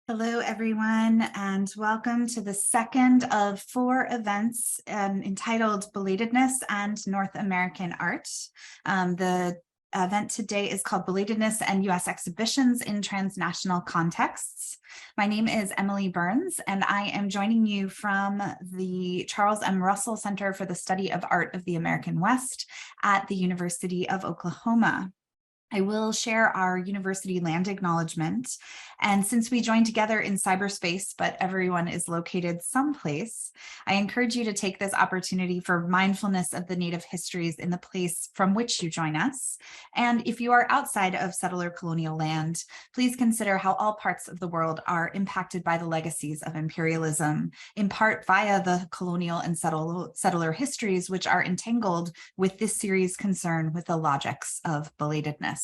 Hello, everyone, and welcome to the second of four events entitled Belatedness and North American Art. The event today is called Belatedness and U.S. Exhibitions in Transnational Contexts. My name is Emily Burns, and I am joining you from the Charles M. Russell Center for the Study of Art of the American West at the University of Oklahoma. I will share our university land acknowledgement. And since we joined together in cyberspace, but everyone is located someplace, I encourage you to take this opportunity for mindfulness of the Native histories in the place from which you join us. And if you are outside of settler colonial land, please consider how all parts of the world are impacted by the legacies of imperialism, in part via the colonial and settler histories, which are entangled with this series' concern with the logics of belatedness.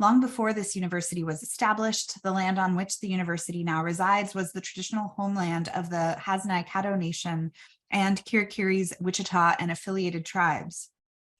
Long before this university was established, the land on which the university now resides was the traditional homeland of the Haznai Caddo Nation and Kirikiris, Wichita, and affiliated tribes.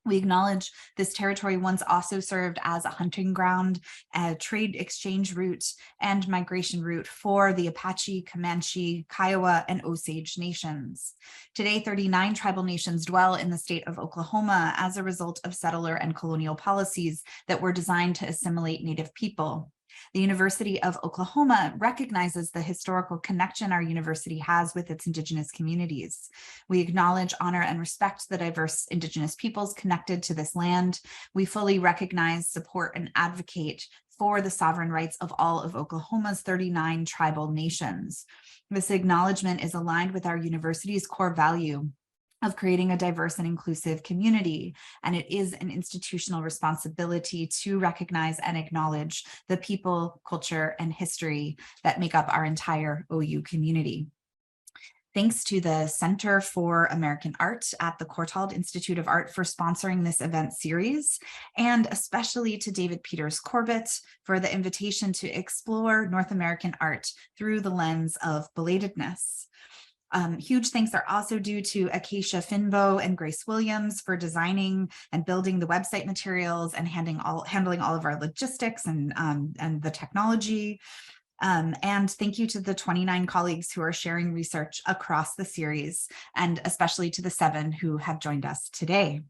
We acknowledge this territory once also served as a hunting ground, a trade exchange route, and migration route for the Apache, Comanche, Kiowa, and Osage nations. Today, 39 tribal nations dwell in the state of Oklahoma as a result of settler and colonial policies that were designed to assimilate Native people. The University of Oklahoma recognizes the historical connection our university has with its Indigenous communities. We acknowledge, honor, and respect the diverse Indigenous peoples connected to this land. We fully recognize, support, and advocate for the sovereign rights of all of Oklahoma's 39 tribal nations. This acknowledgement is aligned with our university's core value of creating a diverse and inclusive community. And it is an institutional responsibility to recognize and acknowledge the people, culture, and history that make up our entire OU community. Thanks to the Center for American Art at the Courtauld Institute of Art for sponsoring this event series, and especially to David Peters Corbett for the invitation to explore North American art through the lens of belatedness. Huge thanks are also due to Acacia Finbo and Grace Williams for designing and building the website materials and handling all of our logistics and the technology. And thank you to the 29 colleagues who are sharing research across the series, and especially to the 7 who have joined us today.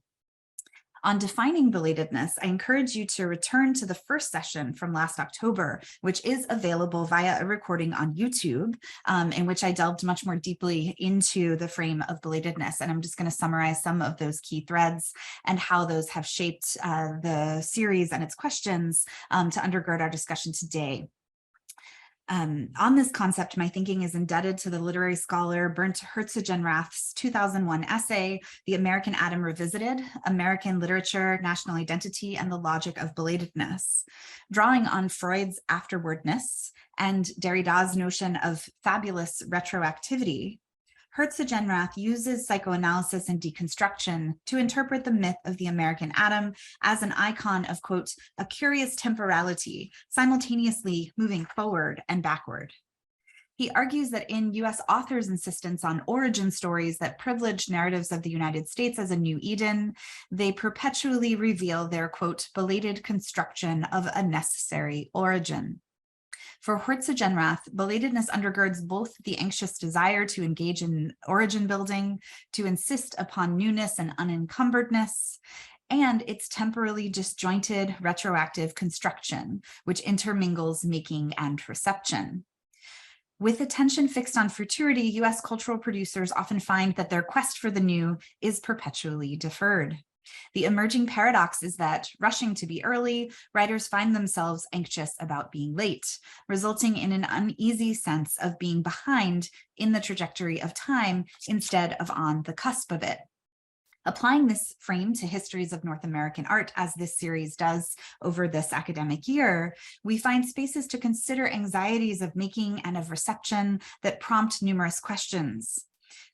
On defining belatedness, I encourage you to return to the first session from last October, which is available via a recording on YouTube, in which I delved much more deeply into the frame of belatedness. And I'm just going to summarize some of those key threads and how those have shaped the series and its questions to undergird our discussion today. On this concept, my thinking is indebted to the literary scholar Bernd Herzogenrath's 2001 essay, The American Adam Revisited, American Literature, National Identity, and the Logic of Belatedness. Drawing on Freud's afterwardness and Derrida's notion of fabulous retroactivity, Herzogenrath uses psychoanalysis and deconstruction to interpret the myth of the American Adam as an icon of, quote, a curious temporality, simultaneously moving forward and backward. He argues that in U.S. authors' insistence on origin stories that privilege narratives of the United States as a new Eden, they perpetually reveal their, quote, belated construction of a necessary origin. For Herzogenrath, belatedness undergirds both the anxious desire to engage in origin building, to insist upon newness and unencumberedness, and its temporally disjointed retroactive construction, which intermingles making and reception. With attention fixed on futurity, U.S. cultural producers often find that their quest for the new is perpetually deferred. The emerging paradox is that, rushing to be early, writers find themselves anxious about being late, resulting in an uneasy sense of being behind in the trajectory of time instead of on the cusp of it. Applying this frame to histories of North American art, as this series does over this academic year, we find spaces to consider anxieties of making and of reception that prompt numerous questions.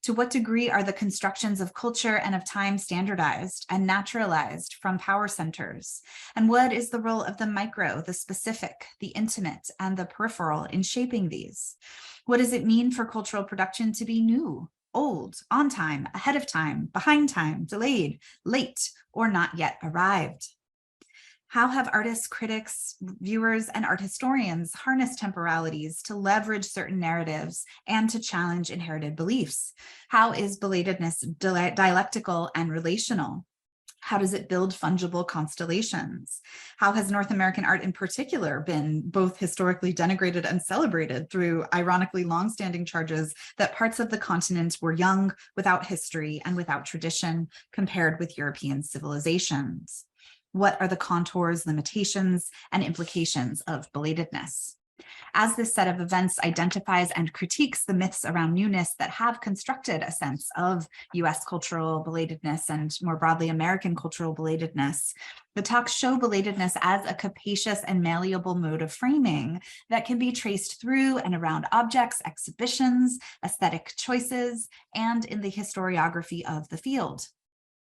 To what degree are the constructions of culture and of time standardized and naturalized from power centers? And what is the role of the micro, the specific, the intimate, and the peripheral in shaping these? What does it mean for cultural production to be new, old, on time, ahead of time, behind time, delayed, late, or not yet arrived? How have artists, critics, viewers, and art historians harnessed temporalities to leverage certain narratives and to challenge inherited beliefs? How is belatedness dialectical and relational? How does it build fungible constellations? How has North American art in particular been both historically denigrated and celebrated through ironically longstanding charges that parts of the continent were young, without history, and without tradition compared with European civilizations? What are the contours, limitations, and implications of belatedness? As this set of events identifies and critiques the myths around newness that have constructed a sense of US cultural belatedness and more broadly American cultural belatedness, the talks show belatedness as a capacious and malleable mode of framing that can be traced through and around objects, exhibitions, aesthetic choices, and in the historiography of the field.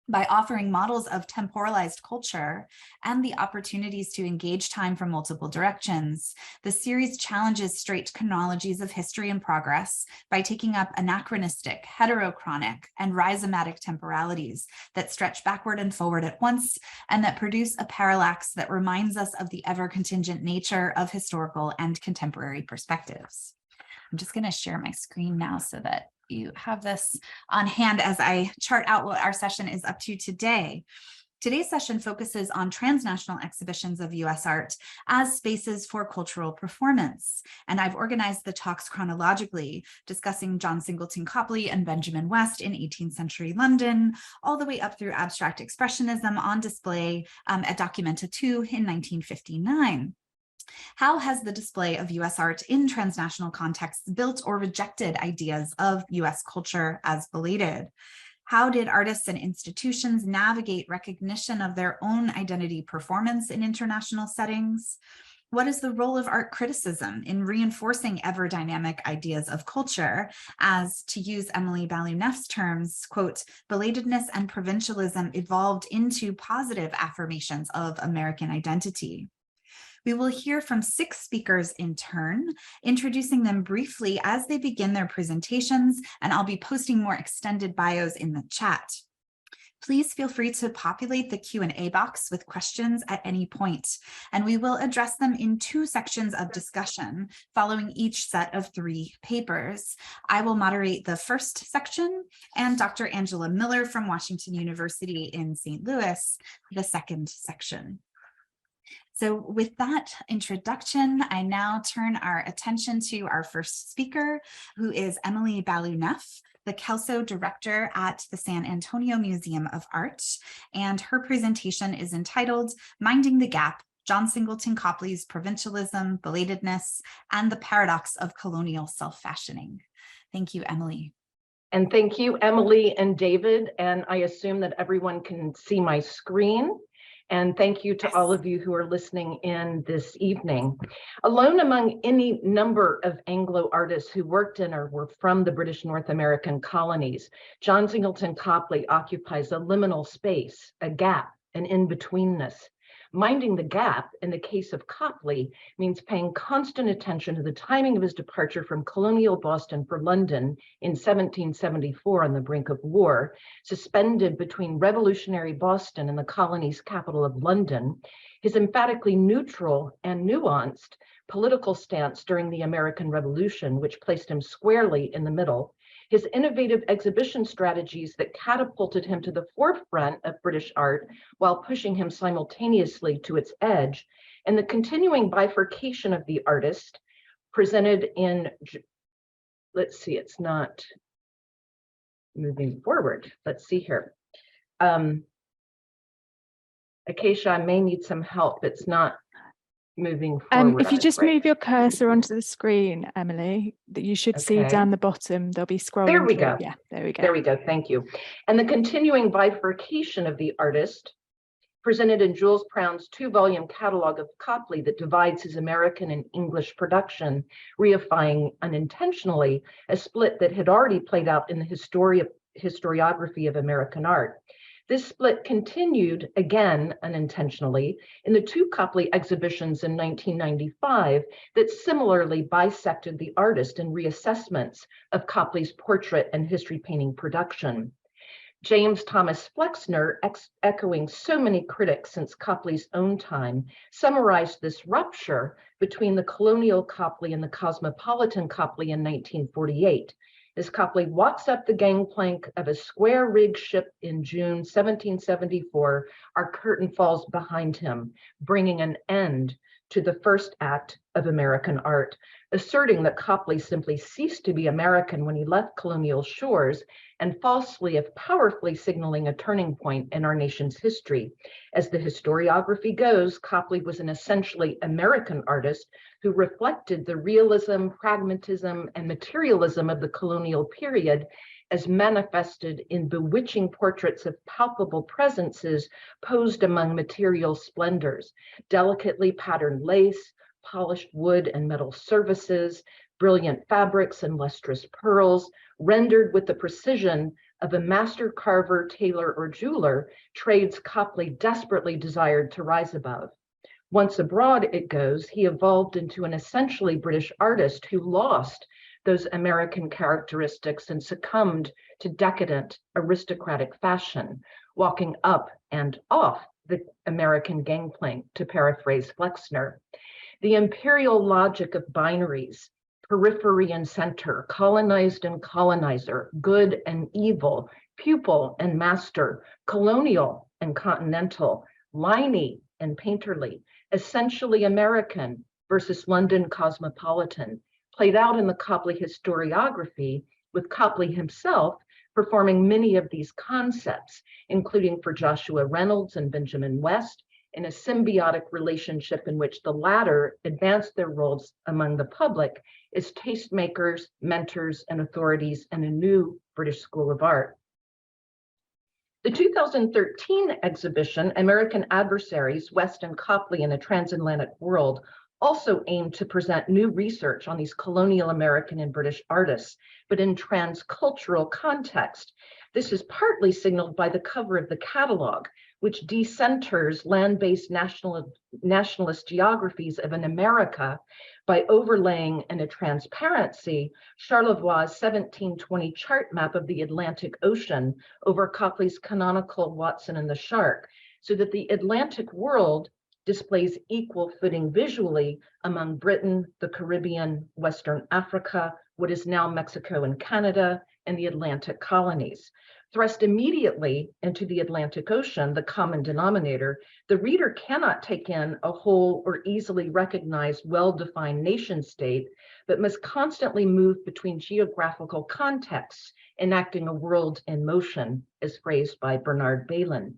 By offering models of temporalized culture and the opportunities to engage time from multiple directions, the series challenges straight chronologies of history and progress by taking up anachronistic, heterochronic, and rhizomatic temporalities that stretch backward and forward at once, and that produce a parallax that reminds us of the ever-contingent nature of historical and contemporary perspectives. I'm just going to share my screen now so that you have this on hand as I chart out what our session is up to today. Today's session focuses on transnational exhibitions of US art as spaces for cultural performance. And I've organized the talks chronologically, discussing John Singleton Copley and Benjamin West in 18th century London, all the way up through abstract expressionism on display at Documenta 2 in 1959. How has the display of US art in transnational contexts built or rejected ideas of US culture as belated? How did artists and institutions navigate recognition of their own identity performance in international settings? What is the role of art criticism in reinforcing ever-dynamic ideas of culture as, to use Emily Balouneff's terms, quote, belatedness and provincialism evolved into positive affirmations of American identity? We will hear from 6 speakers in turn, introducing them briefly as they begin their presentations, and I'll be posting more extended bios in the chat. Please feel free to populate the Q&A box with questions at any point, and we will address them in 2 sections of discussion following each set of 3 papers. I will moderate the first section, and Dr. Angela Miller from Washington University in St. Louis, the second section. So with that introduction, I now turn our attention to our first speaker, who is Emily Balouneff, the Kelso Director at the San Antonio Museum of Art. And her presentation is entitled Minding the Gap, John Singleton Copley's Provincialism, Belatedness, and the Paradox of Colonial Self-Fashioning. Thank you, Emily. And thank you, Emily and David. And I assume that everyone can see my screen. And thank you to all of you who are listening in this evening. Alone among any number of Anglo artists who worked in or were from the British North American colonies, John Singleton Copley occupies a liminal space, a gap, an in-betweenness. Minding the gap, in the case of Copley, means paying constant attention to the timing of his departure from colonial Boston for London in 1774 on the brink of war, suspended between revolutionary Boston and the colony's capital of London, his emphatically neutral and nuanced political stance during the American Revolution, which placed him squarely in the middle, his innovative exhibition strategies that catapulted him to the forefront of British art while pushing him simultaneously to its edge, and the continuing bifurcation of the artist presented in, let's see, it's not moving forward. Let's see here. Acacia, I may need some help. It's not moving forward. If you just move your cursor onto the screen, Emily, that you should see down the bottom, there'll be scrolling. There we go. Yeah, there we go. There we go. Thank you. And the continuing bifurcation of the artist presented in Jules Proun's 2-volume catalog of Copley that divides his American and English production, reifying unintentionally a split that had already played out in the historiography of American art. This split continued, again unintentionally, in the 2 Copley exhibitions in 1995 that similarly bisected the artist in reassessments of Copley's portrait and history painting production. James Thomas Flexner, echoing so many critics since Copley's own time, summarized this rupture between the colonial Copley and the cosmopolitan Copley in 1948. As Copley walks up the gangplank of a square-rigged ship in June 1774, our curtain falls behind him, bringing an end to the first act of American art, asserting that Copley simply ceased to be American when he left colonial shores, and falsely, if powerfully, signaling a turning point in our nation's history. As the historiography goes, Copley was an essentially American artist who reflected the realism, pragmatism, and materialism of the colonial period as manifested in bewitching portraits of palpable presences posed among material splendors, delicately patterned lace, polished wood and metal surfaces, brilliant fabrics and lustrous pearls, rendered with the precision of a master carver, tailor, or jeweler, trades Copley desperately desired to rise above. Once abroad, it goes, he evolved into an essentially British artist who lost those American characteristics and succumbed to decadent, aristocratic fashion, walking up and off the American gangplank, to paraphrase Flexner. The imperial logic of binaries, periphery and center, colonized and colonizer, good and evil, pupil and master, colonial and continental, liney and painterly, essentially American versus London cosmopolitan, played out in the Copley historiography, with Copley himself performing many of these concepts, including for Joshua Reynolds and Benjamin West, in a symbiotic relationship in which the latter advanced their roles among the public as tastemakers, mentors, and authorities in a new British School of Art. The 2013 exhibition, American Adversaries, West and Copley in a Transatlantic World, also aimed to present new research on these colonial American and British artists, but in transcultural context. This is partly signaled by the cover of the catalog, which decenters land-based nationalist geographies of an America by overlaying in a transparency Charlevoix's 1720 chart map of the Atlantic Ocean over Copley's canonical Watson and the Shark, so that the Atlantic world displays equal footing visually among Britain, the Caribbean, Western Africa, what is now Mexico and Canada, and the Atlantic colonies. Thrust immediately into the Atlantic Ocean, the common denominator, the reader cannot take in a whole or easily recognized, well-defined nation state, but must constantly move between geographical contexts, enacting a world in motion, as phrased by Bernard Bailyn.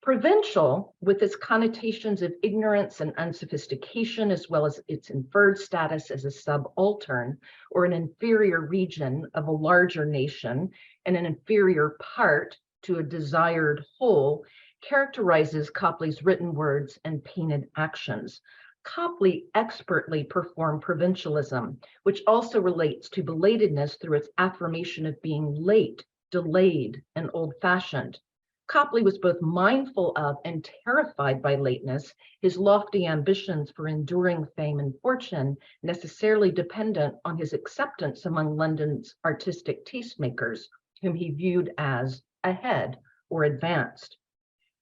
Provincial, with its connotations of ignorance and unsophistication, as well as its inferred status as a subaltern or an inferior region of a larger nation and an inferior part to a desired whole, characterizes Copley's written words and painted actions. Copley expertly performed provincialism, which also relates to belatedness through its affirmation of being late, delayed, and old-fashioned. Copley was both mindful of and terrified by lateness, his lofty ambitions for enduring fame and fortune necessarily dependent on his acceptance among London's artistic tastemakers, whom he viewed as ahead or advanced.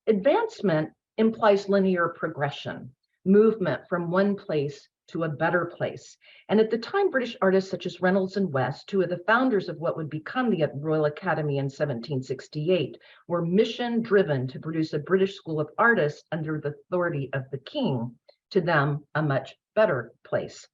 Advancement implies linear progression, movement from one place to a better place. And at the time, British artists such as Reynolds and West, two of the founders of what would become the Royal Academy in 1768, were mission-driven to produce a British school of artists under the authority of the king, to them a much better place.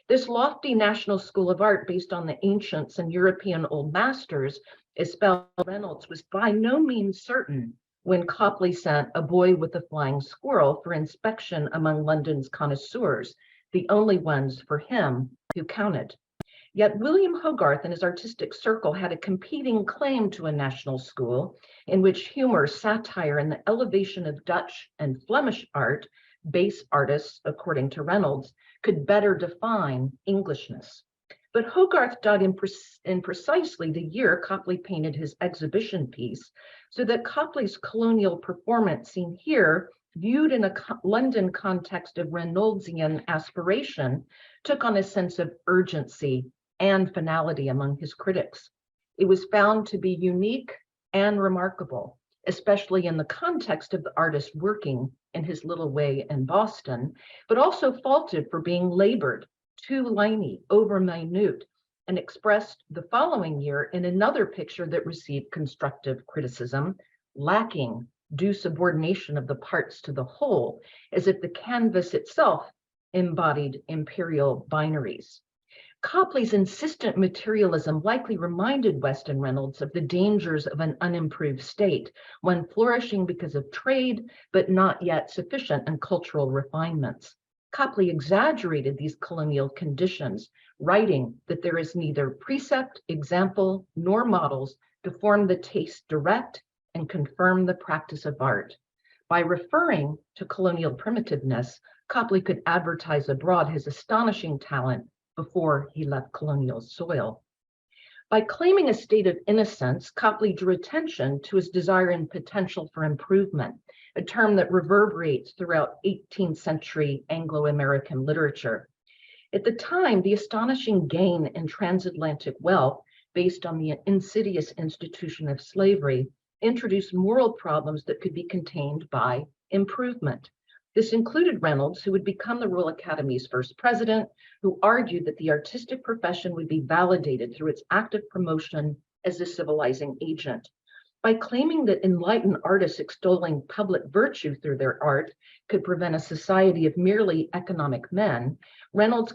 This lofty national school of art based on the ancients and European old masters, as spelled Reynolds, was by no means certain when Copley sent A Boy with a Flying Squirrel for inspection among London's connoisseurs, the only ones for him who counted. Yet William Hogarth and his artistic circle had a competing claim to a national school in which humor, satire, and the elevation of Dutch and Flemish art, base artists, according to Reynolds, could better define Englishness. But Hogarth died in precisely the year Copley painted his exhibition piece, so that Copley's colonial performance seen here, viewed in a London context of Reynoldsian aspiration, took on a sense of urgency and finality among his critics. It was found to be unique and remarkable, especially in the context of the artist working in his little way in Boston, but also faulted for being labored, too liney, over minute, and expressed the following year in another picture that received constructive criticism, lacking due subordination of the parts to the whole, as if the canvas itself embodied imperial binaries. Copley's insistent materialism likely reminded Weston Reynolds of the dangers of an unimproved state, one flourishing because of trade, but not yet sufficient in cultural refinements. Copley exaggerated these colonial conditions, writing that there is neither precept, example, nor models to form the taste direct and confirm the practice of art. By referring to colonial primitiveness, Copley could advertise abroad his astonishing talent before he left colonial soil. By claiming a state of innocence, Copley drew attention to his desire and potential for improvement, a term that reverberates throughout 18th century Anglo-American literature. At the time, the astonishing gain in transatlantic wealth based on the insidious institution of slavery introduced moral problems that could be contained by improvement. This included Reynolds, who would become the Royal Academy's first president, who argued that the artistic profession would be validated through its active promotion as a civilizing agent. By claiming that enlightened artists extolling public virtue through their art could prevent a society of merely economic men, Reynolds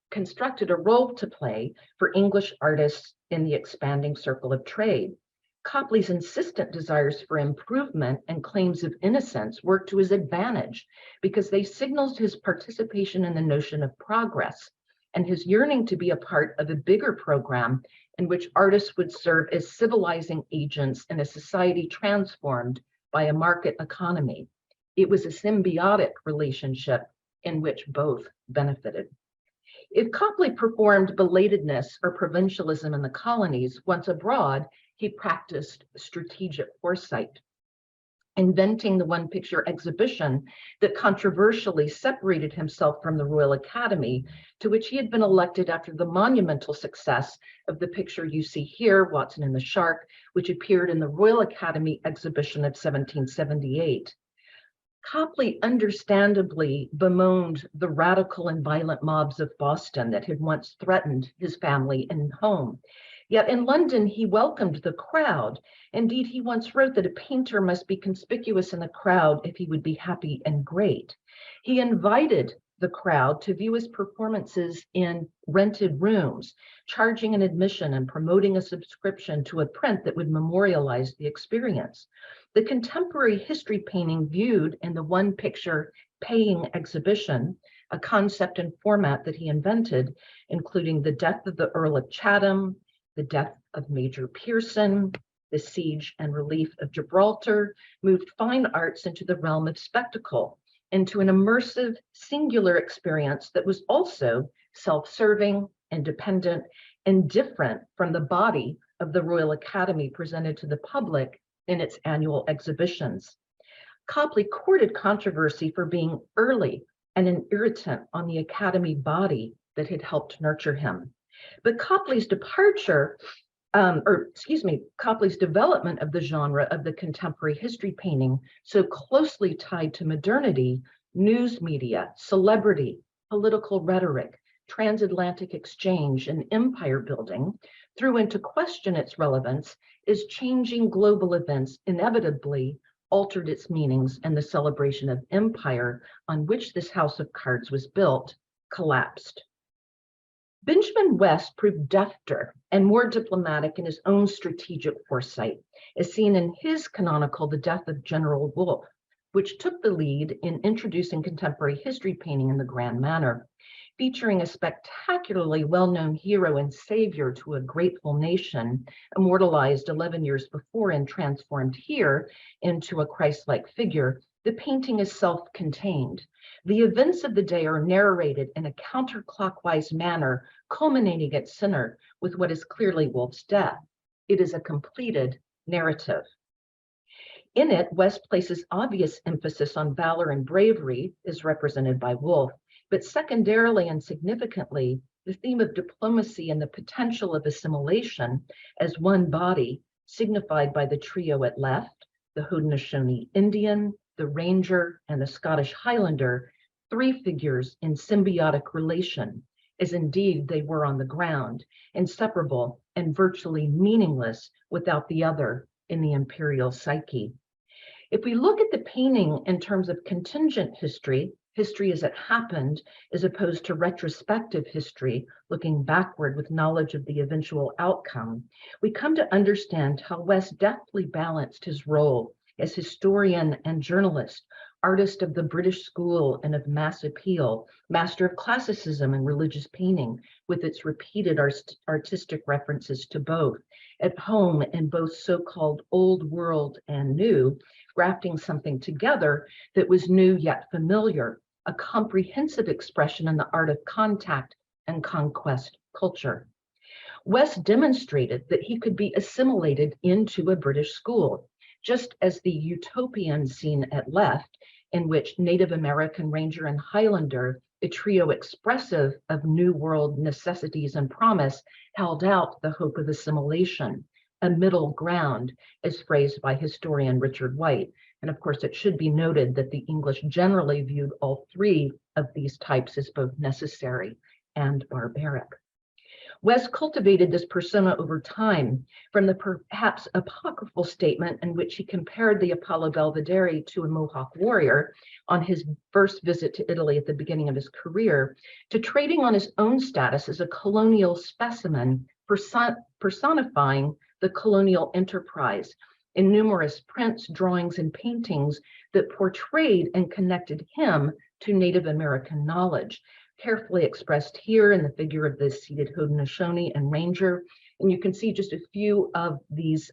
constructed a role to play for English artists in the expanding circle of trade. Copley's insistent desires for improvement and claims of innocence worked to his advantage because they signaled his participation in the notion of progress and his yearning to be a part of a bigger program in which artists would serve as civilizing agents in a society transformed by a market economy. It was a symbiotic relationship in which both benefited. If Copley performed belatedness or provincialism in the colonies, once abroad, he practiced strategic foresight, inventing the one picture exhibition that controversially separated himself from the Royal Academy, to which he had been elected after the monumental success of the picture you see here, Watson and the Shark, which appeared in the Royal Academy exhibition of 1778. Copley understandably bemoaned the radical and violent mobs of Boston that had once threatened his family and home. Yet in London, he welcomed the crowd. Indeed, he once wrote that a painter must be conspicuous in the crowd if he would be happy and great. He invited the crowd to view his performances in rented rooms, charging an admission and promoting a subscription to a print that would memorialize the experience. The contemporary history painting viewed in the one picture paying exhibition, a concept and format that he invented, including the death of the Earl of Chatham, the death of Major Pearson, the siege and relief of Gibraltar, moved fine arts into the realm of spectacle, into an immersive, singular experience that was also self-serving, independent, and different from the body of the Royal Academy presented to the public in its annual exhibitions. Copley courted controversy for being early and an irritant on the Academy body that had helped nurture him. But Copley's Copley's development of the genre of the contemporary history painting, so closely tied to modernity, news media, celebrity, political rhetoric, transatlantic exchange, and empire building, threw into question its relevance as changing global events inevitably altered its meanings, and the celebration of empire on which this house of cards was built collapsed. Benjamin West proved defter and more diplomatic in his own strategic foresight, as seen in his canonical The Death of General Wolfe, which took the lead in introducing contemporary history painting in the grand manner, featuring a spectacularly well-known hero and savior to a grateful nation, immortalized 11 years before and transformed here into a Christ-like figure. The painting is self-contained. The events of the day are narrated in a counterclockwise manner, culminating at center with what is clearly Wolfe's death. It is a completed narrative. In it, West places obvious emphasis on valor and bravery, as represented by Wolfe, but secondarily and significantly, the theme of diplomacy and the potential of assimilation as one body signified by the trio at left, the Haudenosaunee Indian, the Ranger, and the Scottish Highlander, three figures in symbiotic relation, as indeed they were on the ground, inseparable and virtually meaningless without the other in the imperial psyche. If we look at the painting in terms of contingent history, history as it happened, as opposed to retrospective history, looking backward with knowledge of the eventual outcome, we come to understand how West deftly balanced his role as historian and journalist, artist of the British school and of mass appeal, master of classicism and religious painting, with its repeated artistic references to both, at home in both so-called old world and new, grafting something together that was new yet familiar, a comprehensive expression in the art of contact and conquest culture. West demonstrated that he could be assimilated into a British school, just as the utopian scene at left, in which Native American Ranger and Highlander, a trio expressive of New World necessities and promise, held out the hope of assimilation, a middle ground, as phrased by historian Richard White. And of course, it should be noted that the English generally viewed all three of these types as both necessary and barbaric. West cultivated this persona over time, from the perhaps apocryphal statement in which he compared the Apollo Belvedere to a Mohawk warrior on his first visit to Italy at the beginning of his career, to trading on his own status as a colonial specimen, personifying the colonial enterprise in numerous prints, drawings, and paintings that portrayed and connected him to Native American knowledge, carefully expressed here in the figure of the seated Haudenosaunee and Ranger. And you can see just a few of these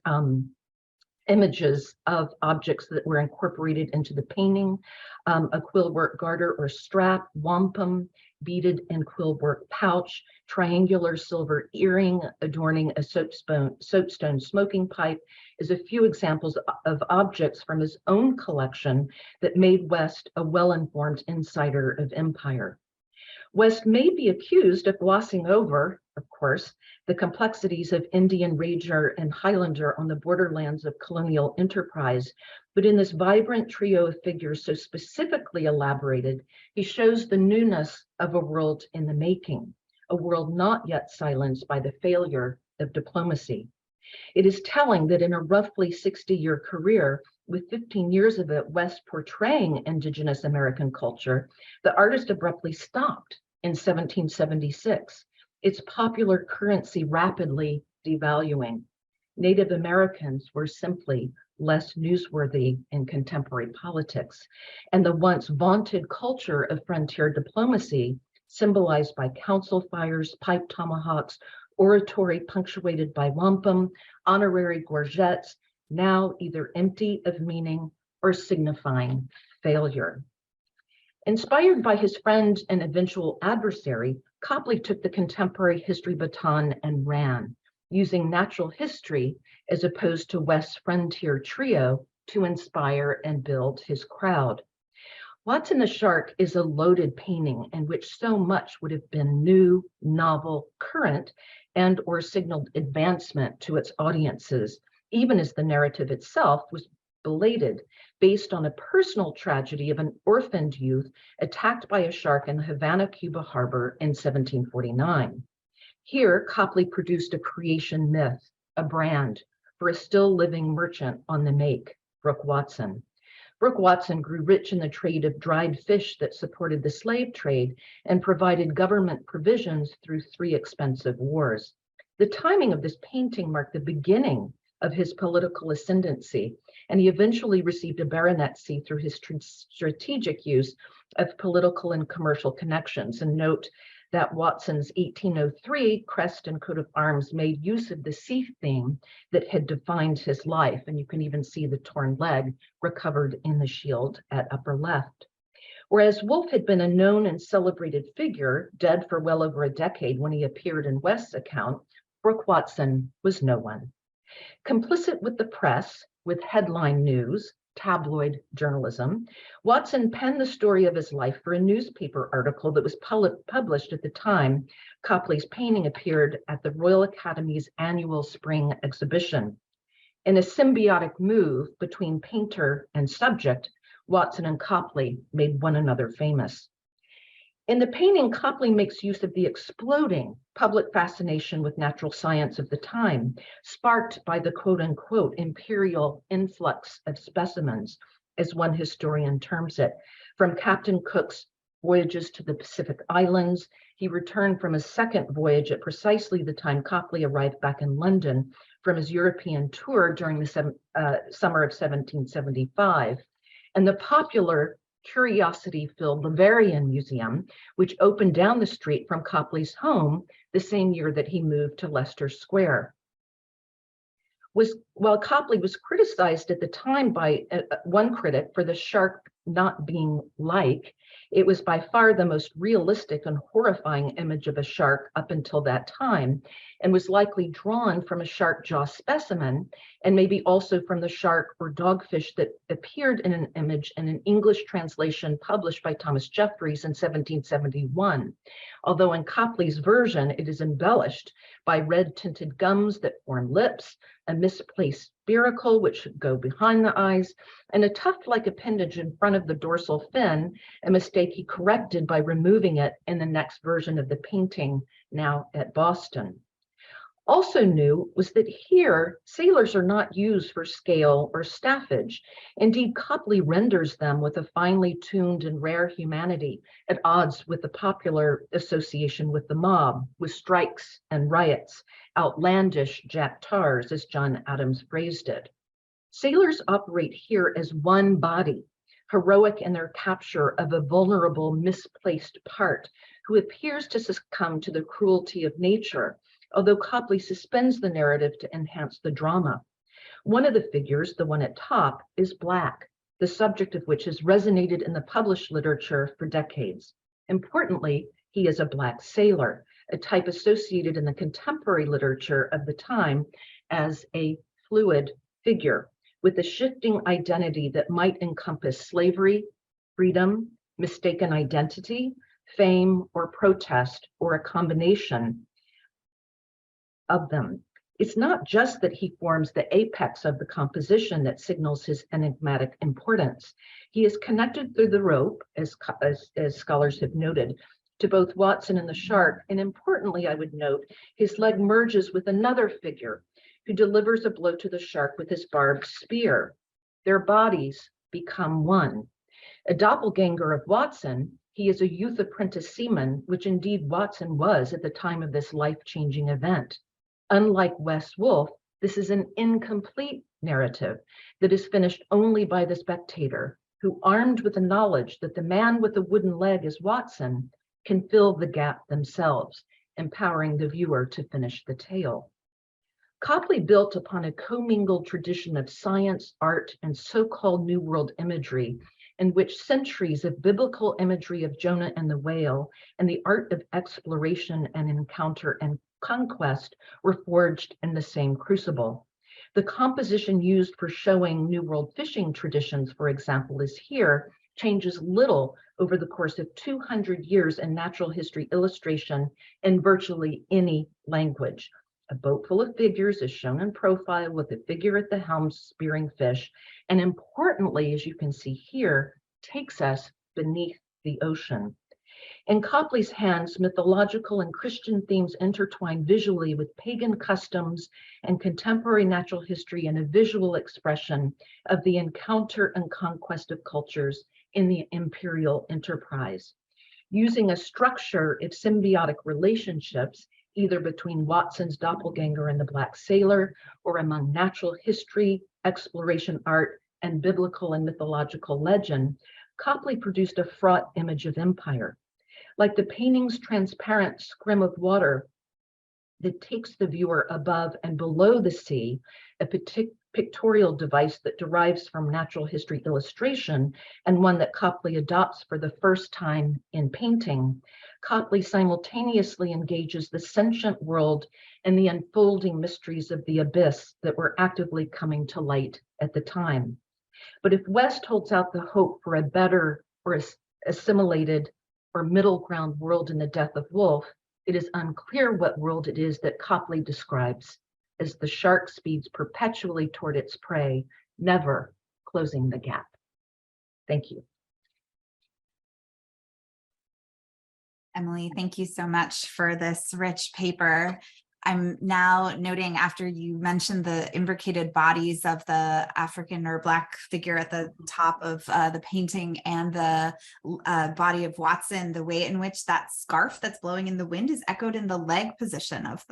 images of objects that were incorporated into the painting, a quillwork garter or strap, wampum, beaded and quillwork pouch, triangular silver earring adorning a soapstone smoking pipe, is a few examples of objects from his own collection that made West a well-informed insider of empire. West may be accused of glossing over, of course, the complexities of Indian Ranger and Highlander on the borderlands of colonial enterprise, but in this vibrant trio of figures so specifically elaborated, he shows the newness of a world in the making, a world not yet silenced by the failure of diplomacy. It is telling that in a roughly 60-year career, with 15 years of it West portraying Indigenous American culture, the artist abruptly stopped in 1776, its popular currency rapidly devaluing. Native Americans were simply less newsworthy in contemporary politics, and the once vaunted culture of frontier diplomacy, symbolized by council fires, pipe tomahawks, oratory punctuated by wampum, honorary gorgets, now either empty of meaning or signifying failure. Inspired by his friend and eventual adversary, Copley took the contemporary history baton and ran, using natural history as opposed to West's frontier trio to inspire and build his crowd. Watson the Shark is a loaded painting in which so much would have been new, novel, current, and or signaled advancement to its audiences, even as the narrative itself was belated, based on a personal tragedy of an orphaned youth attacked by a shark in Havana, Cuba harbor in 1749. Here, Copley produced a creation myth, a brand, for a still living merchant on the make, Brooke Watson. Brooke Watson grew rich in the trade of dried fish that supported the slave trade and provided government provisions through 3 expensive wars. The timing of this painting marked the beginning of his political ascendancy, and he eventually received a baronetcy through his strategic use of political and commercial connections. And note that Watson's 1803 crest and coat of arms made use of the sea theme that had defined his life, and you can even see the torn leg recovered in the shield at upper left. Whereas Wolfe had been a known and celebrated figure, dead for well over a decade when he appeared in West's account, Brooke Watson was no one. Complicit with the press, with headline news, tabloid journalism, Watson penned the story of his life for a newspaper article that was published at the time Copley's painting appeared at the Royal Academy's annual spring exhibition. In a symbiotic move between painter and subject, Watson and Copley made one another famous. In the painting, Copley makes use of the exploding public fascination with natural science of the time, sparked by the quote-unquote imperial influx of specimens, as one historian terms it. From Captain Cook's voyages to the Pacific Islands, he returned from his second voyage at precisely the time Copley arrived back in London from his European tour during the summer of 1775. And the popular curiosity-filled Bavarian Museum, which opened down the street from Copley's home the same year that he moved to Leicester Square. While Copley was criticized at the time by one critic for the shark not being like, it was by far the most realistic and horrifying image of a shark up until that time, and was likely drawn from a shark jaw specimen, and maybe also from the shark or dogfish that appeared in an image in an English translation published by Thomas Jeffries in 1771. Although in Copley's version, it is embellished by red-tinted gums that form lips, a misplaced spiracle which should go behind the eyes, and a tuft-like appendage in front of the dorsal fin, a mistake he corrected by removing it in the next version of the painting, now at Boston. Also new was that here, sailors are not used for scale or staffage. Indeed, Copley renders them with a finely tuned and rare humanity at odds with the popular association with the mob, with strikes and riots, outlandish Jack Tars, as John Adams phrased it. Sailors operate here as one body, heroic in their capture of a vulnerable, misplaced part who appears to succumb to the cruelty of nature, although Copley suspends the narrative to enhance the drama. One of the figures, the one at top, is Black, the subject of which has resonated in the published literature for decades. Importantly, he is a Black sailor, a type associated in the contemporary literature of the time as a fluid figure, with a shifting identity that might encompass slavery, freedom, mistaken identity, fame, or protest, or a combination of them. It's not just that he forms the apex of the composition that signals his enigmatic importance. He is connected through the rope, as scholars have noted, to both Watson and the shark, and importantly, I would note, his leg merges with another figure who delivers a blow to the shark with his barbed spear. Their bodies become one. A doppelganger of Watson, he is a youth apprentice seaman, which indeed Watson was at the time of this life-changing event. Unlike Wes Wolfe, this is an incomplete narrative that is finished only by the spectator, who, armed with the knowledge that the man with the wooden leg is Watson, can fill the gap themselves, empowering the viewer to finish the tale. Copley built upon a commingled tradition of science, art, and so-called New World imagery, in which centuries of biblical imagery of Jonah and the whale and the art of exploration and encounter and conquest were forged in the same crucible. The composition used for showing New World fishing traditions, for example, is here, changes little over the course of 200 years in natural history illustration in virtually any language. A boat full of figures is shown in profile with a figure at the helm spearing fish, and importantly, as you can see here, takes us beneath the ocean. In Copley's hands, mythological and Christian themes intertwine visually with pagan customs and contemporary natural history in a visual expression of the encounter and conquest of cultures in the imperial enterprise. Using a structure of symbiotic relationships, either between Watson's doppelganger and the Black sailor, or among natural history, exploration art, and biblical and mythological legend, Copley produced a fraught image of empire. Like the painting's transparent scrim of water that takes the viewer above and below the sea, a pictorial device that derives from natural history illustration, and one that Copley adopts for the first time in painting, Copley simultaneously engages the sentient world and the unfolding mysteries of the abyss that were actively coming to light at the time. But if West holds out the hope for a better or assimilated or middle ground world in The Death of Wolfe, it is unclear what world it is that Copley describes as the shark speeds perpetually toward its prey, never closing the gap. Thank you. Emily, thank you so much for this rich paper. I'm now noting, after you mentioned the imbricated bodies of the African or Black figure at the top of the painting and the body of Watson, the way in which that scarf that's blowing in the wind is echoed in the leg position of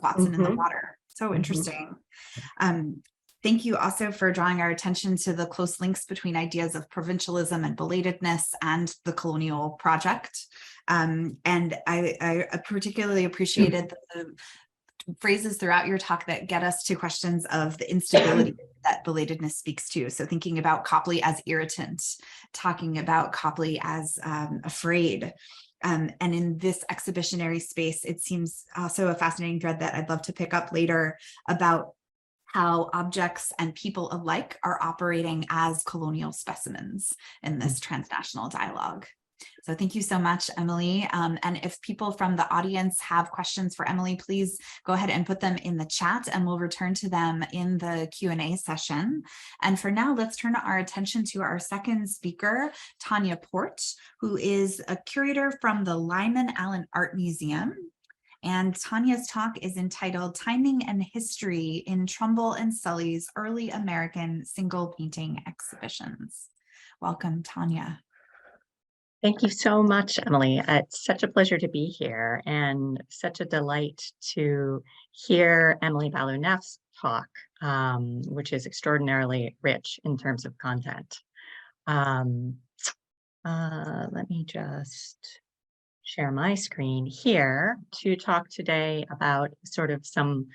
Watson in the water. So interesting. Thank you also for drawing our attention to the close links between ideas of provincialism and belatedness and the colonial project. And I particularly appreciated the phrases throughout your talk that get us to questions of the instability that belatedness speaks to. So thinking about Copley as irritant, talking about Copley as afraid. And in this exhibitionary space, it seems also a fascinating thread that I'd love to pick up later about how objects and people alike are operating as colonial specimens in this transnational dialogue. So thank you so much, Emily. And if people from the audience have questions for Emily, please go ahead and put them in the chat and we'll return to them in the Q&A session. And for now, let's turn our attention to our second speaker, Tanya Port, who is a curator from the Lyman Allen Art Museum. And Tanya's talk is entitled Timing and History in Trumbull and Sully's Early American Single Painting Exhibitions. Welcome, Tanya. Thank you so much, Emily. It's such a pleasure to be here and such a delight to hear Emily Ballouneff's talk, which is extraordinarily rich in terms of content. Let me just share my screen here to talk today about sort of some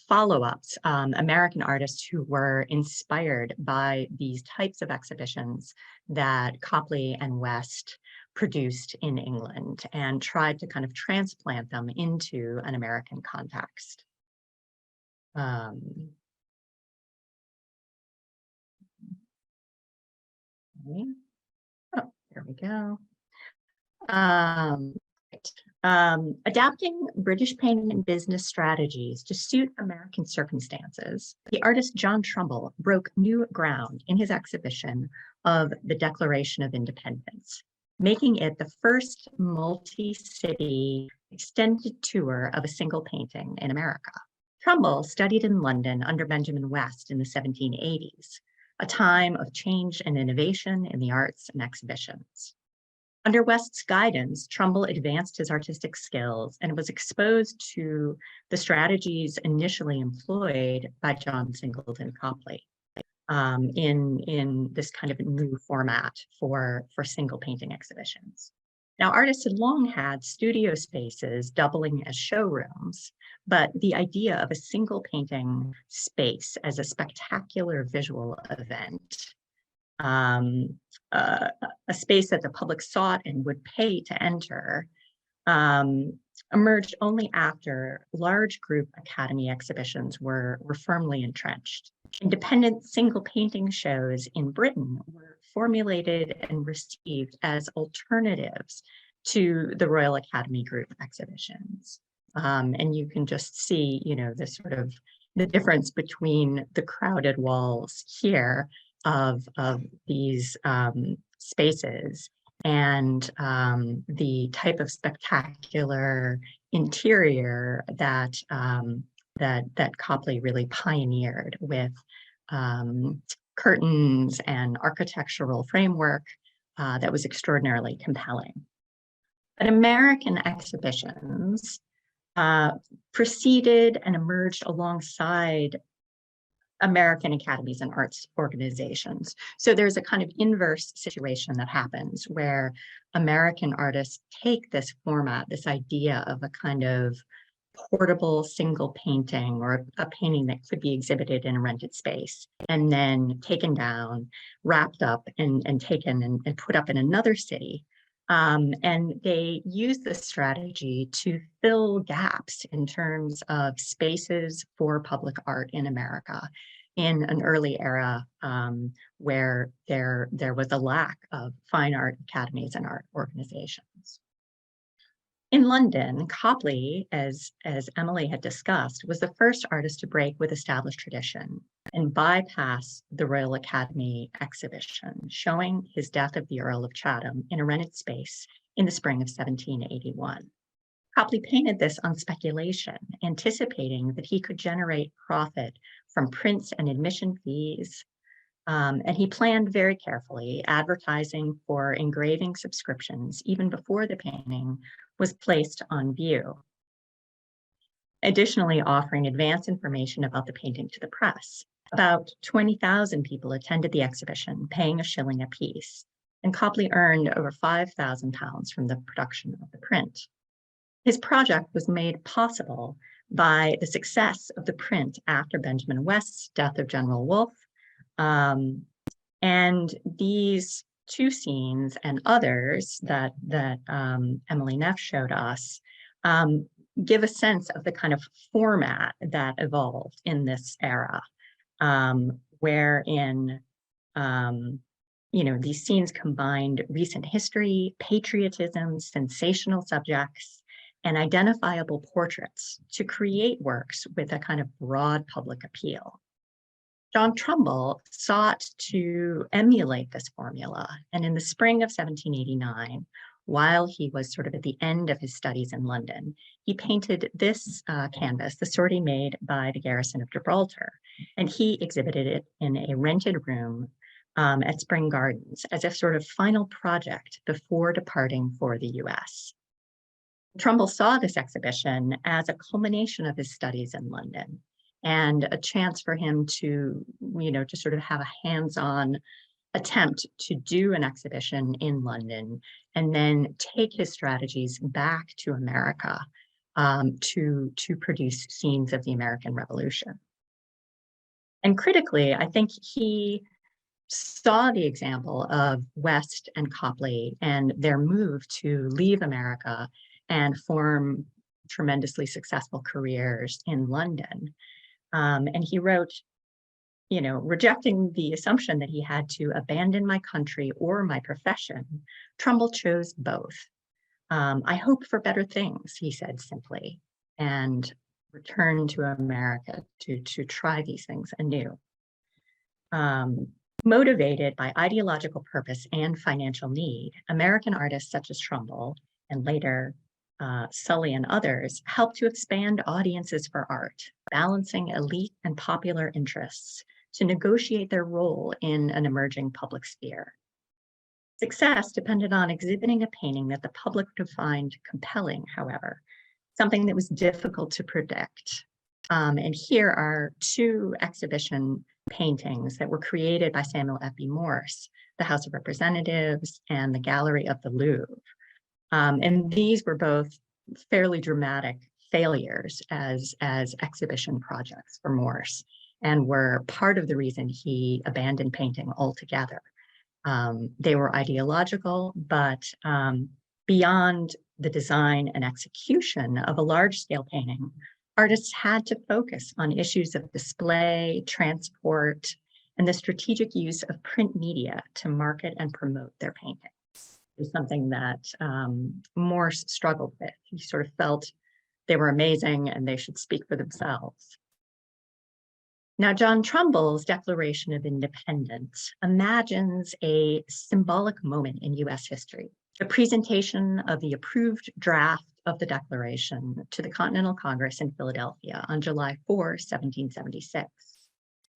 follow-ups, American artists who were inspired by these types of exhibitions that Copley and West produced in England and tried to kind of transplant them into an American context. Okay. Oh, there we go. Adapting British painting and business strategies to suit American circumstances, the artist John Trumbull broke new ground in his exhibition of the Declaration of Independence, making it the first multi-city extended tour of a single painting in America. Trumbull studied in London under Benjamin West in the 1780s, a time of change and innovation in the arts and exhibitions. Under West's guidance, Trumbull advanced his artistic skills and was exposed to the strategies initially employed by John Singleton Copley in this kind of new format for single painting exhibitions. Now, artists had long had studio spaces doubling as showrooms, but the idea of a single painting space as a spectacular visual event, a space that the public sought and would pay to enter, emerged only after large group Academy exhibitions were firmly entrenched. Independent single painting shows in Britain were formulated and received as alternatives to the Royal Academy group exhibitions. And you can just see, this sort of the difference between the crowded walls here of these spaces and the type of spectacular interior that that Copley really pioneered with curtains and architectural framework that was extraordinarily compelling. But American exhibitions preceded and emerged alongside American academies and arts organizations. So there's a kind of inverse situation that happens where American artists take this format, this idea of a kind of portable single painting or a painting that could be exhibited in a rented space and then taken down, wrapped up and taken and put up in another city. And they use this strategy to fill gaps in terms of spaces for public art in America in an early era where there was a lack of fine art academies and art organizations. In London, Copley, as Emily had discussed, was the first artist to break with established tradition and bypass the Royal Academy exhibition, showing his Death of the Earl of Chatham in a rented space in the spring of 1781. Copley painted this on speculation, anticipating that he could generate profit from prints and admission fees. And he planned very carefully, advertising for engraving subscriptions even before the painting was placed on view. Additionally, offering advance information about the painting to the press. About 20,000 people attended the exhibition, paying a shilling apiece, and Copley earned over £5,000 from the production of the print. His project was made possible by the success of the print after Benjamin West's death of General Wolfe. And these two scenes and others that Emily Neff showed us give a sense of the kind of format that evolved in this era, wherein these scenes combined recent history, patriotism, sensational subjects, and identifiable portraits to create works with a kind of broad public appeal. John Trumbull sought to emulate this formula, and in the spring of 1789, while he was sort of at the end of his studies in London, he painted this canvas, The Sortie Made by the Garrison of Gibraltar, and he exhibited it in a rented room at Spring Gardens as a sort of final project before departing for the US. Trumbull saw this exhibition as a culmination of his studies in London and a chance for him to, to sort of have a hands-on attempt to do an exhibition in London and then take his strategies back to America to produce scenes of the American Revolution. And critically, I think he saw the example of West and Copley and their move to leave America and form tremendously successful careers in London. And he wrote, rejecting the assumption that he had to abandon my country or my profession, Trumbull chose both. I hope for better things, he said simply, and returned to America to try these things anew. Motivated by ideological purpose and financial need, American artists such as Trumbull and later Sully and others helped to expand audiences for art, balancing elite and popular interests to negotiate their role in an emerging public sphere. Success depended on exhibiting a painting that the public would find compelling, however, something that was difficult to predict. And here are two exhibition paintings that were created by Samuel F.B. Morse, the House of Representatives and the Gallery of the Louvre. And these were both fairly dramatic failures as exhibition projects for Morse, and were part of the reason he abandoned painting altogether. They were ideological, but beyond the design and execution of a large-scale painting, artists had to focus on issues of display, transport, and the strategic use of print media to market and promote their paintings. It was something that Morse struggled with. He sort of felt they were amazing and they should speak for themselves. Now, John Trumbull's Declaration of Independence imagines a symbolic moment in US history, the presentation of the approved draft of the Declaration to the Continental Congress in Philadelphia on July 4, 1776.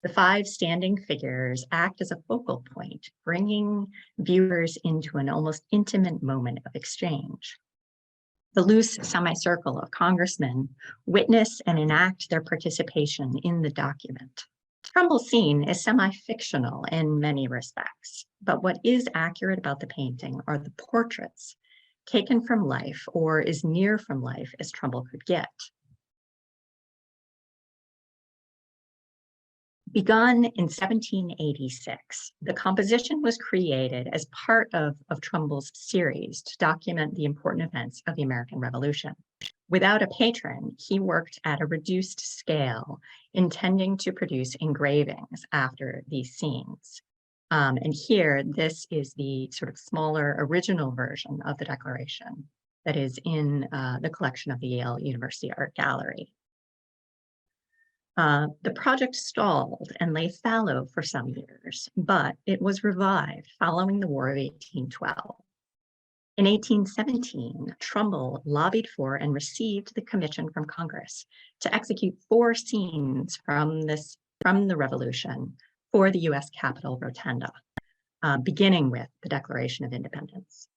The five standing figures act as a focal point, bringing viewers into an almost intimate moment of exchange. The loose semicircle of congressmen witness and enact their participation in the document. Trumbull's scene is semi-fictional in many respects, but what is accurate about the painting are the portraits taken from life or as near from life as Trumbull could get. Begun in 1786, the composition was created as part of Trumbull's series to document the important events of the American Revolution. Without a patron, he worked at a reduced scale, intending to produce engravings after these scenes. And here, this is the sort of smaller original version of the Declaration. that is in the collection of the Yale University Art Gallery. The project stalled and lay fallow for some years, but it was revived following the War of 1812. In 1817, Trumbull lobbied for and received the commission from Congress to execute 4 scenes from the Revolution for the U.S. Capitol Rotunda, beginning with the Declaration of Independence.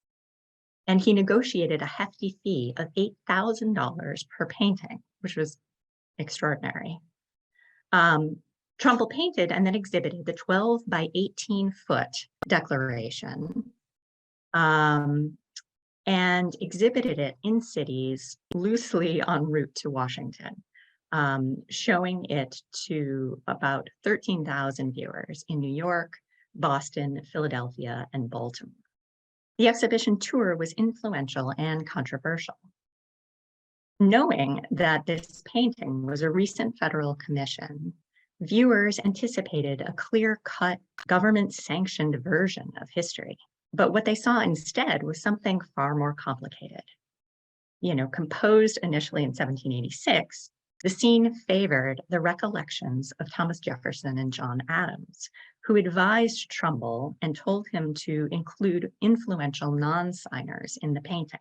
And he negotiated a hefty fee of $8,000 per painting, which was extraordinary. Trumbull painted and then exhibited the 12 by 18 foot Declaration, and exhibited it in cities loosely en route to Washington, showing it to about 13,000 viewers in New York, Boston, Philadelphia, and Baltimore. The exhibition tour was influential and controversial. Knowing that this painting was a recent federal commission, viewers anticipated a clear-cut, government-sanctioned version of history. But what they saw instead was something far more complicated. Composed initially in 1786, the scene favored the recollections of Thomas Jefferson and John Adams, who advised Trumbull and told him to include influential non-signers in the painting.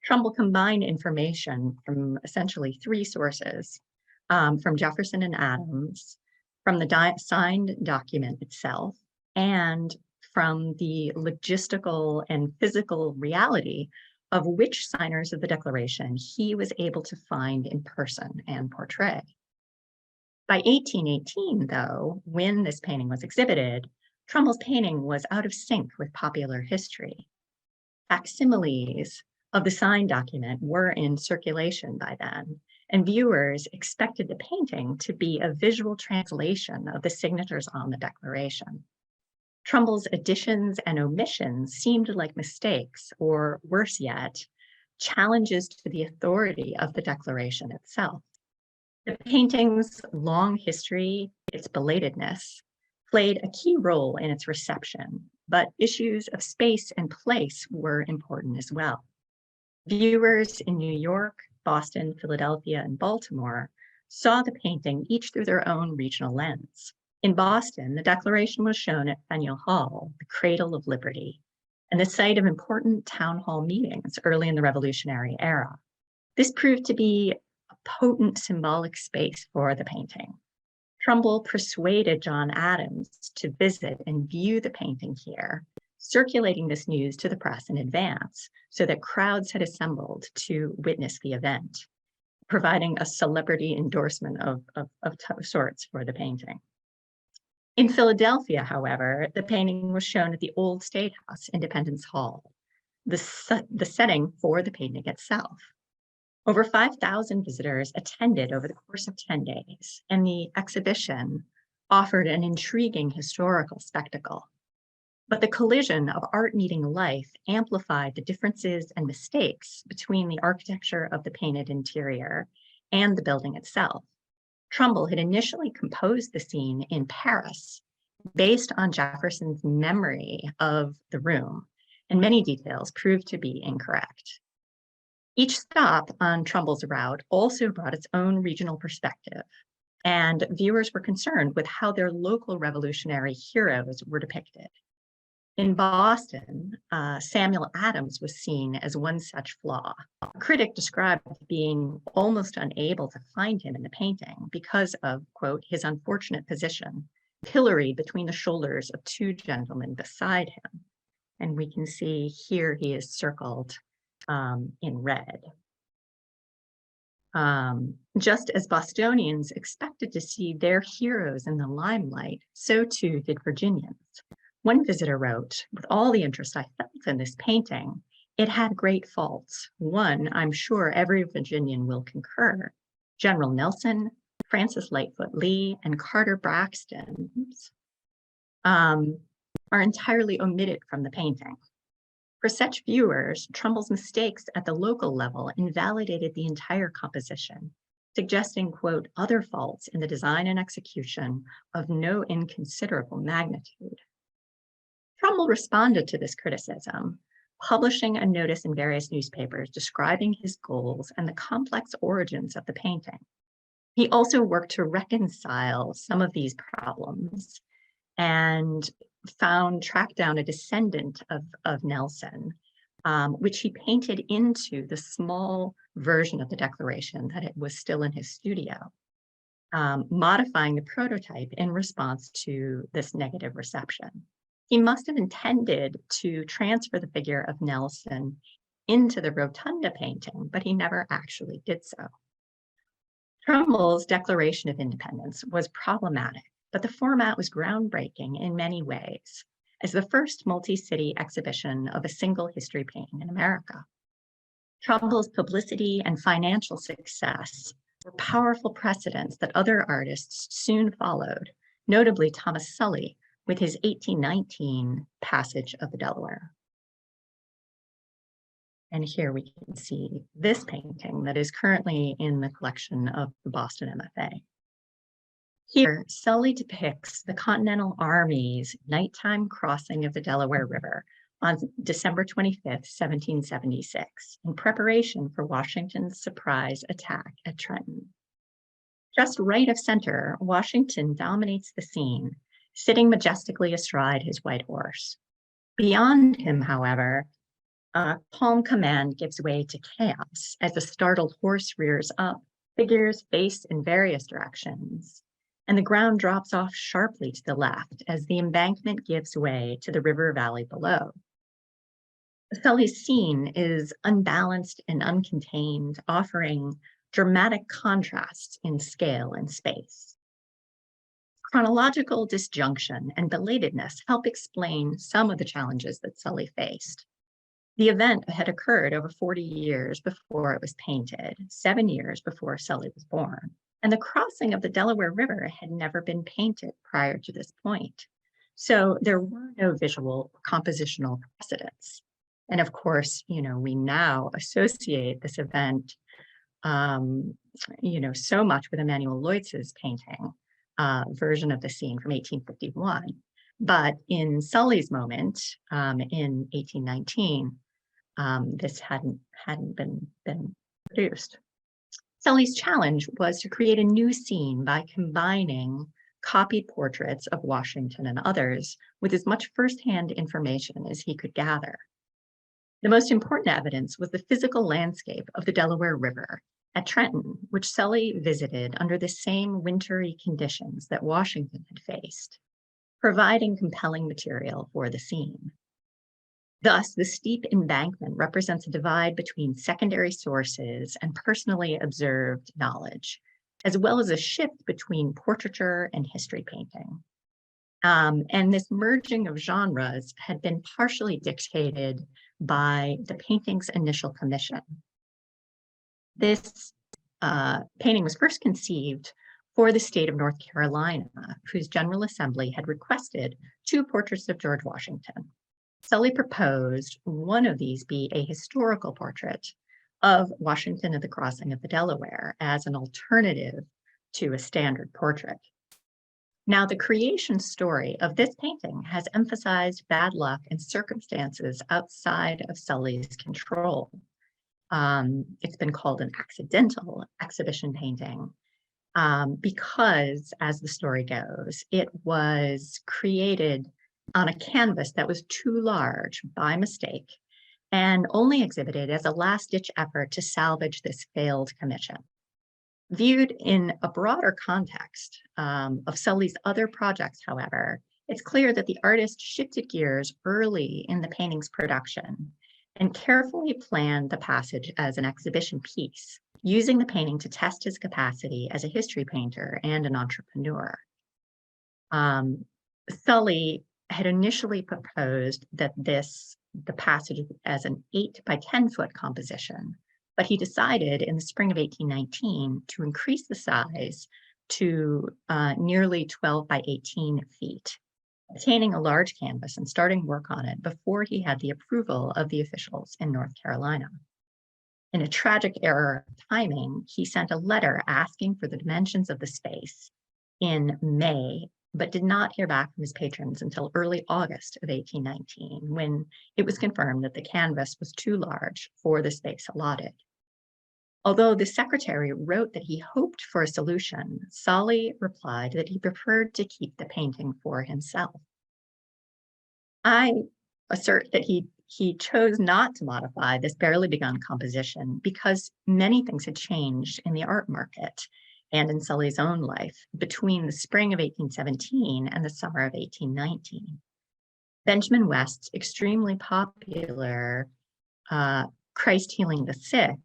Trumbull combined information from essentially 3 sources, from Jefferson and Adams, from the signed document itself, and from the logistical and physical reality of which signers of the Declaration he was able to find in person and portray. By 1818, though, when this painting was exhibited, Trumbull's painting was out of sync with popular history. Facsimiles of the signed document were in circulation by then, and viewers expected the painting to be a visual translation of the signatures on the Declaration. Trumbull's additions and omissions seemed like mistakes, or worse yet, challenges to the authority of the Declaration itself. The painting's long history, its belatedness, played a key role in its reception, but issues of space and place were important as well. Viewers in New York, Boston, Philadelphia, and Baltimore saw the painting each through their own regional lens. In Boston, the Declaration was shown at Faneuil Hall, the cradle of liberty, and the site of important town hall meetings early in the Revolutionary era. This proved to be a potent symbolic space for the painting. Trumbull persuaded John Adams to visit and view the painting here, circulating this news to the press in advance so that crowds had assembled to witness the event, providing a celebrity endorsement of sorts for the painting. In Philadelphia, however, the painting was shown at the Old State House, Independence Hall, the setting for the painting itself. Over 5,000 visitors attended over the course of 10 days, and the exhibition offered an intriguing historical spectacle. But the collision of art meeting life amplified the differences and mistakes between the architecture of the painted interior and the building itself. Trumbull had initially composed the scene in Paris based on Jefferson's memory of the room, and many details proved to be incorrect. Each stop on Trumbull's route also brought its own regional perspective, and viewers were concerned with how their local revolutionary heroes were depicted. In Boston, Samuel Adams was seen as one such flaw. A critic described being almost unable to find him in the painting because of, quote, his unfortunate position, pilloried between the shoulders of 2 gentlemen beside him. And we can see here he is circled in red. Just as Bostonians expected to see their heroes in the limelight, so too did Virginians. One visitor wrote, "With all the interest I felt in this painting, it had great faults. One, I'm sure every Virginian will concur. General Nelson, Francis Lightfoot Lee, and Carter Braxton are entirely omitted from the painting." For such viewers, Trumbull's mistakes at the local level invalidated the entire composition, suggesting, quote, other faults in the design and execution of no inconsiderable magnitude. Trumbull responded to this criticism publishing a notice in various newspapers describing his goals and the complex origins of the painting. He also worked to reconcile some of these problems and tracked down a descendant of Nelson, which he painted into the small version of the Declaration that it was still in his studio, modifying the prototype in response to this negative reception. He must have intended to transfer the figure of Nelson into the Rotunda painting, but he never actually did so. Trumbull's Declaration of Independence was problematic, but the format was groundbreaking in many ways, as the first multi-city exhibition of a single history painting in America. Trumbull's publicity and financial success were powerful precedents that other artists soon followed, notably Thomas Sully with his 1819 Passage of the Delaware. And here we can see this painting that is currently in the collection of the Boston MFA. Here, Sully depicts the Continental Army's nighttime crossing of the Delaware River on December 25th, 1776, in preparation for Washington's surprise attack at Trenton. Just right of center, Washington dominates the scene, sitting majestically astride his white horse. Beyond him, however, calm command gives way to chaos as the startled horse rears up, figures face in various directions, and the ground drops off sharply to the left as the embankment gives way to the river valley below. Sully's scene is unbalanced and uncontained, offering dramatic contrasts in scale and space. Chronological disjunction and belatedness help explain some of the challenges that Sully faced. The event had occurred over 40 years before it was painted, 7 years before Sully was born, and the crossing of the Delaware River had never been painted prior to this point. So there were no visual or compositional precedents. And of course, we now associate this event, so much with Emanuel Leutitz's painting version of the scene from 1851. But in Sully's moment, in 1819, this hadn't been produced. Sully's challenge was to create a new scene by combining copied portraits of Washington and others with as much firsthand information as he could gather. The most important evidence was the physical landscape of the Delaware River at Trenton, which Sully visited under the same wintry conditions that Washington had faced, providing compelling material for the scene. Thus, the steep embankment represents a divide between secondary sources and personally observed knowledge, as well as a shift between portraiture and history painting. And this merging of genres had been partially dictated by the painting's initial commission. This painting was first conceived for the state of North Carolina, whose General Assembly had requested 2 portraits of George Washington. Sully proposed one of these be a historical portrait of Washington at the crossing of the Delaware as an alternative to a standard portrait. Now, the creation story of this painting has emphasized bad luck and circumstances outside of Sully's control. It's been called an accidental exhibition painting because, as the story goes, it was created on a canvas that was too large by mistake and only exhibited as a last-ditch effort to salvage this failed commission. Viewed in a broader context of Sully's other projects, however, it's clear that the artist shifted gears early in the painting's production and carefully planned the passage as an exhibition piece, using the painting to test his capacity as a history painter and an entrepreneur. Sully had initially proposed that the passage as an 8 by 10 foot composition, but he decided in the spring of 1819 to increase the size to nearly 12 by 18 feet, obtaining a large canvas and starting work on it before he had the approval of the officials in North Carolina. In a tragic error of timing, he sent a letter asking for the dimensions of the space in May but did not hear back from his patrons until early August of 1819, when it was confirmed that the canvas was too large for the space allotted. Although the secretary wrote that he hoped for a solution, Solly replied that he preferred to keep the painting for himself. I assert that he chose not to modify this barely begun composition because many things had changed in the art market and in Sully's own life between the spring of 1817 and the summer of 1819. Benjamin West's extremely popular Christ Healing the Sick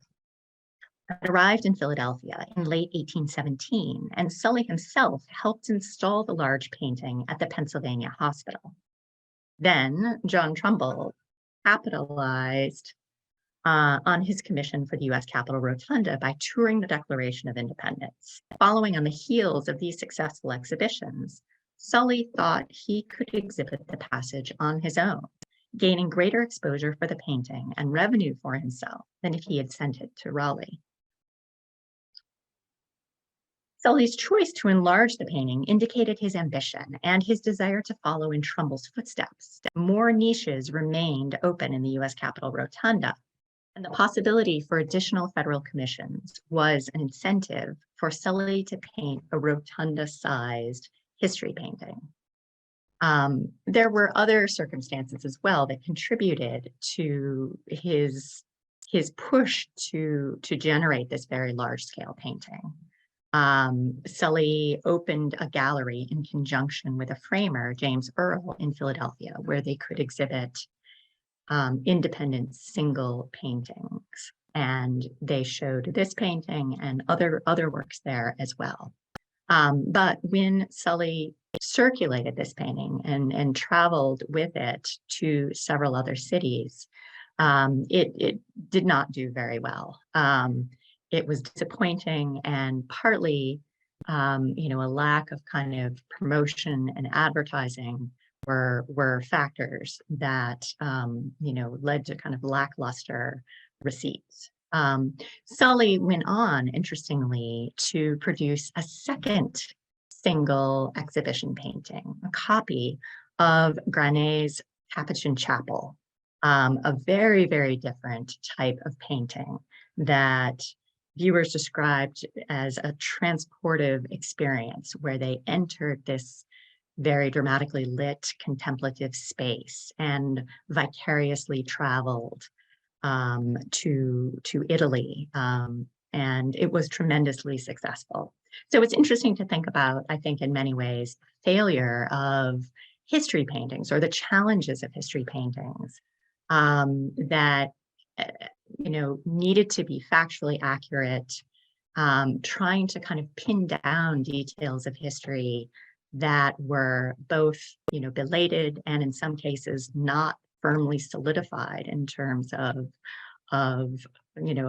had arrived in Philadelphia in late 1817, and Sully himself helped install the large painting at the Pennsylvania Hospital. Then John Trumbull capitalized on his commission for the U.S. Capitol Rotunda by touring the Declaration of Independence. Following on the heels of these successful exhibitions, Sully thought he could exhibit the passage on his own, gaining greater exposure for the painting and revenue for himself than if he had sent it to Raleigh. Sully's choice to enlarge the painting indicated his ambition and his desire to follow in Trumbull's footsteps. More niches remained open in the U.S. Capitol Rotunda, and the possibility for additional federal commissions was an incentive for Sully to paint a rotunda-sized history painting. There were other circumstances as well that contributed to his push to generate this very large-scale painting. Sully opened a gallery in conjunction with a framer, James Earle, in Philadelphia, where they could exhibit independent single paintings. And they showed this painting and other works there as well. But when Sully circulated this painting and traveled with it to several other cities, it did not do very well. It was disappointing, and partly, a lack of kind of promotion and advertising were factors that, led to kind of lackluster receipts. Sully went on, interestingly, to produce a second single exhibition painting, a copy of Granet's Capuchin Chapel, a very, very different type of painting that viewers described as a transportive experience where they entered this very dramatically lit contemplative space and vicariously traveled to Italy, and it was tremendously successful. So it's interesting to think about, I think, in many ways, failure of history paintings or the challenges of history paintings that needed to be factually accurate, trying to kind of pin down details of history that were both, belated and in some cases not firmly solidified in terms of a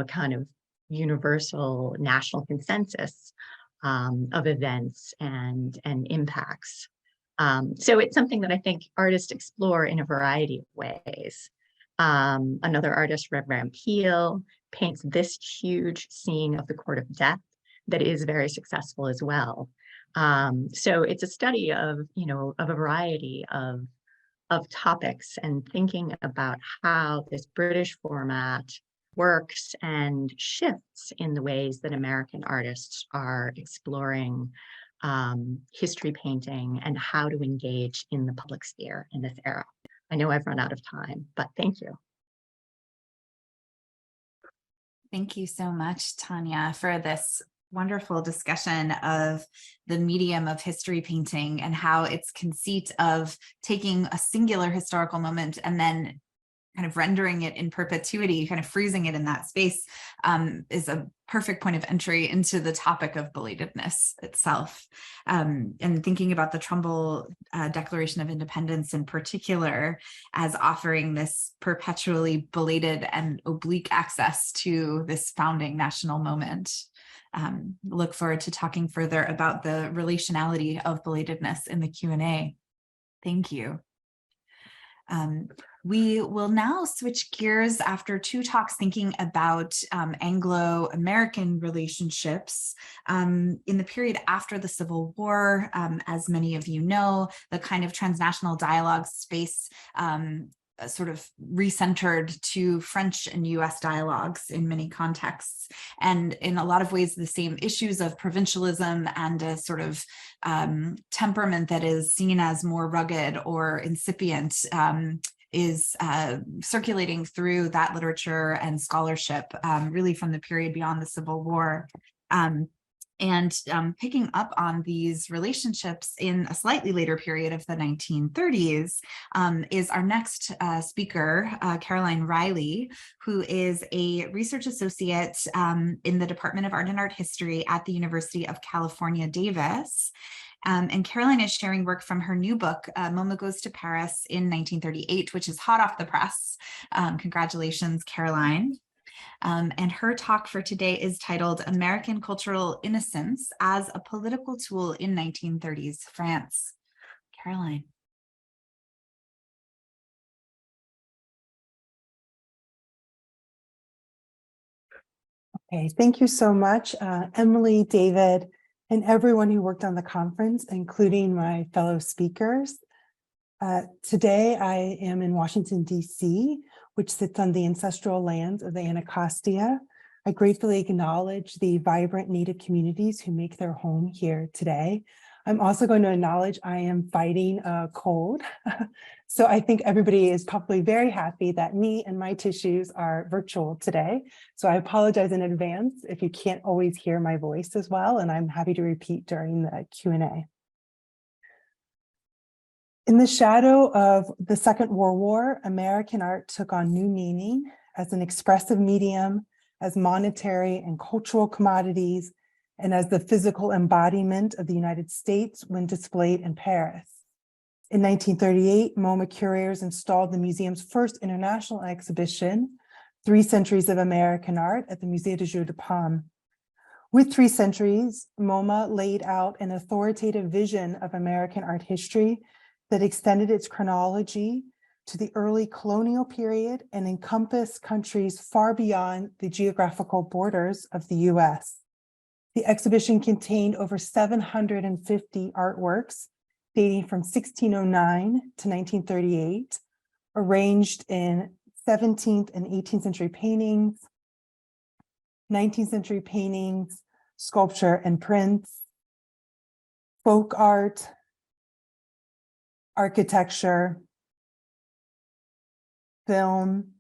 kind of universal national consensus of events and impacts. So it's something that I think artists explore in a variety of ways. Another artist, Rembrandt Peale, paints this huge scene of the Court of Death that is very successful as well. So it's a study of, of a variety of topics and thinking about how this British format works and shifts in the ways that American artists are exploring history painting and how to engage in the public sphere in this era. I know I've run out of time, but thank you. Thank you so much, Tanya, for this wonderful discussion of the medium of history painting and how its conceit of taking a singular historical moment and then kind of rendering it in perpetuity, kind of freezing it in that space, is a perfect point of entry into the topic of belatedness itself. And thinking about the Trumbull Declaration of Independence in particular as offering this perpetually belated and oblique access to this founding national moment. Look forward to talking further about the relationality of belatedness in the Q&A. Thank you. We will now switch gears after two talks thinking about Anglo-American relationships in the period after the Civil War. As many of you know, the kind of transnational dialogue space sort of recentered to French and US dialogues in many contexts. And in a lot of ways, the same issues of provincialism and a sort of temperament that is seen as more rugged or incipient is circulating through that literature and scholarship, really from the period beyond the Civil War. And picking up on these relationships in a slightly later period of the 1930s is our next speaker, Caroline Riley, who is a research associate in the Department of Art and Art History at the University of California, Davis. And Caroline is sharing work from her new book, MoMA Goes to Paris in 1938, which is hot off the press. Congratulations, Caroline. And her talk for today is titled American Cultural Innocence as a Political Tool in 1930s France. Caroline. Okay, thank you so much, Emily, David, and everyone who worked on the conference, including my fellow speakers. Today, I am in Washington, D.C., which sits on the ancestral lands of the Anacostia. I gratefully acknowledge the vibrant Native communities who make their home here today. I'm also going to acknowledge I am fighting a cold. So I think everybody is probably very happy that me and my tissues are virtual today. So I apologize in advance if you can't always hear my voice as well, and I'm happy to repeat during the Q&A. In the shadow of the Second World War, American art took on new meaning as an expressive medium, as monetary and cultural commodities, and as the physical embodiment of the United States when displayed in Paris. In 1938, MoMA curators installed the museum's first international exhibition, 3 Centuries of American Art, at the Musée des Jeux de Paume. With 3 Centuries, MoMA laid out an authoritative vision of American art history that extended its chronology to the early colonial period and encompassed countries far beyond the geographical borders of the US. The exhibition contained over 750 artworks dating from 1609 to 1938, arranged in 17th and 18th century paintings, 19th century paintings, sculpture and prints, folk art, architecture, film,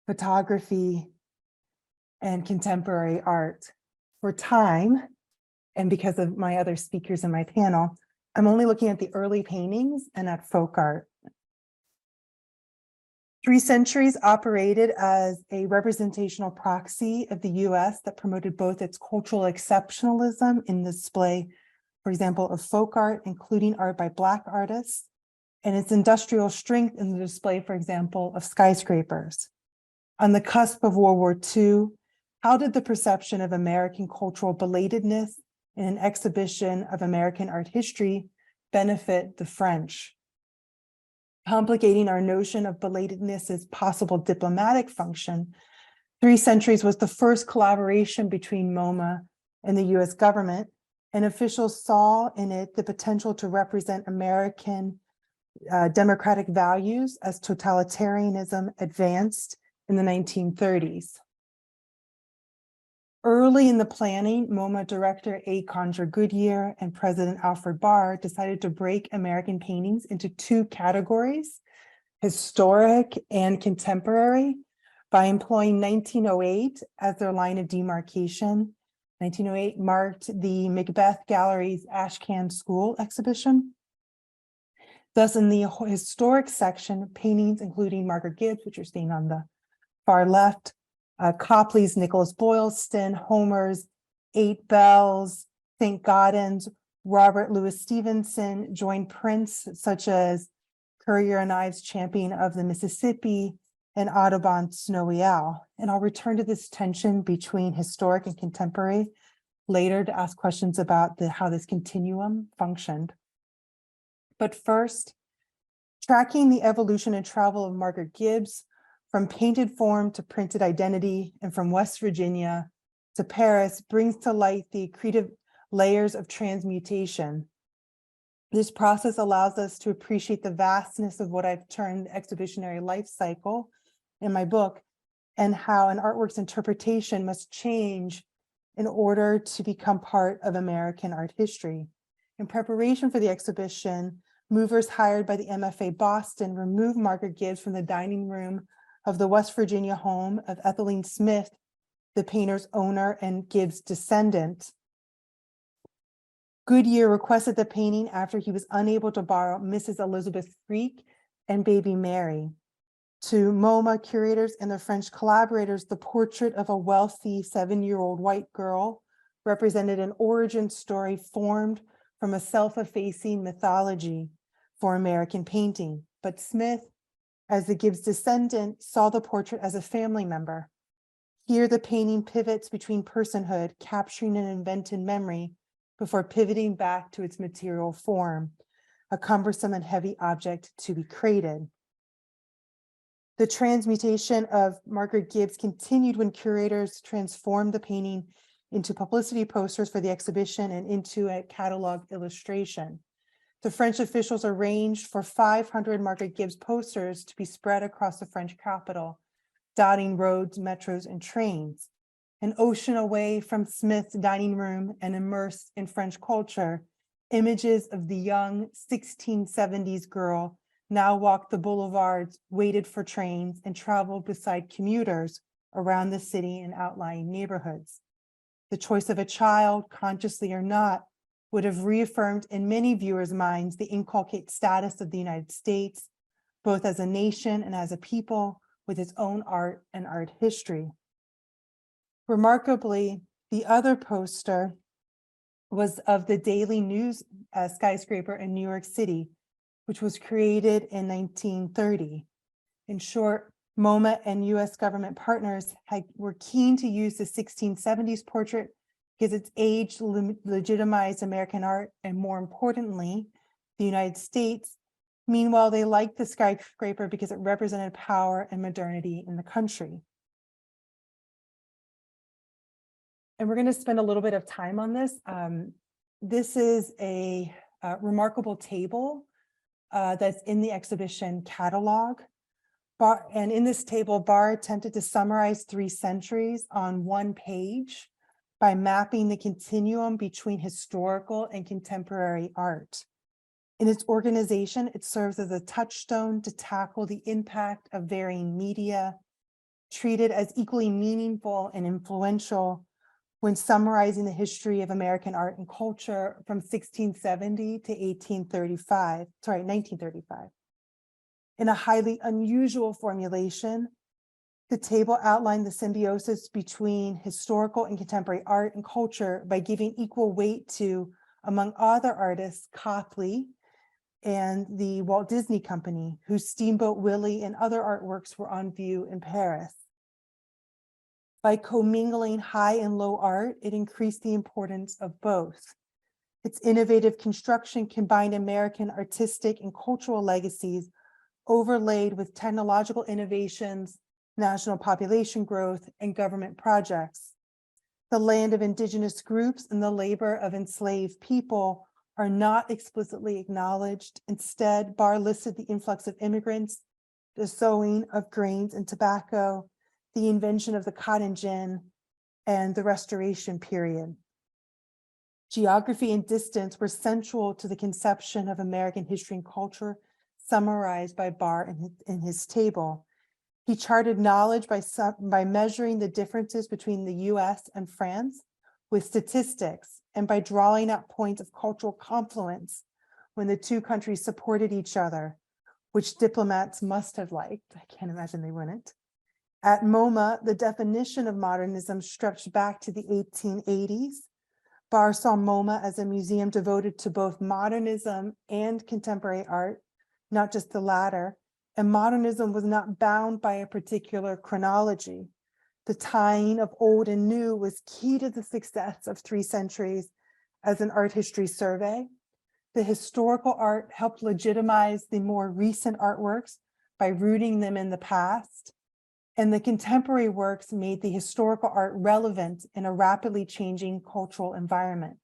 photography, and contemporary art. For time, and because of my other speakers in my panel, I'm only looking at the early paintings and at folk art. 3 Centuries operated as a representational proxy of the US that promoted both its cultural exceptionalism in display, for example, of folk art, including art by Black artists, and its industrial strength in the display, for example, of skyscrapers. On the cusp of World War II, how did the perception of American cultural belatedness in an exhibition of American art history benefit the French? Complicating our notion of belatedness' possible diplomatic function, 3 Centuries was the first collaboration between MoMA and the US government, and officials saw in it the potential to represent American democratic values as totalitarianism advanced in the 1930s. Early in the planning, MoMA director A. Conjure Goodyear and President Alfred Barr decided to break American paintings into 2 categories, historic and contemporary, by employing 1908 as their line of demarcation. 1908 marked the Macbeth Gallery's Ashcan School exhibition. Thus, in the historic section, paintings including Margaret Gibbs, which you're seeing on the far left, Copley's Nicholas Boylston, Homer's 8 Bells, St. Gaudens, Robert Louis Stevenson joined prints such as Currier and Ives' Champion of the Mississippi and Audubon's Snowy Owl. And I'll return to this tension between historic and contemporary later to ask questions about how this continuum functioned. But first, Tracking the evolution and travel of Margaret Gibbs from painted form to printed identity and from West Virginia to Paris brings to light the creative layers of transmutation. This process allows us to appreciate the vastness of what I've termed the exhibitionary life cycle in my book, and how an artwork's interpretation must change in order to become part of American art history. In preparation for the exhibition, movers hired by the MFA Boston removed Margaret Gibbs from the dining room of the West Virginia home of Ethelene Smith, the painter's owner and Gibbs' descendant. Goodyear requested the painting after he was unable to borrow Mrs. Elizabeth Freak and baby Mary. To MoMA curators and their French collaborators, the portrait of a wealthy 7-year-old white girl represented an origin story formed from a self-effacing mythology for American painting. But Smith, as the Gibbs descendant, saw the portrait as a family member. Here, the painting pivots between personhood, capturing an invented memory before pivoting back to its material form, a cumbersome and heavy object to be created. The transmutation of Margaret Gibbs continued when curators transformed the painting into publicity posters for the exhibition and into a catalog illustration. The French officials arranged for 500 Margaret Gibbs posters to be spread across the French capital, dotting roads, metros, and trains. An ocean away from Smith's dining room and immersed in French culture, images of the young 1670s girl now walked the boulevards, waited for trains, and traveled beside commuters around the city and outlying neighborhoods. The choice of a child, consciously or not, would have reaffirmed in many viewers' minds the inculcate status of the United States, both as a nation and as a people, with its own art and art history. Remarkably, the other poster was of the Daily News skyscraper in New York City, which was created in 1930. In short, MoMA and US government partners were keen to use the 1670s portrait because its age legitimized American art and, more importantly, the United States. Meanwhile, they liked the skyscraper because it represented power and modernity in the country. And we're going to spend a little bit of time on this. This is a remarkable table that's in the exhibition catalog. And in this table, Barr attempted to summarize 3 centuries on one page by mapping the continuum between historical and contemporary art. In its organization, it serves as a touchstone to tackle the impact of varying media, treated as equally meaningful and influential when summarizing the history of American art and culture from 1670 to 1935. In a highly unusual formulation, the table outlined the symbiosis between historical and contemporary art and culture by giving equal weight to, among other artists, Copley and the Walt Disney Company, whose Steamboat Willie and other artworks were on view in Paris. By commingling high and low art, it increased the importance of both. Its innovative construction combined American artistic and cultural legacies overlaid with technological innovations, national population growth, and government projects. The land of indigenous groups and the labor of enslaved people are not explicitly acknowledged. Instead, Barr listed the influx of immigrants, the sowing of grains and tobacco, the invention of the cotton gin, and the Restoration period. Geography and distance were central to the conception of American history and culture, summarized by Barr in his table. He charted knowledge by measuring the differences between the US and France with statistics and by drawing up points of cultural confluence when the two countries supported each other, which diplomats must have liked. I can't imagine they wouldn't. At MoMA, the definition of modernism stretched back to the 1880s. Barr saw MoMA as a museum devoted to both modernism and contemporary art, not just the latter, and modernism was not bound by a particular chronology. The tying of old and new was key to the success of 3 centuries as an art history survey. The historical art helped legitimize the more recent artworks by rooting them in the past, and the contemporary works made the historical art relevant in a rapidly changing cultural environment.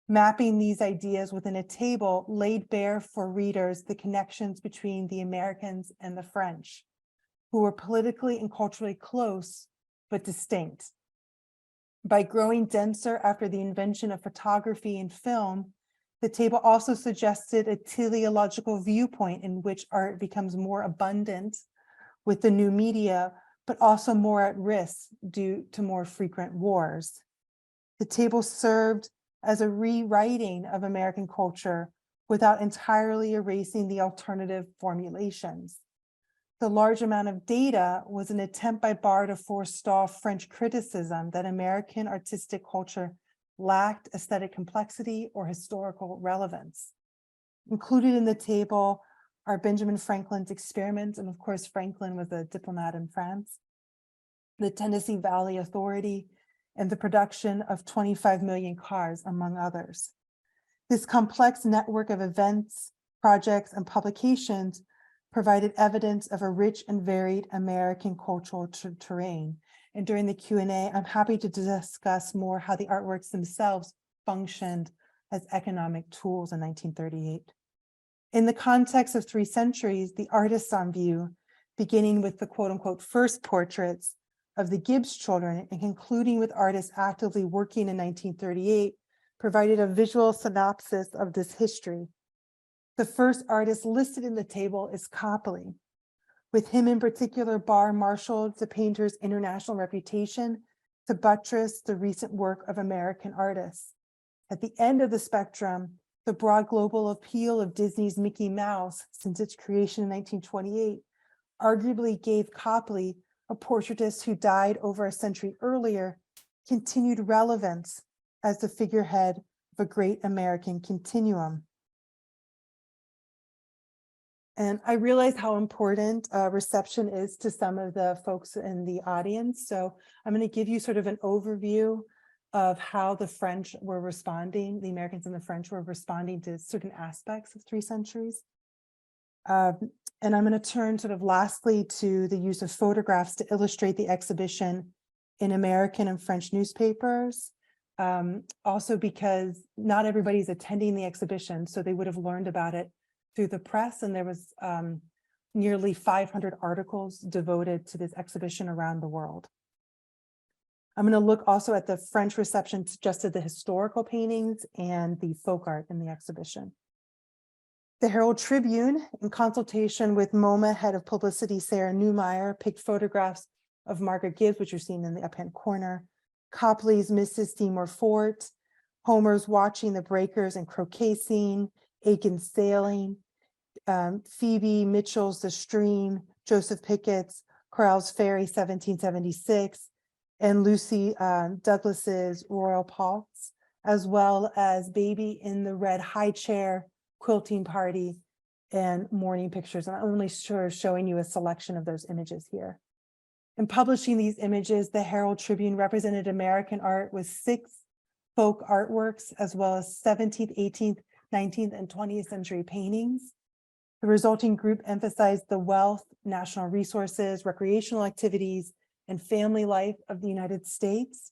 Mapping these ideas within a table laid bare for readers the connections between the Americans and the French, who were politically and culturally close but distinct. By growing denser after the invention of photography and film, the table also suggested a teleological viewpoint in which art becomes more abundant with the new media, but also more at risk due to more frequent wars. The table served as a rewriting of American culture without entirely erasing the alternative formulations. The large amount of data was an attempt by Barr to forestall French criticism that American artistic culture lacked aesthetic complexity or historical relevance. Included in the table are Benjamin Franklin's experiments, and of course, Franklin was a diplomat in France, the Tennessee Valley Authority, and the production of 25 million cars, among others. This complex network of events, projects, and publications provided evidence of a rich and varied American cultural terrain. And during the Q&A, I'm happy to discuss more how the artworks themselves functioned as economic tools in 1938. In the context of 3 centuries, the artists on view, beginning with the quote unquote first portraits of the Gibbs children and concluding with artists actively working in 1938, provided a visual synopsis of this history. The first artist listed in the table is Copley. With him in particular, Barr marshaled the painter's international reputation to buttress the recent work of American artists. At the end of the spectrum, the broad global appeal of Disney's Mickey Mouse since its creation in 1928 arguably gave Copley, a portraitist who died over a century earlier, continued relevance as the figurehead of a great American continuum. And I realize how important reception is to some of the folks in the audience. So I'm going to give you sort of an overview of how the French were responding, the Americans and the French were responding to certain aspects of 3 centuries. And I'm going to turn sort of lastly to the use of photographs to illustrate the exhibition in American and French newspapers. Also because not everybody's attending the exhibition, so they would have learned about it through the press, and there was nearly 500 articles devoted to this exhibition around the world. I'm going to look also at the French reception just to the historical paintings and the folk art in the exhibition. The Herald Tribune, in consultation with MoMA head of publicity Sarah Newmeyer, picked photographs of Margaret Gibbs, which you're seeing in the up-hand corner, Copley's Mrs. Seymour Fort, Homer's watching the breakers and croquet scene, Aiken's sailing, Phoebe Mitchell's The Stream, Joseph Pickett's Corral's Ferry 1776, and Lucy Douglas's Royal Paltz, as well as Baby in the Red High Chair, Quilting Party, and Morning Pictures. And I'm only showing you a selection of those images here. In publishing these images, the Herald Tribune represented American art with 6 folk artworks, as well as 17th, 18th, 19th, and 20th century paintings. The resulting group emphasized the wealth, national resources, recreational activities, and family life of the United States.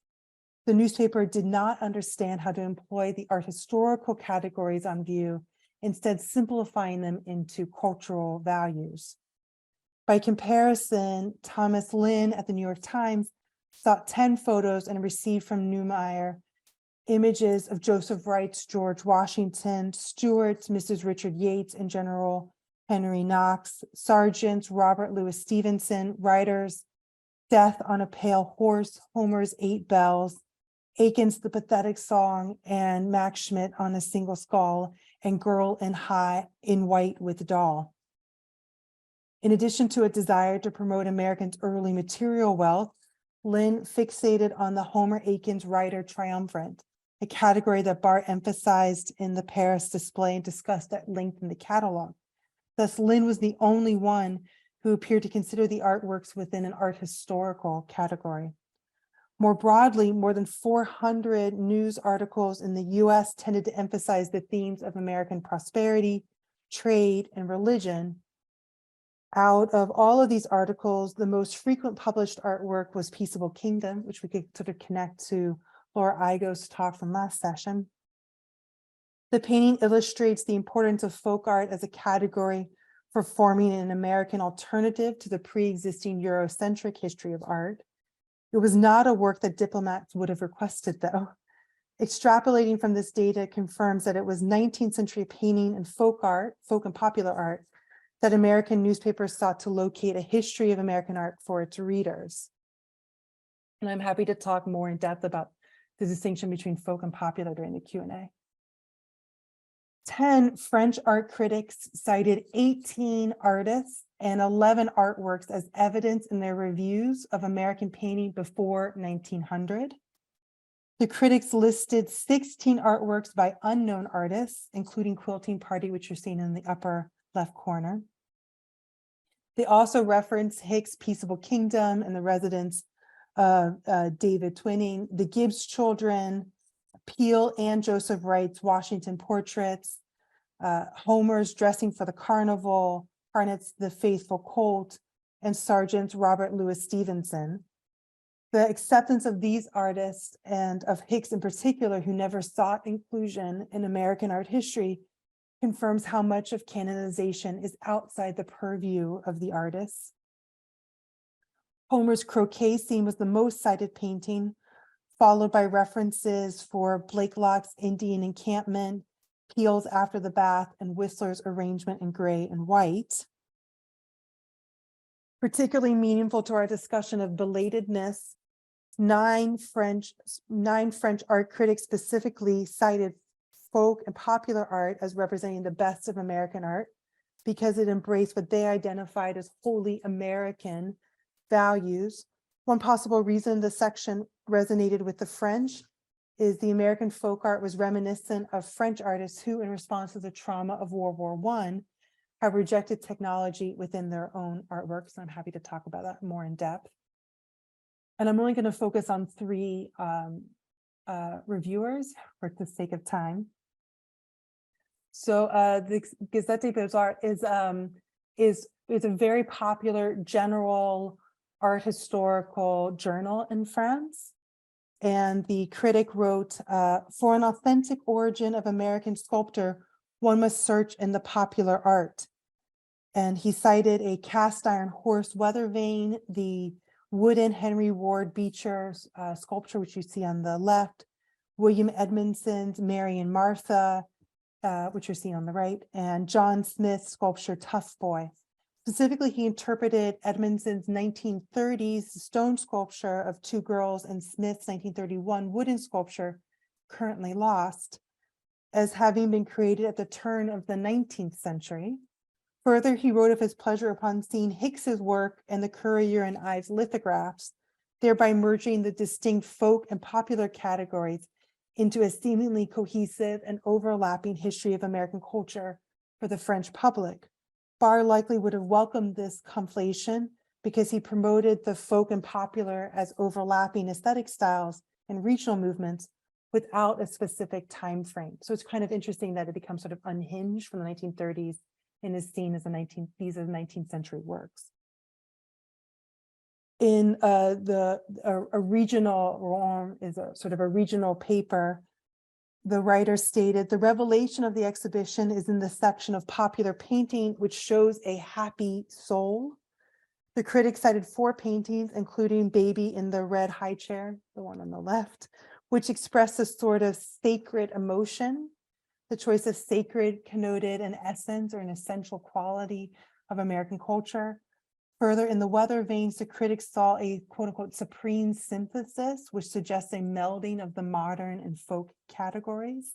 The newspaper did not understand how to employ the art historical categories on view, instead simplifying them into cultural values. By comparison, Thomas Lynn at the New York Times sought 10 photos and received from Newmeyer images of Joseph Wright's George Washington, Stuart's Mrs. Richard Yates, and General Henry Knox, Sargent's Robert Louis Stevenson, Ryder's Death on a Pale Horse, Homer's 8 Bells, Aiken's The Pathetic Song, and Max Schmidt on A Single Skull, and Girl in White with Doll. In addition to a desire to promote Americans' early material wealth, Lynn fixated on the Homer Aiken's Ryder Triumvirate, a category that Barr emphasized in the Paris display and discussed at length in the catalog. Thus, Lynn was the only one who appeared to consider the artworks within an art historical category. More broadly, more than 400 news articles in the US tended to emphasize the themes of American prosperity, trade, and religion. Out of all of these articles, the most frequent published artwork was Peaceable Kingdom, which we could sort of connect to Laura Igo's talk from last session. The painting illustrates the importance of folk art as a category for forming an American alternative to the pre-existing Eurocentric history of art. It was not a work that diplomats would have requested, though. Extrapolating from this data confirms that it was 19th century painting and folk art, folk and popular art, that American newspapers sought to locate a history of American art for its readers. And I'm happy to talk more in depth about the distinction between folk and popular during the Q&A. 10 French art critics cited 18 artists and 11 artworks as evidence in their reviews of American painting before 1900. The critics listed 16 artworks by unknown artists, including Quilting Party, which you're seeing in the upper left corner. They also reference Hicks' Peaceable Kingdom and the residence of David Twining, the Gibbs Children, Peale and Joseph Wright's Washington Portraits, Homer's Dressing for the Carnival, Harnet's The Faithful Colt, and Sargent's Robert Louis Stevenson. The acceptance of these artists and of Hicks in particular, who never sought inclusion in American art history, confirms how much of canonization is outside the purview of the artists. Homer's croquet scene was the most cited painting, followed by references for Blakelock's Indian Encampment, Peale's After the Bath, and Whistler's arrangement in gray and white. Particularly meaningful to our discussion of belatedness, nine French art critics specifically cited folk and popular art as representing the best of American art because it embraced what they identified as wholly American values. One possible reason the section resonated with the French is the American folk art was reminiscent of French artists who, in response to the trauma of World War I, have rejected technology within their own artworks. I'm happy to talk about that more in depth. And I'm only going to focus on 3 reviewers for the sake of time. So the Gazette des Beaux-Arts is a very popular general art historical journal in France. And the critic wrote, for an authentic origin of American sculpture, one must search in the popular art. And he cited a cast iron horse weather vane, the wooden Henry Ward Beecher sculpture, which you see on the left, William Edmondson's Mary and Martha, which you're seeing on the right, and John Smith's sculpture Tough Boy. Specifically, he interpreted Edmondson's 1930s stone sculpture of 2 girls and Smith's 1931 wooden sculpture, currently lost, as having been created at the turn of the 19th century. Further, he wrote of his pleasure upon seeing Hicks's work and the Currier and Ives lithographs, thereby merging the distinct folk and popular categories into a seemingly cohesive and overlapping history of American culture for the French public. Barr likely would have welcomed this conflation because he promoted the folk and popular as overlapping aesthetic styles and regional movements without a specific time frame. So it's kind of interesting that it becomes sort of unhinged from the 1930s and is seen as these are 19th century works. In a regional, Rouen is a sort of a regional paper, the writer stated, the revelation of the exhibition is in the section of popular painting, which shows a happy soul. The critic cited 4 paintings, including Baby in the Red High Chair, the one on the left, which expressed a sort of sacred emotion. The choice of sacred connoted an essence or an essential quality of American culture. Further, in the weather veins, the critics saw a quote unquote supreme synthesis, which suggests a melding of the modern and folk categories.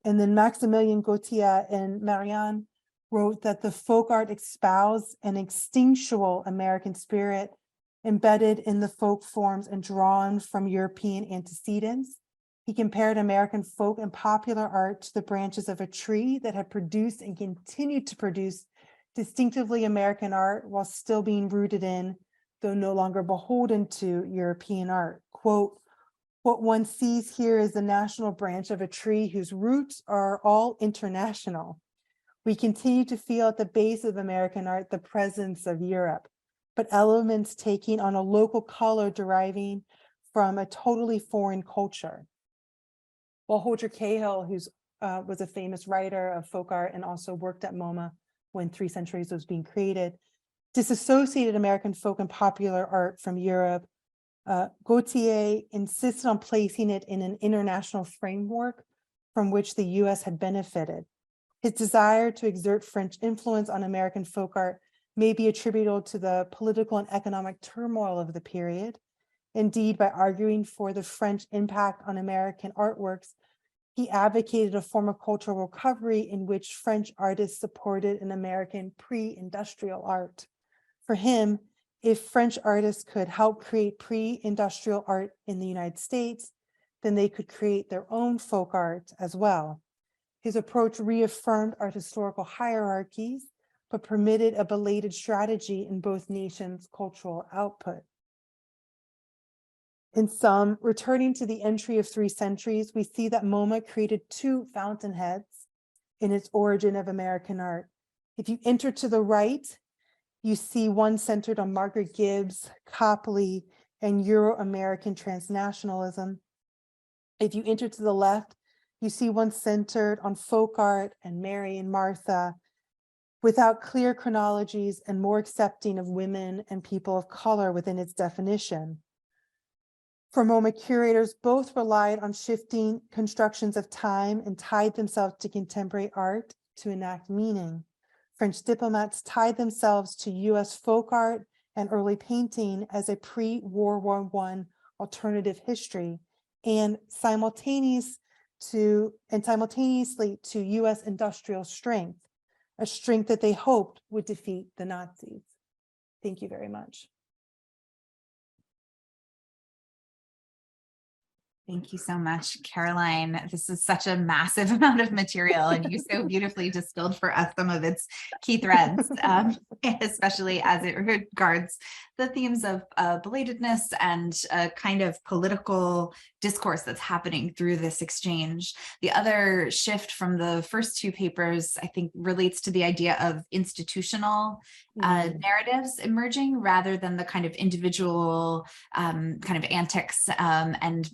And then Maximilien Gauthier and Marianne wrote that the folk art espoused an instinctual American spirit embedded in the folk forms and drawn from European antecedents. He compared American folk and popular art to the branches of a tree that had produced and continued to produce distinctively American art while still being rooted in though no longer beholden to European art. Quote, "What one sees here is the national branch of a tree whose roots are all international. We continue to feel at the base of American art the presence of Europe, but elements taking on a local color deriving from a totally foreign culture." While Holger Cahill, who's was a famous writer of folk art and also worked at MoMA when 3 Centuries was being created, disassociated American folk and popular art from Europe, Gautier insisted on placing it in an international framework from which the US had benefited. His desire to exert French influence on American folk art may be attributable to the political and economic turmoil of the period. Indeed, by arguing for the French impact on American artworks, he advocated a form of cultural recovery in which French artists supported an American pre-industrial art. For him, if French artists could help create pre-industrial art in the United States, then they could create their own folk art as well. His approach reaffirmed art historical hierarchies, but permitted a belated strategy in both nations' cultural output. In sum, returning to the entry of 3 Centuries, we see that MoMA created 2 fountainheads in its origin of American art. If you enter to the right, you see one centered on Margaret Gibbs, Copley, and Euro-American transnationalism. If you enter to the left, you see one centered on folk art and Mary and Martha, without clear chronologies and more accepting of women and people of color within its definition. For MoMA curators, both relied on shifting constructions of time and tied themselves to contemporary art to enact meaning. French diplomats tied themselves to US folk art and early painting as a pre-World War I alternative history, and simultaneously to US industrial strength, a strength that they hoped would defeat the Nazis. Thank you very much. Thank you so much, Caroline. This is such a massive amount of material, and you so beautifully distilled for us some of its key threads, especially as it regards the themes of belatedness and a kind of political discourse that's happening through this exchange. The other shift from the first 2 papers, I think, relates to the idea of institutional narratives emerging rather than the kind of individual kind of antics and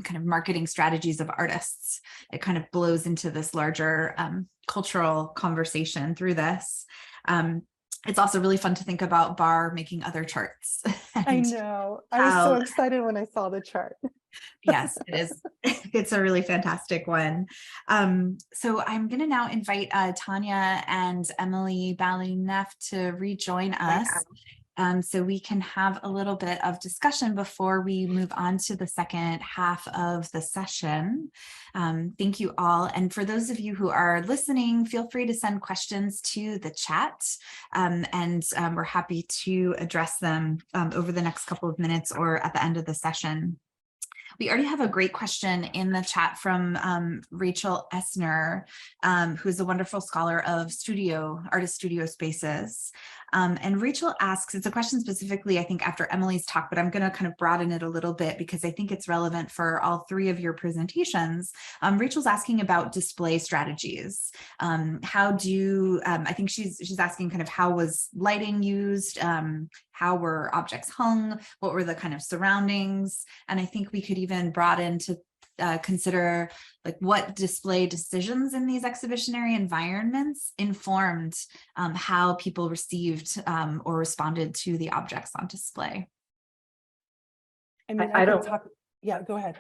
kind of marketing strategies of artists. It kind of blows into this larger cultural conversation through this. It's also really fun to think about Barr making other charts. I know. I was so excited when I saw the chart. Yes, it is. It's a really fantastic one. So I'm going to now invite Tanya and Emily Balineff to rejoin us. So we can have a little bit of discussion before we move on to the second half of the session. Thank you all. And for those of you who are listening, feel free to send questions to the chat, and we're happy to address them over the next couple of minutes or at the end of the session. We already have a great question in the chat from Rachel Essner, who is a wonderful scholar of artist studio spaces. And Rachel asks, it's a question specifically, I think, after Emily's talk, but I'm going to kind of broaden it a little bit because I think it's relevant for all 3 of your presentations. Rachel's asking about display strategies. How do, I think she's asking kind of how was lighting used? How were objects hung? What were the kind of surroundings? And I think we could even broaden to consider like what display decisions in these exhibitionary environments informed how people received or responded to the objects on display. I mean, I don't talk. Yeah, go ahead.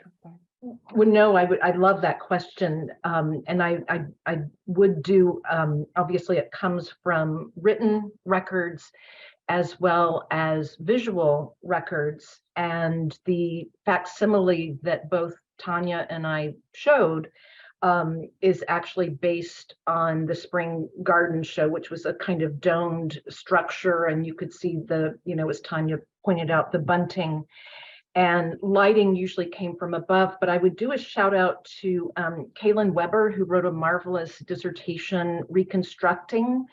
Well, no, I love that question, and I would do. Obviously, it comes from written records as well as visual records, and the facsimile that both Tanya and I showed is actually based on the Spring Garden Show, which was a kind of domed structure, and you could see as Tanya pointed out, the bunting. And lighting usually came from above, but I would do a shout out to Kaylin Weber, who wrote a marvelous dissertation reconstructing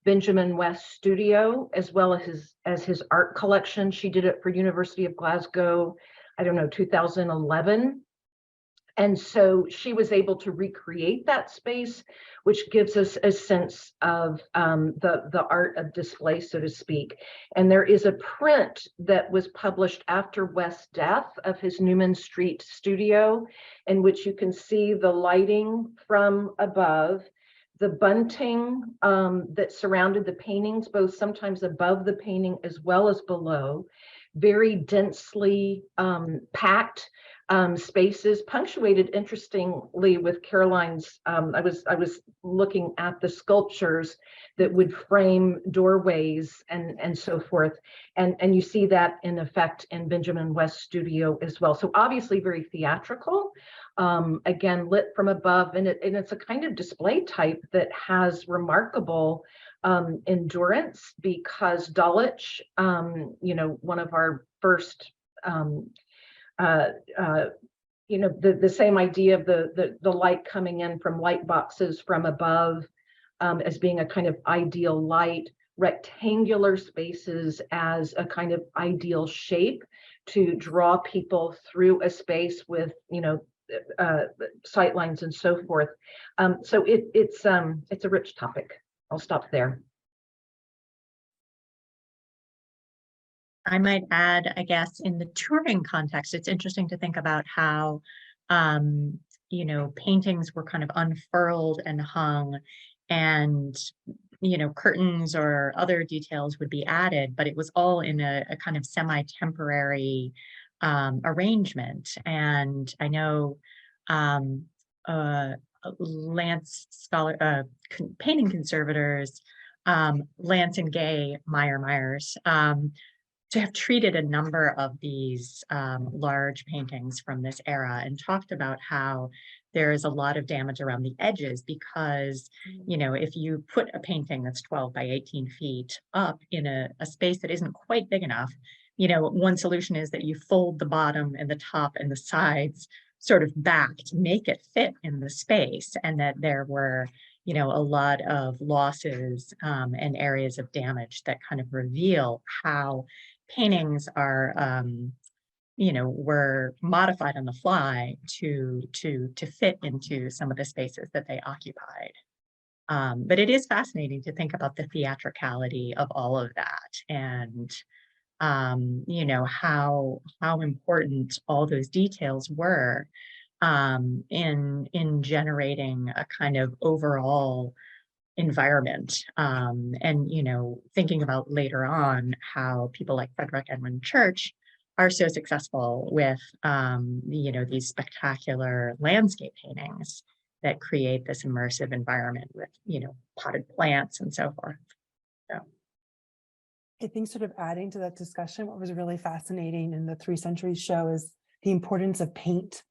Benjamin West studio, as well as his art collection. She did it for University of Glasgow, I don't know, 2011. And so she was able to recreate that space, which gives us a sense of the art of display, so to speak. And there is a print that was published after West's death of his Newman Street studio, in which you can see the lighting from above, the bunting that surrounded the paintings, both sometimes above the painting as well as below, very densely packed spaces, punctuated interestingly with Caroline's. I was looking at the sculptures that would frame doorways and so forth, and you see that in effect in Benjamin West's studio as well. So obviously very theatrical, again lit from above, and it's a kind of display type that has remarkable endurance, because Dulwich, one of our first the same idea of the light coming in from light boxes from above as being a kind of ideal light, rectangular spaces as a kind of ideal shape to draw people through a space with sight lines and so forth. So it's a rich topic. I'll stop there. I might add, I guess, in the touring context, it's interesting to think about how, paintings were kind of unfurled and hung, and, curtains or other details would be added, but it was all in a kind of semi-temporary arrangement. And I know painting conservators, Lance and Gay Myers, to have treated a number of these large paintings from this era and talked about how there is a lot of damage around the edges, because, if you put a painting that's 12 by 18 feet up in a space that isn't quite big enough, one solution is that you fold the bottom and the top and the sides sort of back to make it fit in the space, and that there were a lot of losses and areas of damage that kind of reveal how paintings are, were modified on the fly to fit into some of the spaces that they occupied. But it is fascinating to think about the theatricality of all of that, and how important all those details were in generating a kind of overall environment, and thinking about later on how people like Frederick Edwin Church are so successful with these spectacular landscape paintings that create this immersive environment with potted plants and so forth. So I think, sort of adding to that discussion, what was really fascinating in the 3 Centuries show is the importance of paint.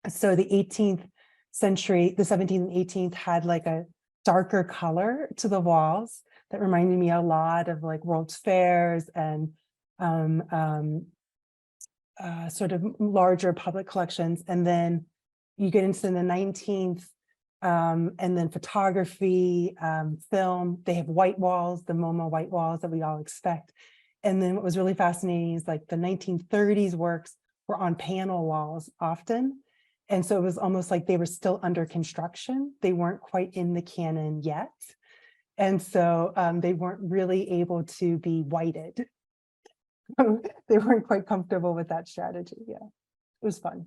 So the 18th century, the 17th and 18th had like a darker color to the walls that reminded me a lot of like World's Fairs and sort of larger public collections. And then you get into the 19th, and then photography, film, they have white walls, the MoMA white walls that we all expect. And then what was really fascinating is like the 1930s works were on panel walls often. And so it was almost like they were still under construction. They weren't quite in the canon yet. And so they weren't really able to be whited. They weren't quite comfortable with that strategy. Yeah, it was fun.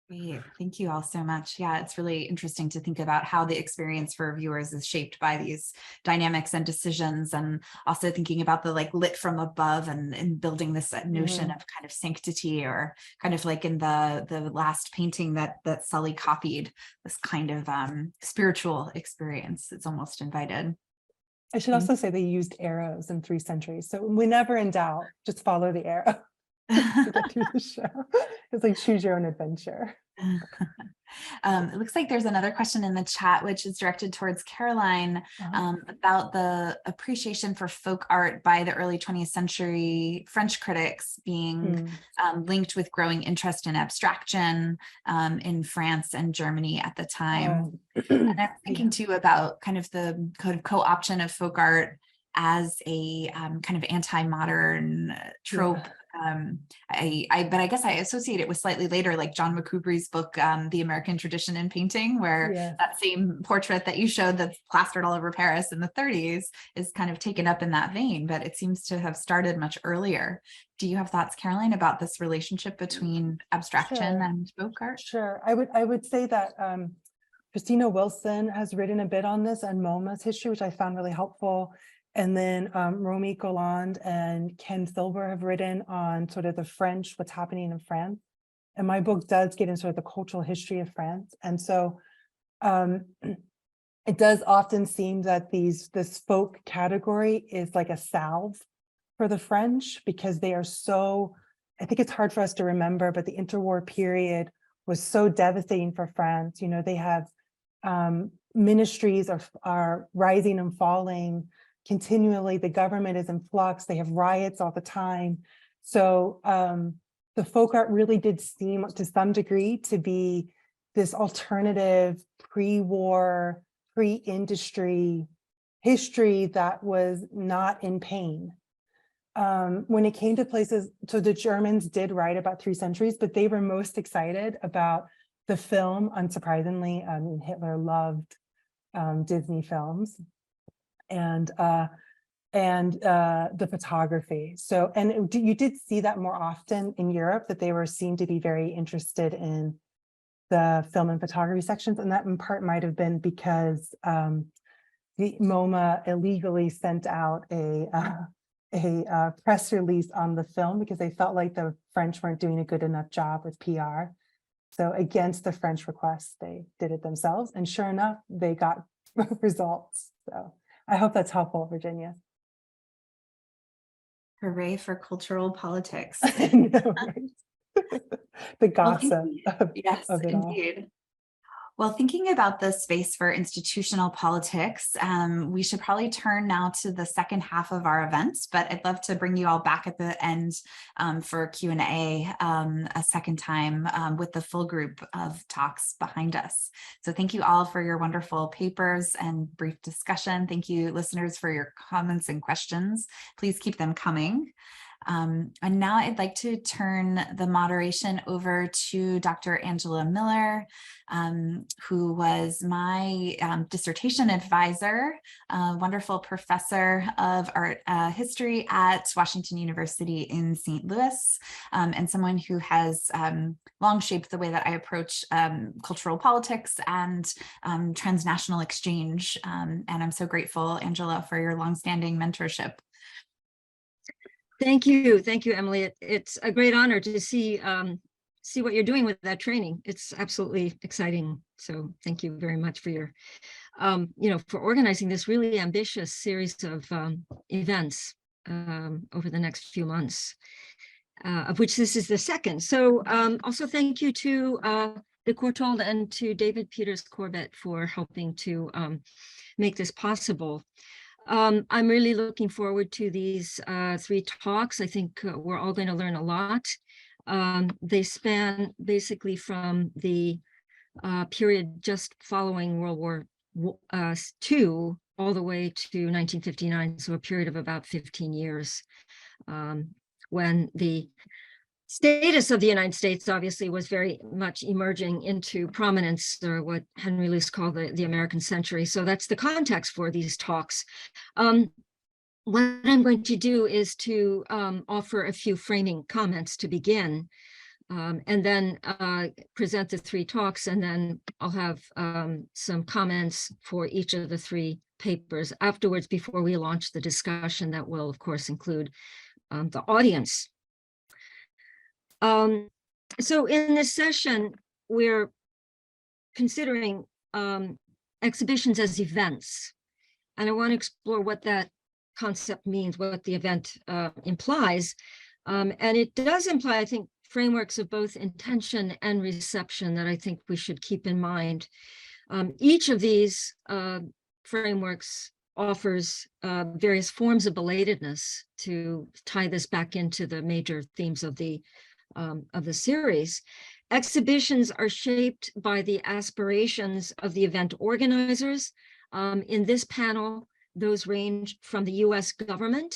Great. Thank you all so much. Yeah, it's really interesting to think about how the experience for viewers is shaped by these dynamics and decisions, and also thinking about the like lit from above and building this notion of kind of sanctity, or kind of like in the last painting that Sully copied, this kind of spiritual experience. It's almost invited. I should also say they used arrows in 3 Centuries. So whenever in doubt, just follow the arrow to get through the show. It's like choose your own adventure. It looks like there's another question in the chat, which is directed towards Caroline, about the appreciation for folk art by the early 20th century French critics being linked with growing interest in abstraction in France and Germany at the time. And I'm thinking too about kind of the co-option of folk art as a kind of anti-modern trope. But I guess I associate it with slightly later, like John McCoubrey's book, The American Tradition in Painting, where that same portrait that you showed that's plastered all over Paris in the 30s is kind of taken up in that vein, but it seems to have started much earlier. Do you have thoughts, Caroline, about this relationship between abstraction and folk art? Sure. I would say that Christina Wilson has written a bit on this and MoMA's history, which I found really helpful. And then Romy Golland and Ken Silver have written on sort of the French, what's happening in France. And my book does get into sort of the cultural history of France. And so it does often seem that this folk category is like a salve for the French, because they are so, I think it's hard for us to remember, but the interwar period was so devastating for France. You know, they have ministries are rising and falling continually. The government is in flux. They have riots all the time. So the folk art really did seem to some degree to be this alternative pre-war, pre-industry history that was not in pain. When it came to places, so the Germans did write about 3 centuries, but they were most excited about the film, unsurprisingly. I mean, Hitler loved Disney films. And the photography. So, and you did see that more often in Europe, that they seemed to be very interested in the film and photography sections. And that in part might have been because the MoMA illegally sent out a press release on the film because they felt like the French weren't doing a good enough job with PR. So against the French request, they did it themselves. And sure enough, they got results. So I hope that's helpful, Virginia. Hooray for cultural politics. I know, right? The gossip Yes, of it all. indeed. Well, thinking about the space for institutional politics, we should probably turn now to the second half of our events, but I'd love to bring you all back at the end for Q&A a second time with the full group of talks behind us. So thank you all for your wonderful papers and brief discussion. Thank you, listeners, for your comments and questions. Please keep them coming. And now I'd like to turn the moderation over to Dr. Angela Miller, who was my dissertation advisor, a wonderful professor of art history at Washington University in St. Louis, and someone who has long shaped the way that I approach cultural politics and transnational exchange. And I'm so grateful, Angela, for your longstanding mentorship. Thank you, Emily. It's a great honor to see what you're doing with that training. It's absolutely exciting. So thank you very much for your, for organizing this really ambitious series of events over the next few months, of which this is the second. So also thank you to the Courtauld and to David Peters Corbett for helping to make this possible. I'm really looking forward to these 3 talks. I think we're all going to learn a lot. They span basically from the period just following World War II all the way to 1959, so a period of about 15 years, when the status of the United States obviously was very much emerging into prominence, or what Henry Luce called the American century. So that's the context for these talks. What I'm going to do is to offer a few framing comments to begin, and then present the 3 talks, and then I'll have some comments for each of the 3 papers afterwards before we launch the discussion that will, of course, include the audience. So in this session, we're considering exhibitions as events, and I want to explore what that concept means, what the event implies. And it does imply, I think, frameworks of both intention and reception that I think we should keep in mind. Each of these frameworks offers various forms of belatedness to tie this back into the major themes of the series. Exhibitions are shaped by the aspirations of the event organizers. In this panel, those range from the US government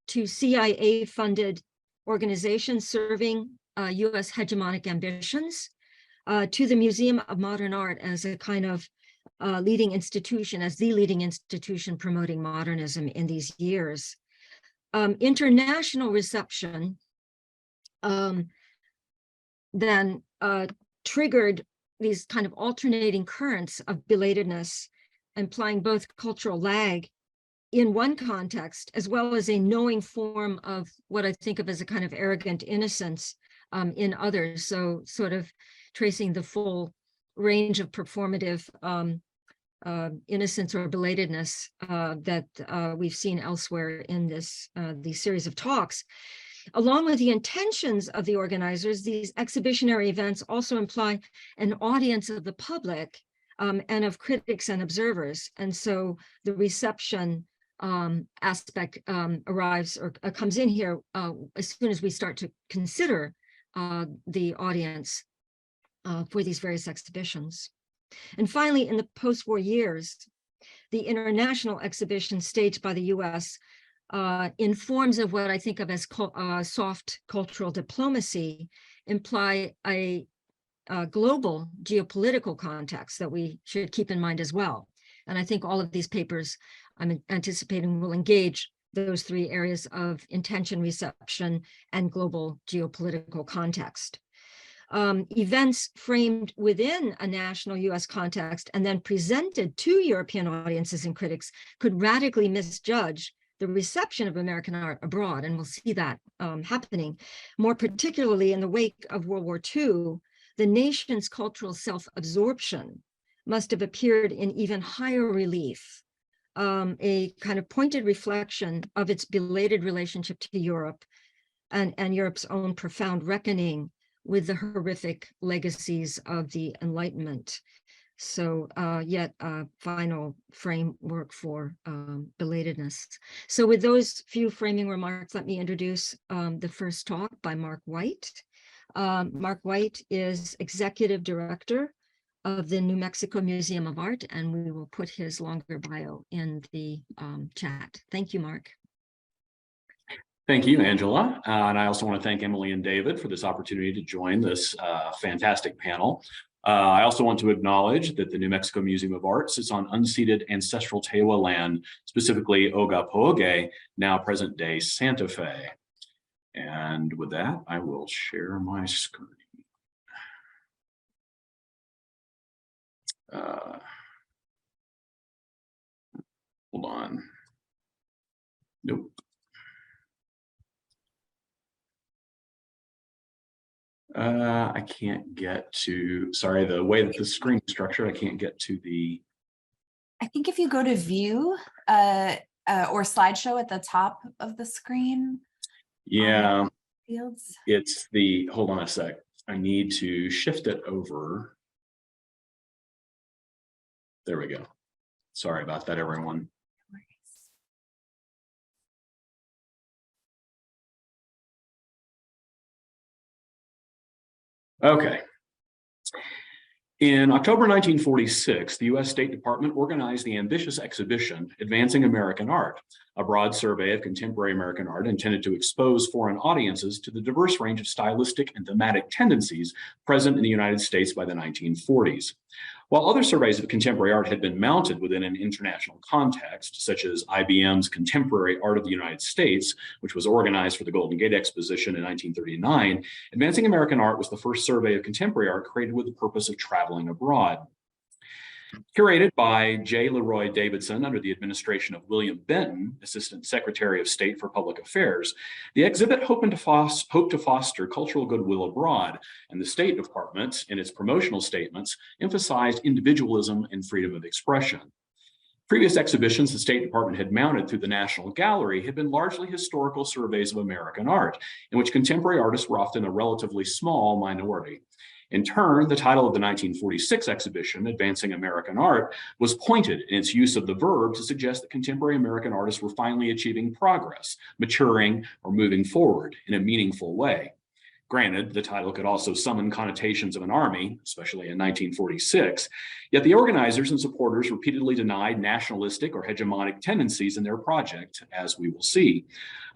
to CIA-funded organizations serving US hegemonic ambitions, to the Museum of Modern Art as a kind of leading institution, as the leading institution promoting modernism in these years. International reception then triggered these kind of alternating currents of belatedness, implying both cultural lag in one context, as well as a knowing form of what I think of as a kind of arrogant innocence in others. So sort of tracing the full range of performative innocence or belatedness that we've seen elsewhere in these series of talks. Along with the intentions of the organizers, these exhibitionary events also imply an audience of the public and of critics and observers. And so the reception aspect arrives or comes in here as soon as we start to consider the audience for these various exhibitions. And finally, in the post-war years, the international exhibitions staged by the US in forms of what I think of as soft cultural diplomacy imply a global geopolitical context that we should keep in mind as well. And I think all of these papers I'm anticipating will engage those three areas of intention, reception, and global geopolitical context. Events framed within a national US context and then presented to European audiences and critics could radically misjudge the reception of American art abroad, and we'll see that happening. More particularly in the wake of World War II, the nation's cultural self-absorption must have appeared in even higher relief, a kind of pointed reflection of its belated relationship to Europe and Europe's own profound reckoning with the horrific legacies of the Enlightenment. So yet a final framework for belatedness. So with those few framing remarks, let me introduce the first talk by Mark White. Mark White is Executive Director of the New Mexico Museum of Art, and we will put his longer bio in the chat. Thank you, Mark. Thank you, Angela. And I also want to thank Emily and David for this opportunity to join this fantastic panel. I also want to acknowledge that the New Mexico Museum of Art sits on unceded ancestral Tewa land, specifically Ogapoge, now present-day Santa Fe. And with that, I will share my screen. Hold on. Nope. I can't get to, sorry, the way that the screen is structured, I can't get to the. I think if you go to view or slideshow at the top of the screen. Yeah, Fields. it's the, hold on a sec. I need to shift it over. There we go. Sorry about that, everyone. Okay. In October 1946, the U.S. State Department organized the ambitious exhibition, Advancing American Art, a broad survey of contemporary American art intended to expose foreign audiences to the diverse range of stylistic and thematic tendencies present in the United States by the 1940s. While other surveys of contemporary art had been mounted within an international context, such as IBM's Contemporary Art of the United States, which was organized for the Golden Gate Exposition in 1939, Advancing American Art was the first survey of contemporary art created with the purpose of traveling abroad. Curated by J. Leroy Davidson under the administration of William Benton, Assistant Secretary of State for Public Affairs, the exhibit hoped to foster cultural goodwill abroad, and the State Department, in its promotional statements, emphasized individualism and freedom of expression. Previous exhibitions the State Department had mounted through the National Gallery had been largely historical surveys of American art, in which contemporary artists were often a relatively small minority. In turn, the title of the 1946 exhibition, Advancing American Art, was pointed in its use of the verb to suggest that contemporary American artists were finally achieving progress, maturing, or moving forward in a meaningful way. Granted, the title could also summon connotations of an army, especially in 1946, yet the organizers and supporters repeatedly denied nationalistic or hegemonic tendencies in their project, as we will see.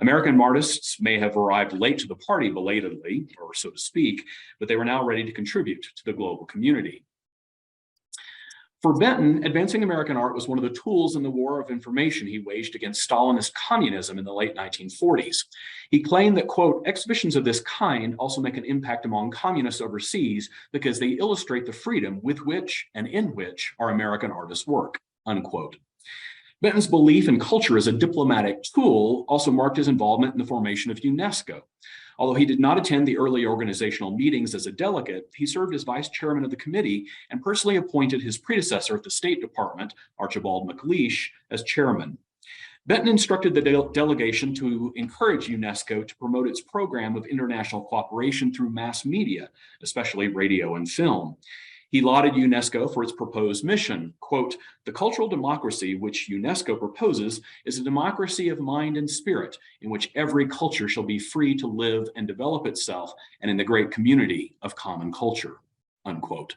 American artists may have arrived late to the party belatedly, or so to speak, but they were now ready to contribute to the global community. For Benton, advancing American art was one of the tools in the war of information he waged against Stalinist communism in the late 1940s. He claimed that, quote, exhibitions of this kind also make an impact among communists overseas because they illustrate the freedom with which and in which our American artists work, unquote. Benton's belief in culture as a diplomatic tool also marked his involvement in the formation of UNESCO. Although he did not attend the early organizational meetings as a delegate, he served as vice chairman of the committee and personally appointed his predecessor at the State Department, Archibald MacLeish, as chairman. Benton instructed the delegation to encourage UNESCO to promote its program of international cooperation through mass media, especially radio and film. He lauded UNESCO for its proposed mission. Quote, the cultural democracy which UNESCO proposes is a democracy of mind and spirit in which every culture shall be free to live and develop itself and in the great community of common culture, unquote.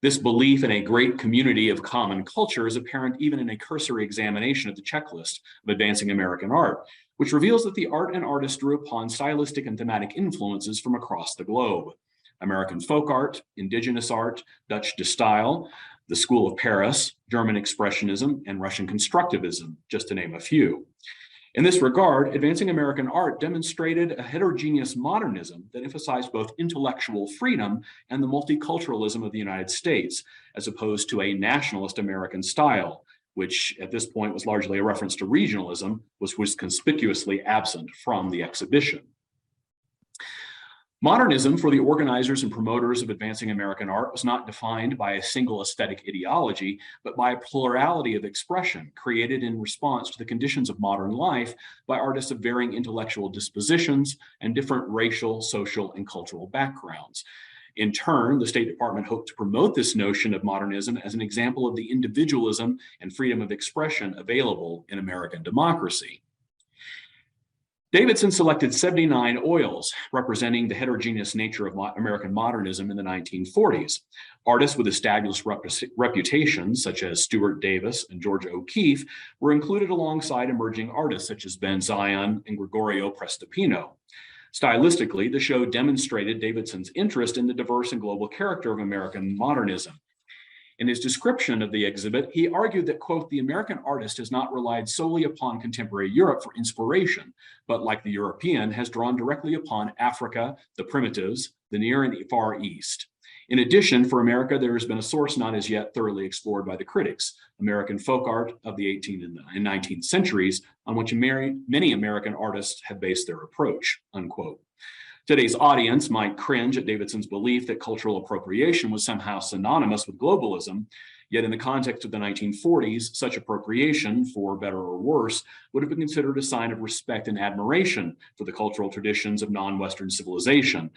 This belief in a great community of common culture is apparent even in a cursory examination of the checklist of advancing American art, which reveals that the art and artist drew upon stylistic and thematic influences from across the globe. American folk art, indigenous art, Dutch de style, the School of Paris, German Expressionism, and Russian Constructivism, just to name a few. In this regard, advancing American art demonstrated a heterogeneous modernism that emphasized both intellectual freedom and the multiculturalism of the United States, as opposed to a nationalist American style, which at this point was largely a reference to regionalism, which was conspicuously absent from the exhibition. Modernism for the organizers and promoters of advancing American art was not defined by a single aesthetic ideology, but by a plurality of expression created in response to the conditions of modern life by artists of varying intellectual dispositions and different racial, social, and cultural backgrounds. In turn, the State Department hoped to promote this notion of modernism as an example of the individualism and freedom of expression available in American democracy. Davidson selected 79 oils representing the heterogeneous nature of American modernism in the 1940s. Artists with established reputations, such as Stuart Davis and George O'Keeffe, were included alongside emerging artists such as Ben Zion and Gregorio Prestopino. Stylistically, the show demonstrated Davidson's interest in the diverse and global character of American modernism. In his description of the exhibit, he argued that, quote, the American artist has not relied solely upon contemporary Europe for inspiration, but like the European, has drawn directly upon Africa, the primitives, the Near and Far East. In addition, for America, there has been a source not as yet thoroughly explored by the critics, American folk art of the 18th and 19th centuries, on which many American artists have based their approach, unquote. Today's audience might cringe at Davidson's belief that cultural appropriation was somehow synonymous with globalism, yet in the context of the 1940s, such appropriation, for better or worse, would have been considered a sign of respect and admiration for the cultural traditions of non-Western civilization,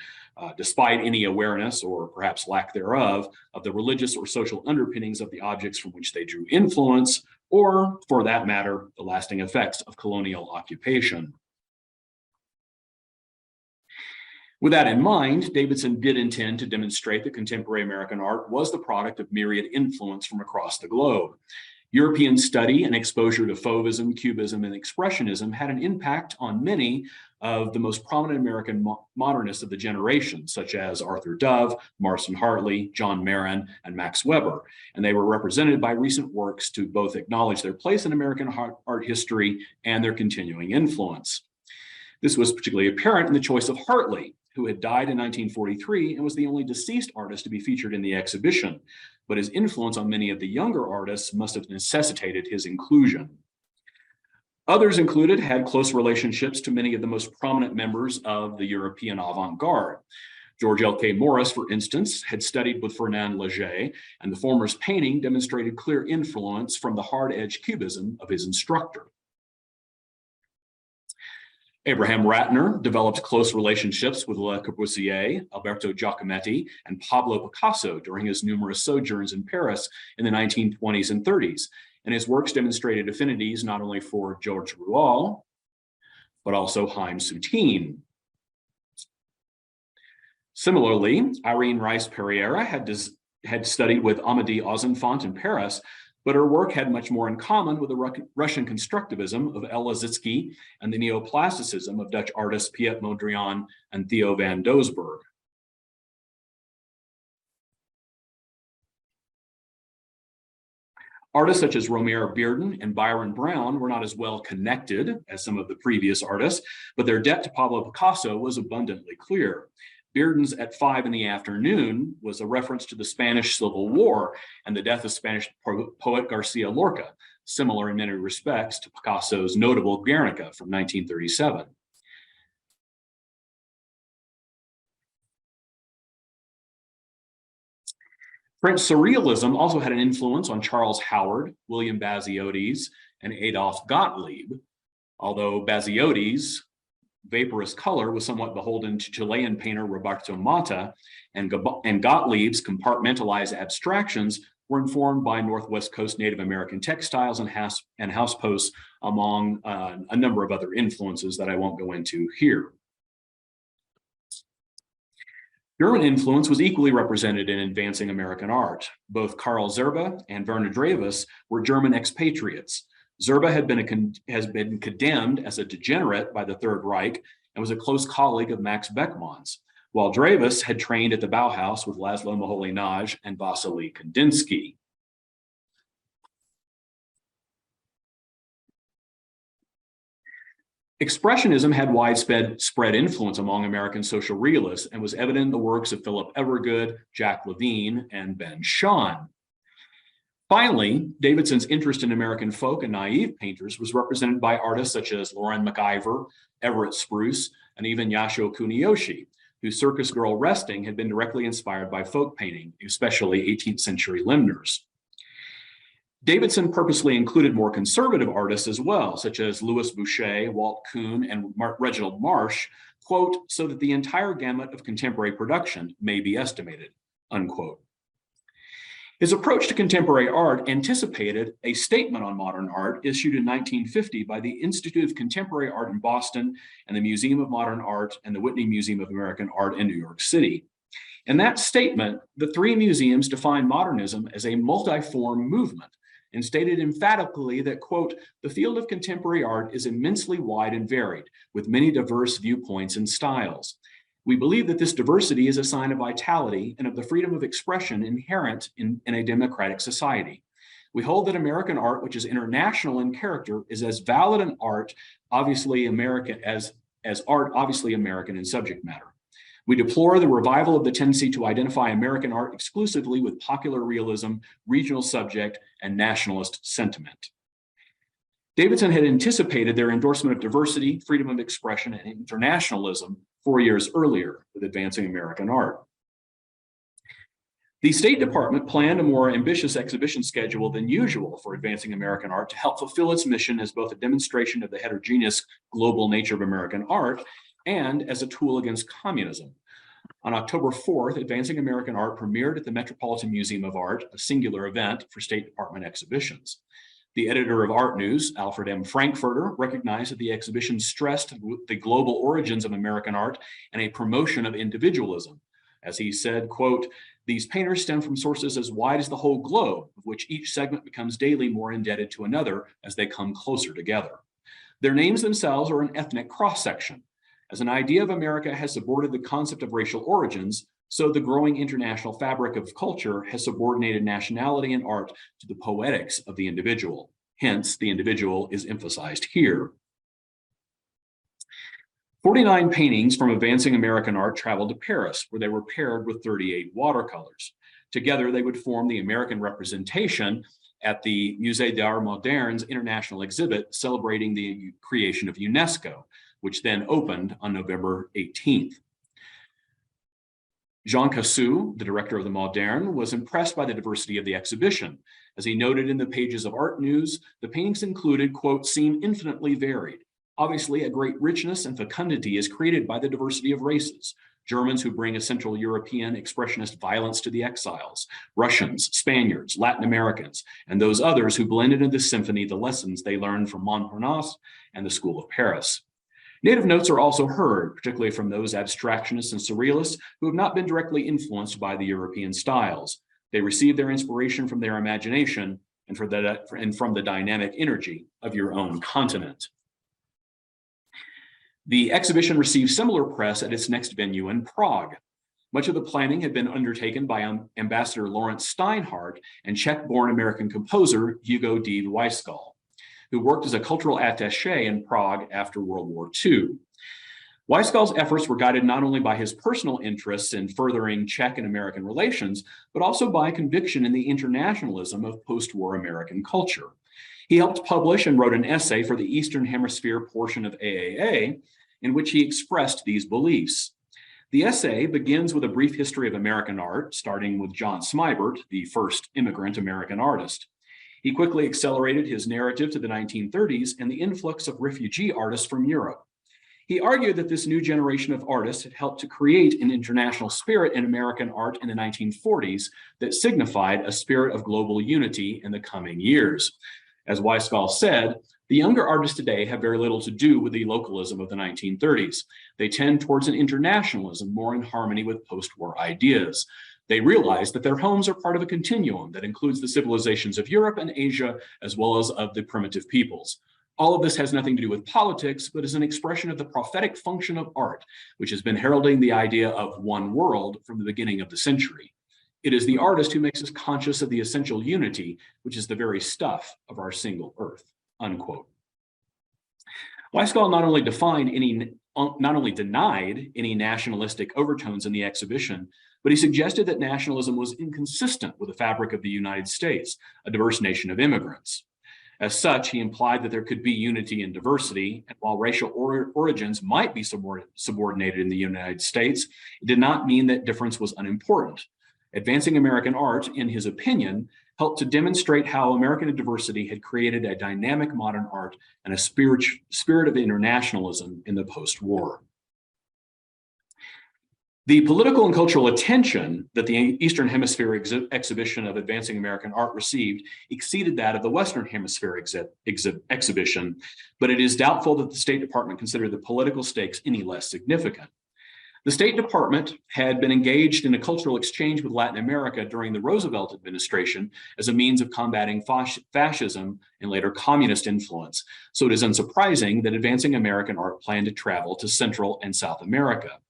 despite any awareness, or perhaps lack thereof, of the religious or social underpinnings of the objects from which they drew influence, or, for that matter, the lasting effects of colonial occupation. With that in mind, Davidson did intend to demonstrate that contemporary American art was the product of myriad influence from across the globe. European study and exposure to Fauvism, Cubism, and Expressionism had an impact on many of the most prominent American modernists of the generation, such as Arthur Dove, Marston Hartley, John Marin, and Max Weber, and they were represented by recent works to both acknowledge their place in American art history and their continuing influence. This was particularly apparent in the choice of Hartley, who had died in 1943 and was the only deceased artist to be featured in the exhibition, but his influence on many of the younger artists must have necessitated his inclusion. Others included had close relationships to many of the most prominent members of the European avant-garde. George L.K. Morris, for instance, had studied with Fernand Léger, and the former's painting demonstrated clear influence from the hard-edge cubism of his instructor. Abraham Ratner developed close relationships with Le Corbusier, Alberto Giacometti, and Pablo Picasso during his numerous sojourns in Paris in the 1920s and 30s, and his works demonstrated affinities not only for Georges Rouault, but also Haïm Soutine. Similarly, Irene Rice-Pereira had studied with Amédée Ozenfant in Paris, but her work had much more in common with the Russian constructivism of El Lissitzky and the neoplasticism of Dutch artists Piet Mondrian and Theo van Doesburg. Artists such as Romare Bearden and Byron Brown were not as well connected as some of the previous artists, but their debt to Pablo Picasso was abundantly clear. Bearden's At 5 in the Afternoon was a reference to the Spanish Civil War and the death of Spanish poet Garcia Lorca, similar in many respects to Picasso's notable Guernica from 1937. French Surrealism also had an influence on Charles Howard, William Baziodes, and Adolphe Gottlieb, although Baziodes' vaporous color was somewhat beholden to Chilean painter Roberto Mata, and Gottlieb's compartmentalized abstractions were informed by Northwest Coast Native American textiles and house posts, among a number of other influences that I won't go into here. German influence was equally represented in advancing American art. Both Karl Zerbe and Werner Dreyfus were German expatriates. Zerbe has been condemned as a degenerate by the Third Reich and was a close colleague of Max Beckmann's, while Dreyfus had trained at the Bauhaus with Laszlo Moholy-Nagy and Vasily Kandinsky. Expressionism had widespread influence among American social realists and was evident in the works of Philip Evergood, Jack Levine, and Ben Shahn. Finally, Davidson's interest in American folk and naive painters was represented by artists such as Lauren MacIver, Everett Spruce, and even Yasuo Kuniyoshi, whose Circus Girl Resting had been directly inspired by folk painting, especially 18th century limners. Davidson purposely included more conservative artists as well, such as Louis Boucher, Walt Kuhn, and Reginald Marsh, quote, so that the entire gamut of contemporary production may be estimated, unquote. His approach to contemporary art anticipated a statement on modern art issued in 1950 by the Institute of Contemporary Art in Boston and the Museum of Modern Art and the Whitney Museum of American Art in New York City. In that statement, the three museums defined modernism as a multi-form movement and stated emphatically that, quote, the field of contemporary art is immensely wide and varied, with many diverse viewpoints and styles. We believe that this diversity is a sign of vitality and of the freedom of expression inherent in a democratic society. We hold that American art, which is international in character, is as valid an art, obviously American, as art obviously American in subject matter. We deplore the revival of the tendency to identify American art exclusively with popular realism, regional subject, and nationalist sentiment. Davidson had anticipated their endorsement of diversity, freedom of expression, and internationalism 4 years earlier with advancing American art. The State Department planned a more ambitious exhibition schedule than usual for advancing American art to help fulfill its mission as both a demonstration of the heterogeneous global nature of American art and as a tool against communism. On October 4th, Advancing American Art premiered at the Metropolitan Museum of Art, a singular event for State Department exhibitions. The editor of Art News, Alfred M. Frankfurter, recognized that the exhibition stressed the global origins of American art and a promotion of individualism. As he said, quote, these painters stem from sources as wide as the whole globe, of which each segment becomes daily more indebted to another as they come closer together. Their names themselves are an ethnic cross-section. As an idea of America has subordinated the concept of racial origins, so the growing international fabric of culture has subordinated nationality and art to the poetics of the individual. Hence, the individual is emphasized here. 49 paintings from Advancing American Art traveled to Paris, where they were paired with 38 watercolors. Together, they would form the American representation at the Musée d'Art Moderne's international exhibit celebrating the creation of UNESCO, which then opened on November 18th. Jean Cassou, the director of the Moderne, was impressed by the diversity of the exhibition. As he noted in the pages of Art News, the paintings included, quote, seem infinitely varied. Obviously, a great richness and fecundity is created by the diversity of races. Germans who bring a Central European expressionist violence to the exiles, Russians, Spaniards, Latin Americans, and those others who blended into the symphony the lessons they learned from Montparnasse and the School of Paris. Native notes are also heard, particularly from those abstractionists and surrealists who have not been directly influenced by the European styles. They receive their inspiration from their imagination and from the dynamic energy of your own continent. The exhibition received similar press at its next venue in Prague. Much of the planning had been undertaken by Ambassador Lawrence Steinhardt and Czech-born American composer Hugo D. Weisgall, who worked as a cultural attaché in Prague after World War II. Weisgall's efforts were guided not only by his personal interests in furthering Czech and American relations, but also by conviction in the internationalism of post-war American culture. He helped publish and wrote an essay for the Eastern Hemisphere portion of AAA, in which he expressed these beliefs. The essay begins with a brief history of American art, starting with John Smibert, the first immigrant American artist. He quickly accelerated his narrative to the 1930s and the influx of refugee artists from Europe. He argued that this new generation of artists had helped to create an international spirit in American art in the 1940s that signified a spirit of global unity in the coming years. As Weisgall said, the younger artists today have very little to do with the localism of the 1930s. They tend towards an internationalism more in harmony with post-war ideas. They realize that their homes are part of a continuum that includes the civilizations of Europe and Asia, as well as of the primitive peoples. All of this has nothing to do with politics, but is an expression of the prophetic function of art, which has been heralding the idea of one world from the beginning of the century. It is the artist who makes us conscious of the essential unity, which is the very stuff of our single earth, unquote. Weisgall not only denied any nationalistic overtones in the exhibition, but he suggested that nationalism was inconsistent with the fabric of the United States, a diverse nation of immigrants. As such, he implied that there could be unity in diversity, and while racial origins might be subordinated in the United States, it did not mean that difference was unimportant. Advancing American art, in his opinion, helped to demonstrate how American diversity had created a dynamic modern art and a spirit of internationalism in the post-war. The political and cultural attention that the Eastern Hemisphere exhibition of Advancing American Art received exceeded that of the Western Hemisphere exhibition, but it is doubtful that the State Department considered the political stakes any less significant. The State Department had been engaged in a cultural exchange with Latin America during the Roosevelt administration as a means of combating fascism and later communist influence. So it is unsurprising that Advancing American Art planned to travel to Central and South America.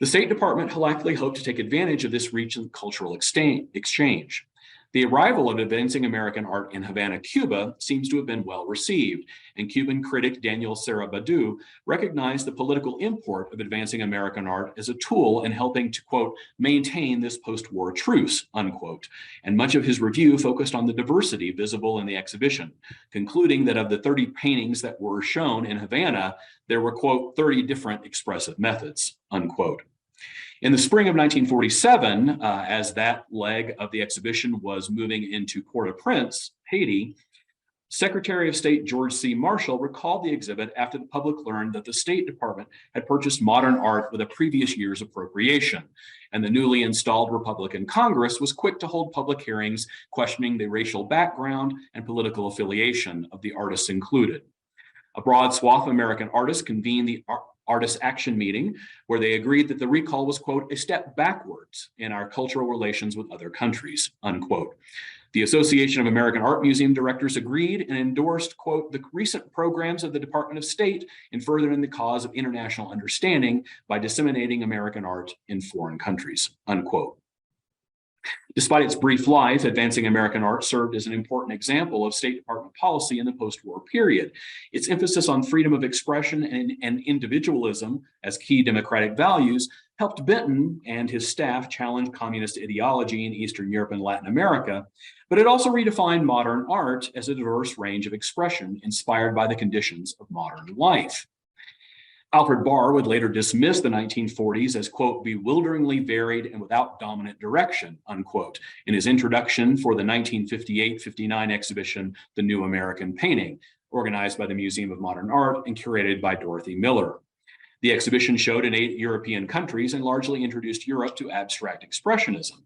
The State Department likely hoped to take advantage of this recent cultural exchange. The arrival of Advancing American Art in Havana, Cuba seems to have been well received, and Cuban critic Daniel Sarabadu recognized the political import of Advancing American Art as a tool in helping to, quote, maintain this post-war truce, unquote, and much of his review focused on the diversity visible in the exhibition, concluding that of the 30 paintings that were shown in Havana, there were, quote, 30 different expressive methods, unquote. In the spring of 1947, as that leg of the exhibition was moving into Port-au-Prince, Haiti, Secretary of State George C. Marshall recalled the exhibit after the public learned that the State Department had purchased modern art with a previous year's appropriation, and the newly installed Republican Congress was quick to hold public hearings questioning the racial background and political affiliation of the artists included. A broad swath of American artists convened the Artists Action Meeting, where they agreed that the recall was, quote, a step backwards in our cultural relations with other countries, unquote. The Association of American Art Museum Directors agreed and endorsed, quote, the recent programs of the Department of State in furthering the cause of international understanding by disseminating American art in foreign countries, unquote. Despite its brief life, Advancing American Art served as an important example of State Department policy in the post-war period. Its emphasis on freedom of expression and individualism as key democratic values helped Benton and his staff challenge communist ideology in Eastern Europe and Latin America, but it also redefined modern art as a diverse range of expression inspired by the conditions of modern life. Alfred Barr would later dismiss the 1940s as, quote, bewilderingly varied and without dominant direction, unquote, in his introduction for the 1958-59 exhibition, The New American Painting, organized by the Museum of Modern Art and curated by Dorothy Miller. The exhibition showed in 8 European countries and largely introduced Europe to abstract expressionism.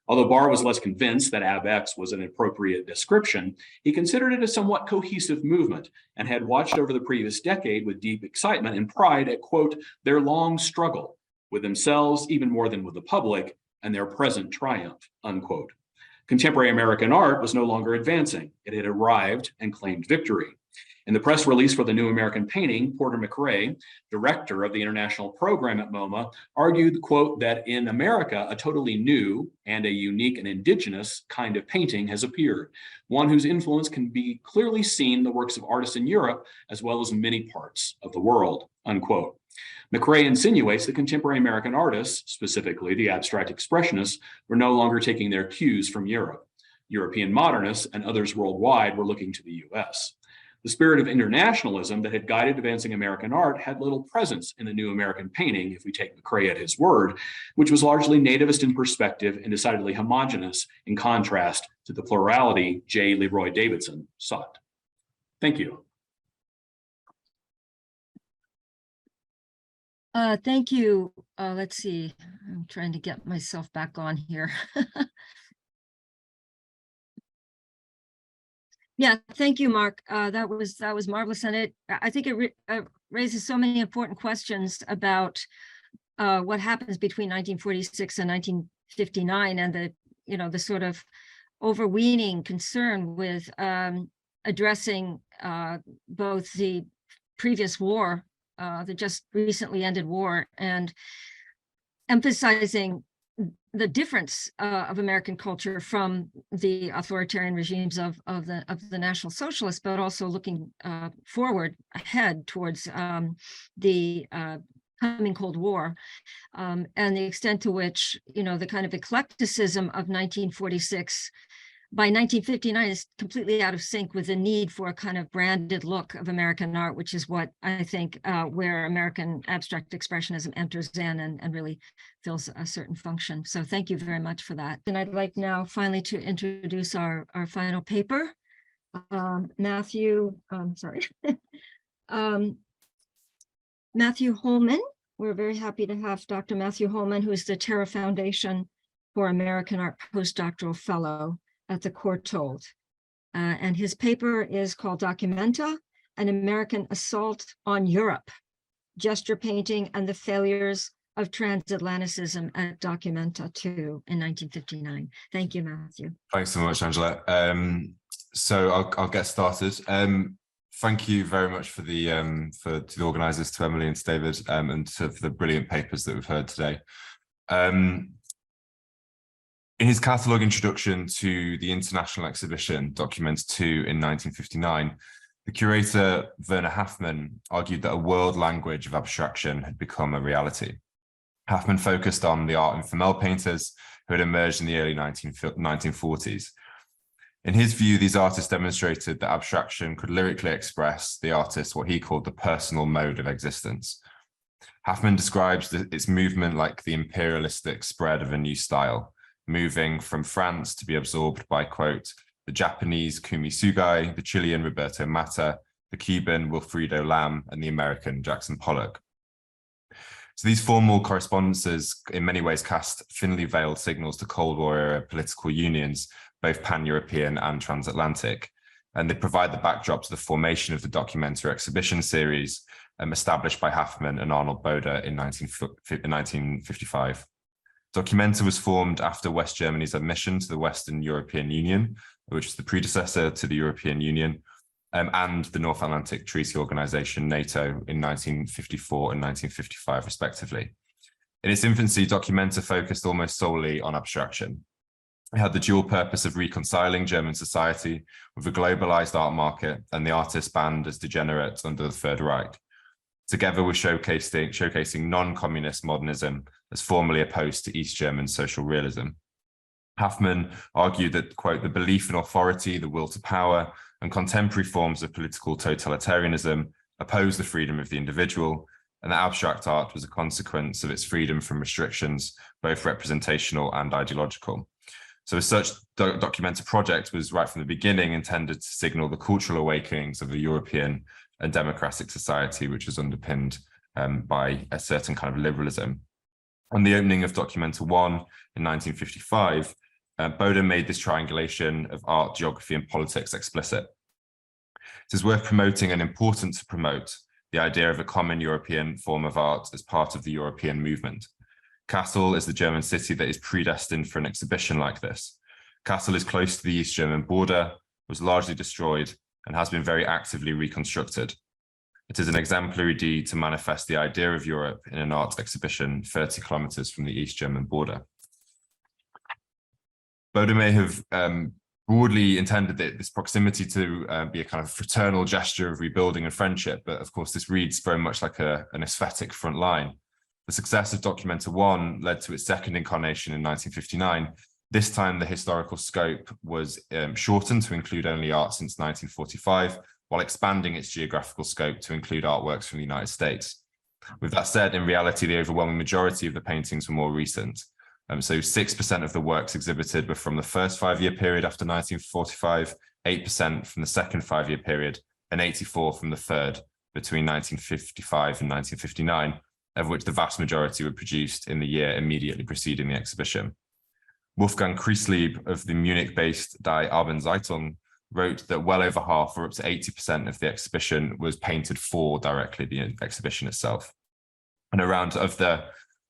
Although Barr was less convinced that AbX was an appropriate description, he considered it a somewhat cohesive movement and had watched over the previous decade with deep excitement and pride at, quote, their long struggle with themselves even more than with the public and their present triumph, unquote. Contemporary American art was no longer advancing. It had arrived and claimed victory. In the press release for the New American Painting, Porter McRae, director of the international program at MoMA, argued, quote, that in America, a totally new and a unique and indigenous kind of painting has appeared, one whose influence can be clearly seen in the works of artists in Europe, as well as many parts of the world, unquote. McRae insinuates that contemporary American artists, specifically the abstract expressionists, were no longer taking their cues from Europe. European modernists and others worldwide were looking to the US. The spirit of internationalism that had guided advancing American art had little presence in the New American Painting, if we take McRae at his word, which was largely nativist in perspective and decidedly homogeneous in contrast to the plurality J. Leroy Davidson sought. Thank you. Thank you. Let's see. I'm trying to get myself back on here. Yeah, thank you, Mark. That was marvelous, and I think it raises so many important questions about what happens between 1946 and 1959, and the sort of overweening concern with addressing both the previous war, the just recently ended war, and emphasizing the difference of American culture from the authoritarian regimes of the National Socialists, but also looking forward ahead towards the coming Cold War, and the extent to which the kind of eclecticism of 1946 by 1959 is completely out of sync with the need for a kind of branded look of American art, which is what I think where American abstract expressionism enters in and really fills a certain function. So thank you very much for that. And I'd like now finally to introduce our final paper. Matthew Holman. We're very happy to have Dr. Matthew Holman, who is the Terra Foundation for American Art Postdoctoral Fellow at the Courtauld. And his paper is called Documenta, an American Assault on Europe, Gesture Painting and the Failures of Transatlanticism at Documenta 2 in 1959. Thank you, Matthew. Thanks so much, Angela. So I'll get started. Thank you very much to the organisers, to Emily and to David, and for the brilliant papers that we've heard today. In his catalogue introduction to the international exhibition, Documenta 2 in 1959, the curator Werner Haffmann argued that a world language of abstraction had become a reality. Haffmann focused on the art and Femelle painters who had emerged in the early 1940s. In his view, these artists demonstrated that abstraction could lyrically express the artist what he called the personal mode of existence. Haffmann describes its movement like the imperialistic spread of a new style, moving from France to be absorbed by, quote, the Japanese Kumi Sugai, the Chilean Roberto Matta, the Cuban Wilfredo Lam, and the American Jackson Pollock. So these formal correspondences in many ways cast thinly veiled signals to Cold War era political unions, both pan-European and transatlantic, and they provide the backdrop to the formation of the Documenta exhibition series established by Haffmann and Arnold Bode in 1955. Documenta was formed after West Germany's admission to the Western European Union, which is the predecessor to the European Union, and the North Atlantic Treaty Organization, NATO, in 1954 and 1955, respectively. In its infancy, Documenta focused almost solely on abstraction. It had the dual purpose of reconciling German society with a globalized art market and the artists banned as degenerates under the Third Reich, together with showcasing non-communist modernism as formally opposed to East German social realism. Haffmann argued that, quote, the belief in authority, the will to power, and contemporary forms of political totalitarianism oppose the freedom of the individual and that abstract art was a consequence of its freedom from restrictions, both representational and ideological. So as such, the Documenta project was right from the beginning intended to signal the cultural awakenings of a European and democratic society, which was underpinned by a certain kind of liberalism. On the opening of Documenta 1 in 1955, Boden made this triangulation of art, geography, and politics explicit. It is worth promoting and important to promote the idea of a common European form of art as part of the European movement. Kassel is the German city that is predestined for an exhibition like this. Kassel is close to the East German border, was largely destroyed, and has been very actively reconstructed. It is an exemplary deed to manifest the idea of Europe in an art exhibition 30 kilometers from the East German border. Boden may have broadly intended this proximity to be a kind of fraternal gesture of rebuilding and friendship, but of course this reads very much like an aesthetic front line. The success of Documenta 1 led to its second incarnation in 1959. This time the historical scope was shortened to include only art since 1945, while expanding its geographical scope to include artworks from the United States. With that said, in reality, the overwhelming majority of the paintings were more recent. So 6% of the works exhibited were from the first 5-year period after 1945, 8% from the second 5-year period, and 84% from the third between 1955 and 1959, of which the vast majority were produced in the year immediately preceding the exhibition. Wolfgang Krieslieb of the Munich-based Die Abendzeitung wrote that well over half, or up to 80% of the exhibition was painted for directly the exhibition itself. And around of the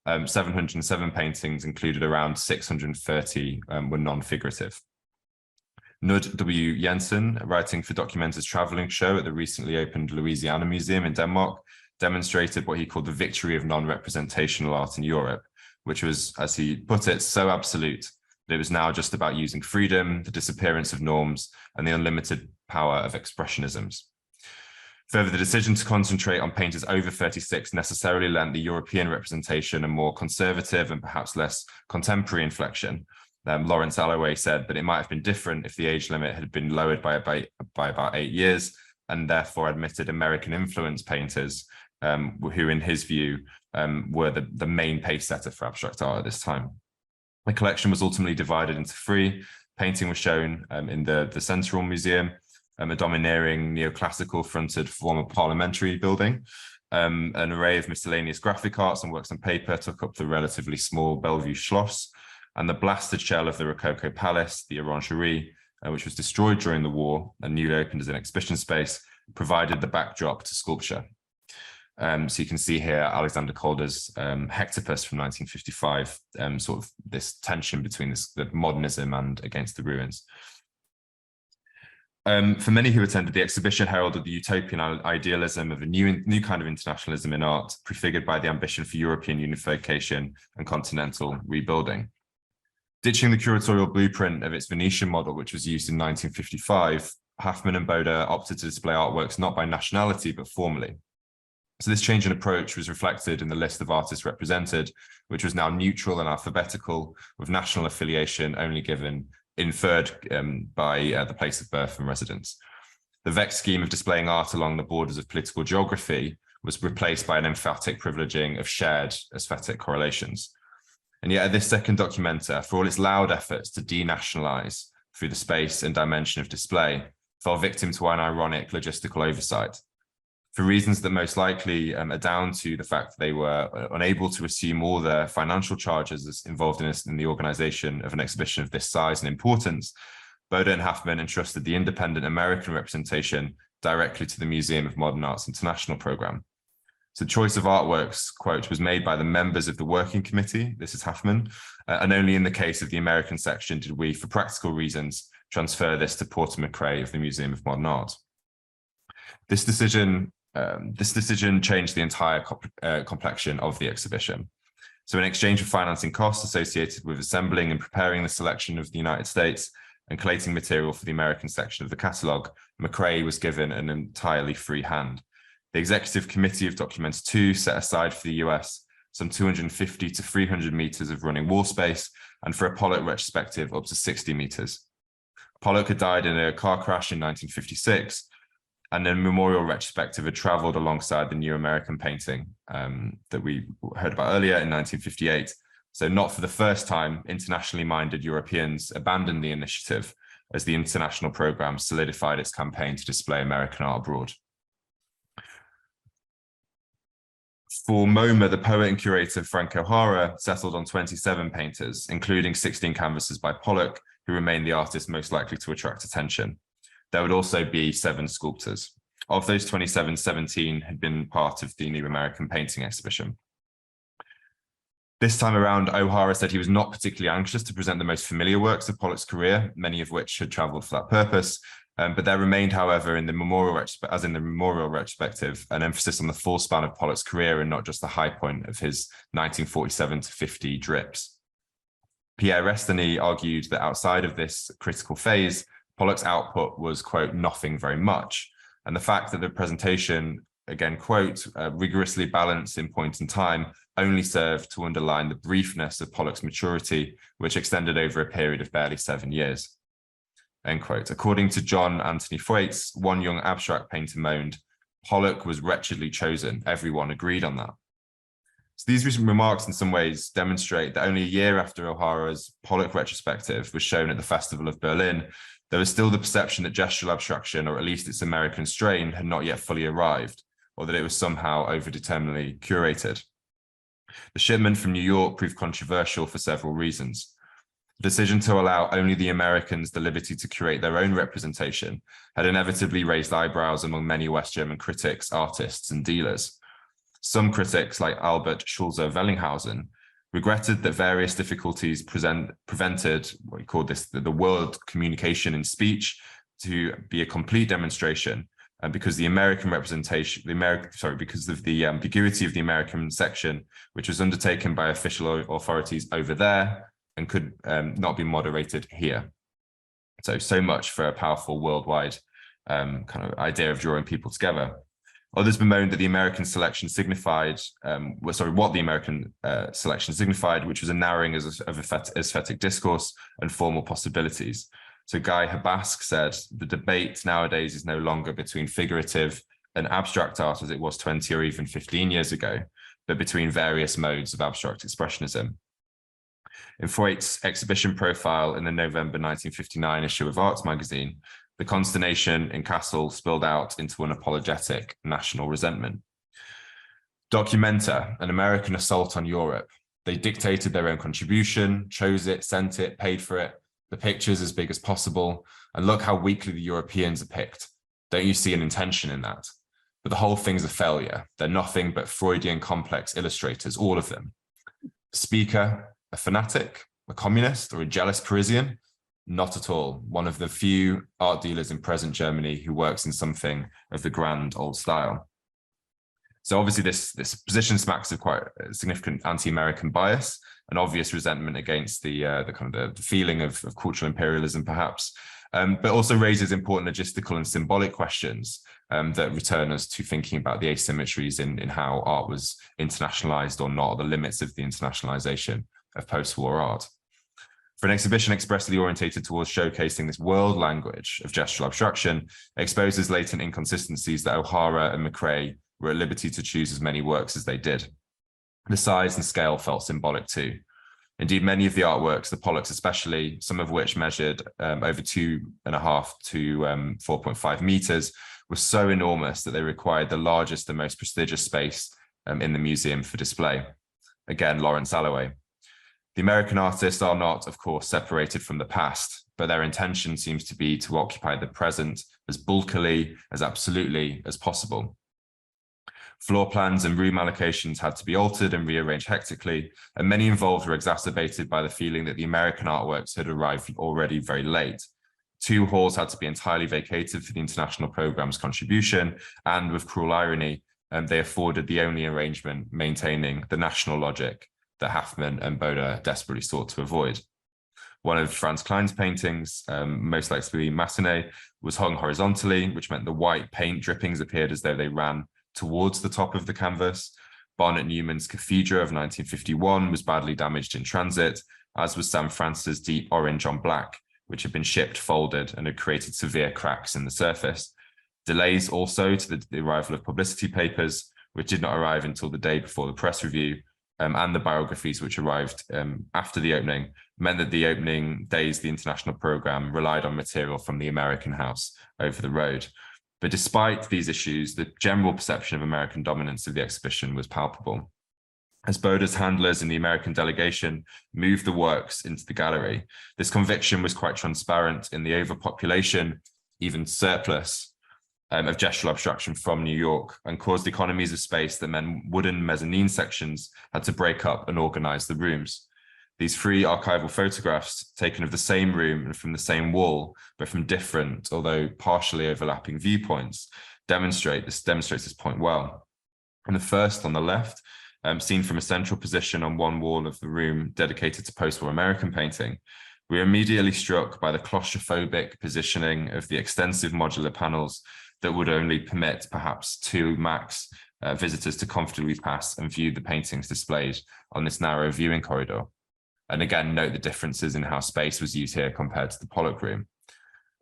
707 paintings included, around 630 were non-figurative. Knud W. Jensen, writing for Documenta's traveling show at the recently opened Louisiana Museum in Denmark, demonstrated what he called the victory of non-representational art in Europe, which was, as he put it, so absolute that it was now just about using freedom, the disappearance of norms, and the unlimited power of expressionisms. Further, the decision to concentrate on painters over 36 necessarily lent the European representation a more conservative and perhaps less contemporary inflection. Lawrence Alloway said that it might have been different if the age limit had been lowered by about 8 years, and therefore admitted American influence painters, who in his view were the main pace setter for abstract art at this time. The collection was ultimately divided into 3. Painting was shown in the Central Museum, a domineering neoclassical fronted former parliamentary building. An array of miscellaneous graphic arts and works on paper took up the relatively small Bellevue Schloss, and the blasted shell of the Rococo Palace, the Orangerie, which was destroyed during the war and newly opened as an exhibition space, provided the backdrop to sculpture. So you can see here Alexander Calder's Hectopus from 1955, sort of this tension between the modernism and against the ruins. For many who attended, the exhibition heralded the utopian idealism of a new kind of internationalism in art, prefigured by the ambition for European unification and continental rebuilding. Ditching the curatorial blueprint of its Venetian model, which was used in 1955, Hafmann and Bode opted to display artworks not by nationality, but formally. So this change in approach was reflected in the list of artists represented, which was now neutral and alphabetical, with national affiliation only inferred by the place of birth and residence. The Vex scheme of displaying art along the borders of political geography was replaced by an emphatic privileging of shared aesthetic correlations. And yet at this second Documenta, for all its loud efforts to denationalize through the space and dimension of display, fell victim to an ironic logistical oversight. For reasons that most likely are down to the fact that they were unable to assume all the financial charges involved in the organization of an exhibition of this size and importance, Bode and Hafmann entrusted the independent American representation directly to the Museum of Modern Art's International Program. So choice of artworks, quote, was made by the members of the working committee, this is Hafmann, and only in the case of the American section did we, for practical reasons, transfer this to Porter McRae of the Museum of Modern Art. This decision changed the entire complexion of the exhibition. So in exchange for financing costs associated with assembling and preparing the selection of the United States and collating material for the American section of the catalogue, McRae was given an entirely free hand. The executive committee of Documenta 2 set aside for the US some 250 to 300 meters of running wall space, and for a Pollock retrospective up to 60 meters. Pollock had died in a car crash in 1956, And then memorial retrospective had traveled alongside the New American painting that we heard about earlier in 1958. So not for the first time, internationally minded Europeans abandoned the initiative as the international program solidified its campaign to display American art abroad. For MoMA, the poet and curator Frank O'Hara settled on 27 painters, including 16 canvases by Pollock, who remained the artist most likely to attract attention. There would also be 7 sculptors. Of those 27, 17 had been part of the New American Painting exhibition. This time around, O'Hara said he was not particularly anxious to present the most familiar works of Pollock's career, many of which had traveled for that purpose. But there remained, however, in the memorial retrospective, an emphasis on the full span of Pollock's career and not just the high point of his 1947 to 50 drips. Pierre Restany argued that outside of this critical phase, Pollock's output was, quote, nothing very much. And the fact that the presentation, again, quote, rigorously balanced in point in time, only served to underline the briefness of Pollock's maturity, which extended over a period of barely 7 years. End quote. According to John Anthony Thwaites, one young abstract painter moaned, Pollock was wretchedly chosen. Everyone agreed on that. So these recent remarks in some ways demonstrate that only a year after O'Hara's Pollock retrospective was shown at the Festival of Berlin, there was still the perception that gestural abstraction, or at least its American strain, had not yet fully arrived, or that it was somehow overdeterminedly curated. The shipment from New York proved controversial for several reasons. The decision to allow only the Americans the liberty to curate their own representation had inevitably raised eyebrows among many West German critics, artists, and dealers. Some critics, like Albert Schulze-Wellinghausen, regretted that various difficulties prevented what he called this the world communication in speech to be a complete demonstration, and because the American representation, because of the ambiguity of the American section, which was undertaken by official authorities over there and could not be moderated here. So much for a powerful worldwide kind of idea of drawing people together. Others bemoaned that the American selection signified, what the American selection signified, which was a narrowing of aesthetic discourse and formal possibilities. So Guy Habask said, the debate nowadays is no longer between figurative and abstract art as it was 20 or even 15 years ago, but between various modes of abstract expressionism. In Thwaites' exhibition profile in the November 1959 issue of Arts magazine, the consternation in Kassel spilled out into an apologetic national resentment. Documenta, an American assault on Europe. They dictated their own contribution, chose it, sent it, paid for it, the pictures as big as possible, and look how weakly the Europeans are picked. Don't you see an intention in that? But the whole thing's a failure. They're nothing but Freudian complex illustrators, all of them. Speaker, a fanatic, a communist, or a jealous Parisian? Not at all. One of the few art dealers in present Germany who works in something of the grand old style. So obviously this position smacks of quite a significant anti-American bias, an obvious resentment against the feeling of cultural imperialism, perhaps, but also raises important logistical and symbolic questions that return us to thinking about the asymmetries in how art was internationalized or not, the limits of the internationalization of post-war art. For an exhibition expressly orientated towards showcasing this world language of gestural abstraction, it exposes latent inconsistencies that O'Hara and McCrae were at liberty to choose as many works as they did. The size and scale felt symbolic too. Indeed, many of the artworks, the Pollocks especially, some of which measured over 2.5 to 4.5 meters, were so enormous that they required the largest and most prestigious space in the museum for display. Again, Lawrence Alloway. The American artists are not, of course, separated from the past, but their intention seems to be to occupy the present as bulkily, as absolutely as possible. Floor plans and room allocations had to be altered and rearranged hectically, and many involved were exacerbated by the feeling that the American artworks had arrived already very late. 2 halls had to be entirely vacated for the international program's contribution, and with cruel irony, they afforded the only arrangement maintaining the national logic that Hafmann and Bode desperately sought to avoid. One of Franz Klein's paintings, most likely Massenet, was hung horizontally, which meant the white paint drippings appeared as though they ran towards the top of the canvas. Barnett Newman's Cathedra of 1951 was badly damaged in transit, as was Sam Francis' deep orange on black, which had been shipped folded and had created severe cracks in the surface. Delays also to the arrival of publicity papers, which did not arrive until the day before the press review, and the biographies which arrived after the opening, meant that the opening days, the international program relied on material from the American House over the road. But despite these issues, the general perception of American dominance of the exhibition was palpable. As Boda's handlers in the American delegation moved the works into the gallery, this conviction was quite transparent in the overpopulation, even surplus, of gestural abstraction from New York, and caused economies of space that meant wooden mezzanine sections had to break up and organize the rooms. These free archival photographs, taken of the same room and from the same wall, but from different, although partially overlapping viewpoints, demonstrates this point well. And the first on the left, seen from a central position on one wall of the room dedicated to post-war American painting, we are immediately struck by the claustrophobic positioning of the extensive modular panels that would only permit perhaps 2 max visitors to comfortably pass and view the paintings displayed on this narrow viewing corridor. And again, note the differences in how space was used here compared to the Pollock room.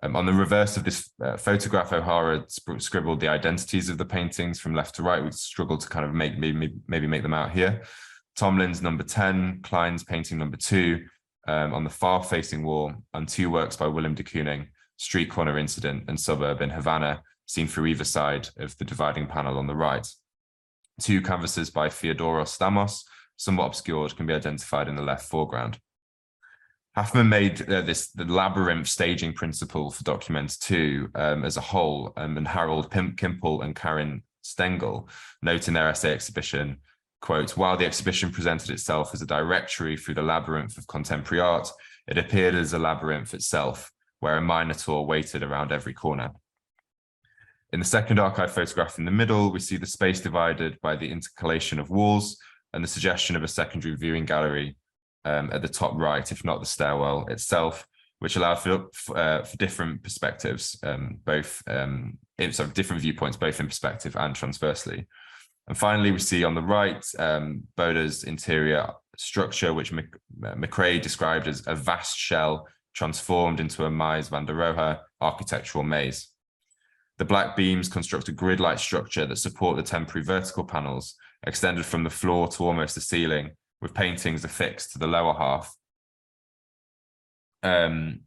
On the reverse of this photograph, O'Hara scribbled the identities of the paintings from left to right. We struggled to kind of maybe make them out here. Tomlin's number 10, Klein's painting number 2, on the far-facing wall, and 2 works by Willem de Kooning, Street Corner Incident and Suburb in Havana, seen through either side of the dividing panel on the right. 2 canvases by Theodoros Stamos, somewhat obscured, can be identified in the left foreground. Hafmann made the labyrinth staging principle for Documents 2 as a whole, and Harold Kimpel and Karen Stengel note in their essay exhibition, quote, while the exhibition presented itself as a directory through the labyrinth of contemporary art, it appeared as a labyrinth itself, where a minotaur waited around every corner. In the second archive photograph in the middle, we see the space divided by the intercalation of walls and the suggestion of a secondary viewing gallery at the top right, if not the stairwell itself, which allowed for different perspectives, different viewpoints, both in perspective and transversely. And finally, we see on the right, Boda's interior structure, which McCrae described as a vast shell transformed into a Mies van der Rohe architectural maze. The black beams construct a grid-like structure that support the temporary vertical panels extended from the floor to almost the ceiling, with paintings affixed to the lower half. In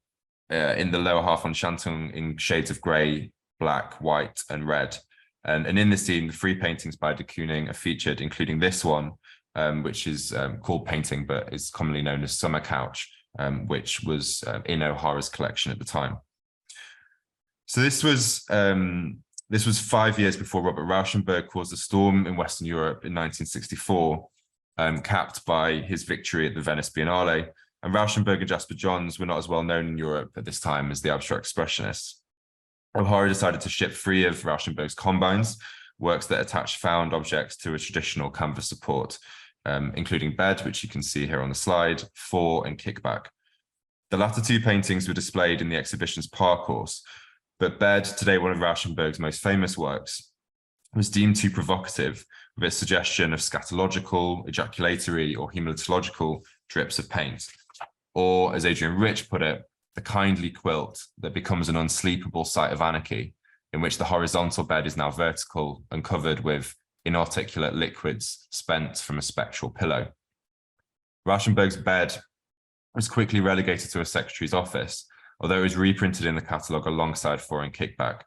the lower half on Shantung in shades of grey, black, white, and red. And in this scene, the 3 paintings by de Kooning are featured, including this one, which is called Painting, but is commonly known as Summer Couch, which was in O'Hara's collection at the time. So this was 5 years before Robert Rauschenberg caused a storm in Western Europe in 1964, capped by his victory at the Venice Biennale. And Rauschenberg and Jasper Johns were not as well known in Europe at this time as the abstract expressionists. O'Hara decided to ship 3 of Rauschenberg's combines, works that attach found objects to a traditional canvas support, including Bed, which you can see here on the slide, Fore, and Kickback. The latter 2 paintings were displayed in the exhibition's parcourse, but Bed, today one of Rauschenberg's most famous works, was deemed too provocative with its suggestion of scatological, ejaculatory, or hematological drips of paint. Or, as Adrian Rich put it, the kindly quilt that becomes an unsleepable site of anarchy, in which the horizontal bed is now vertical and covered with inarticulate liquids spent from a spectral pillow. Rauschenberg's Bed was quickly relegated to a secretary's office, although it was reprinted in the catalogue alongside Fore and Kickback.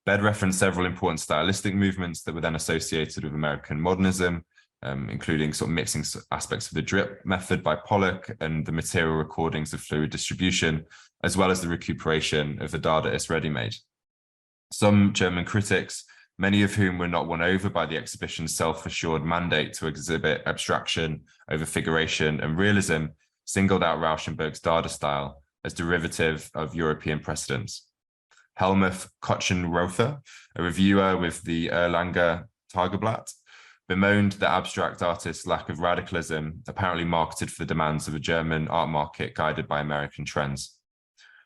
Bed referenced several important stylistic movements that were then associated with American modernism, including sort of mixing aspects of the drip method by Pollock and the material recordings of fluid distribution, as well as the recuperation of the Dadaist ready-made. Some German critics, many of whom were not won over by the exhibition's self-assured mandate to exhibit abstraction over figuration and realism, singled out Rauschenberg's Dada style as derivative of European precedents. Helmuth Kotchenrother, a reviewer with the Erlanger Tageblatt, bemoaned the abstract artist's lack of radicalism, apparently marketed for the demands of a German art market guided by American trends.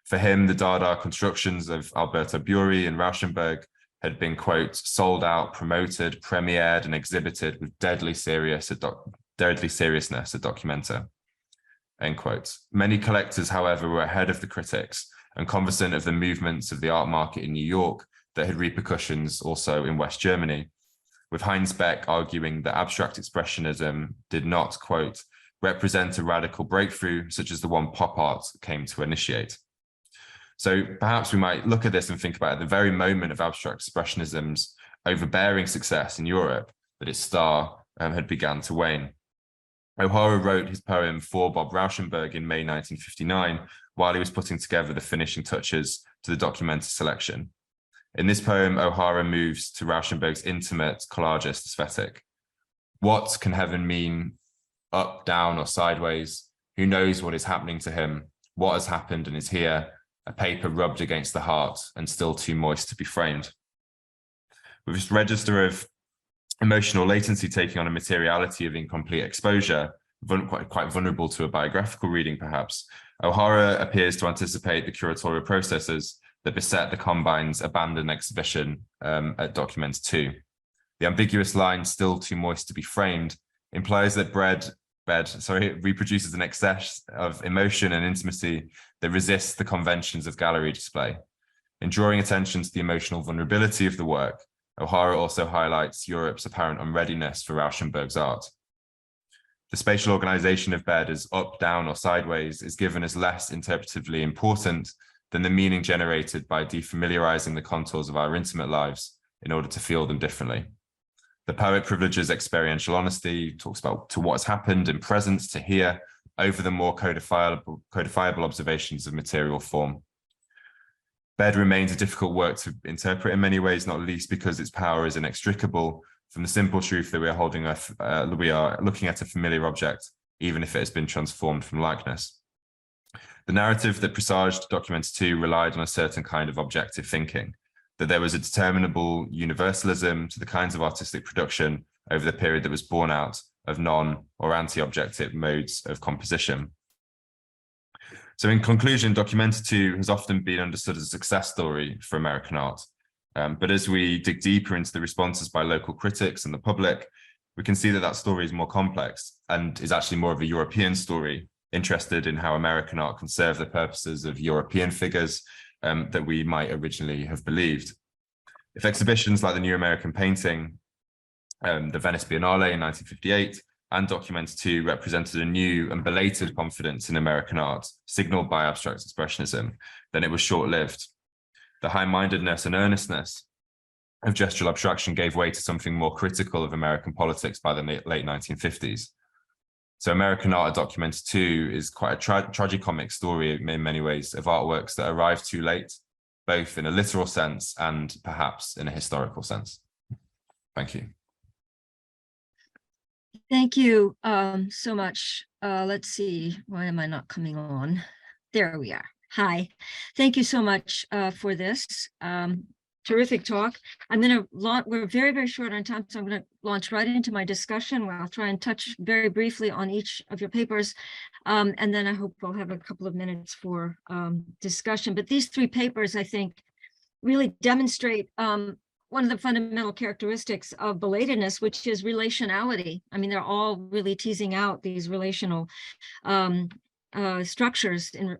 For him, the Dada constructions of Alberto Bury and Rauschenberg had been, quote, sold out, promoted, premiered, and exhibited with deadly seriousness at Documenta, end quote. Many collectors, however, were ahead of the critics and conversant of the movements of the art market in New York, that had repercussions also in West Germany, with Heinz Beck arguing that abstract expressionism did not, quote, represent a radical breakthrough such as the one pop art came to initiate. So perhaps we might look at this and think about at the very moment of abstract expressionism's overbearing success in Europe, that its star had begun to wane. O'Hara wrote his poem For Bob Rauschenberg in May 1959, while he was putting together the finishing touches to the Documenta selection. In this poem, O'Hara moves to Rauschenberg's intimate collagist aesthetic. What can heaven mean? Up, down, or sideways? Who knows what is happening to him? What has happened and is here? A paper rubbed against the heart and still too moist to be framed. With this register of emotional latency taking on a materiality of incomplete exposure, quite vulnerable to a biographical reading perhaps, O'Hara appears to anticipate the curatorial processes that beset the Combine's abandoned exhibition at Documenta 2. The ambiguous line, still too moist to be framed, implies that reproduces an excess of emotion and intimacy that resists the conventions of gallery display. In drawing attention to the emotional vulnerability of the work, O'Hara also highlights Europe's apparent unreadiness for Rauschenberg's art. The spatial organization of bed as up, down, or sideways is given as less interpretively important than the meaning generated by defamiliarizing the contours of our intimate lives in order to feel them differently. The poet privileges experiential honesty, talks about to what has happened in presence, to here, over the more codifiable observations of material form. Bed remains a difficult work to interpret in many ways, not least because its power is inextricable from the simple truth that we are looking at a familiar object, even if it has been transformed from likeness. The narrative that presaged Documenta 2 relied on a certain kind of objective thinking, that there was a determinable universalism to the kinds of artistic production over the period that was born out of non- or anti-objective modes of composition. So in conclusion, Documenta 2 has often been understood as a success story for American art. But as we dig deeper into the responses by local critics and the public, we can see that that story is more complex and is actually more of a European story, interested in how American art can serve the purposes of European figures that we might originally have believed. If exhibitions like the New American Painting, the Venice Biennale in 1958, and Documenta 2 represented a new and belated confidence in American art, signaled by abstract expressionism, then it was short-lived. The high-mindedness and earnestness of gestural abstraction gave way to something more critical of American politics by the late 1950s. So American art at Documenta 2 is quite a tragicomic story in many ways of artworks that arrived too late, both in a literal sense and perhaps in a historical sense. Thank you. Thank you so much. Let's see, why am I not coming on? There we are. Hi, thank you so much for this terrific talk. I'm going to launch, we're very, very short on time, so I'm going to launch right into my discussion where I'll try and touch very briefly on each of your papers. And then I hope we'll have a couple of minutes for discussion. But these three papers, I think, really demonstrate one of the fundamental characteristics of belatedness, which is relationality. I mean, they're all really teasing out these relational structures in,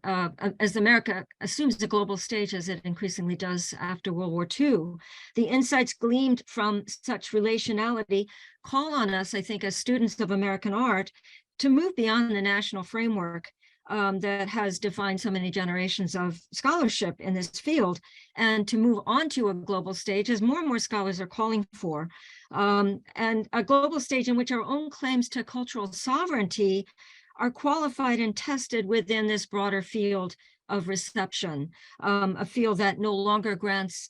as America assumes the global stage as it increasingly does after World War II. The insights gleaned from such relationality call on us, I think, as students of American art, to move beyond the national framework that has defined so many generations of scholarship in this field, and to move on to a global stage as more and more scholars are calling for, and a global stage in which our own claims to cultural sovereignty are qualified and tested within this broader field of reception, a field that no longer grants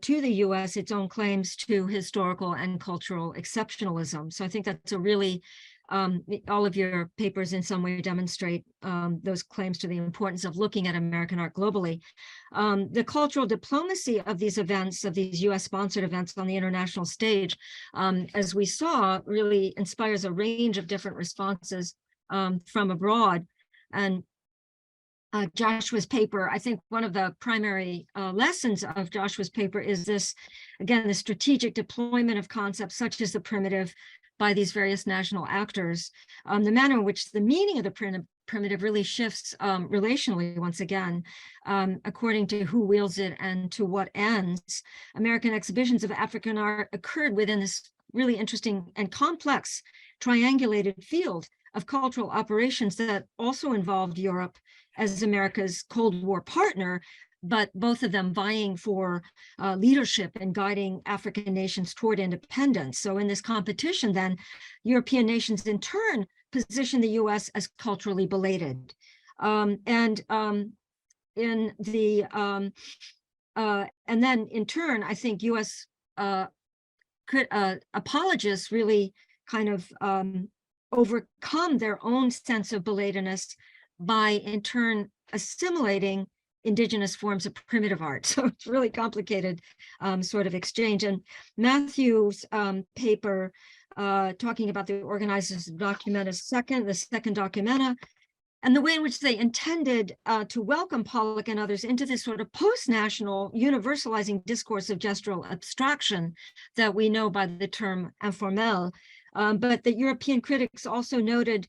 to the US its own claims to historical and cultural exceptionalism. So I think that's a really, all of your papers in some way demonstrate those claims to the importance of looking at American art globally. The cultural diplomacy of these events, of these US-sponsored events on the international stage, as we saw, really inspires a range of different responses from abroad. And Joshua's paper, I think one of the primary lessons of Joshua's paper is this, again, the strategic deployment of concepts such as the primitive by these various national actors, the manner in which the meaning of the primitive really shifts relationally once again, according to who wields it and to what ends. American exhibitions of African art occurred within this really interesting and complex triangulated field of cultural operations that also involved Europe as America's Cold War partner, but both of them vying for leadership and guiding African nations toward independence. So in this competition, then, European nations in turn position the US as culturally belated. And then in turn, I think US apologists really kind of overcome their own sense of belatedness by in turn assimilating indigenous forms of primitive art. So it's really complicated sort of exchange. And Matthew's paper talking about the organizers of Documenta the second Documenta, and the way in which they intended to welcome Pollock and others into this sort of post-national universalizing discourse of gestural abstraction that we know by the term informel. But the European critics also noted,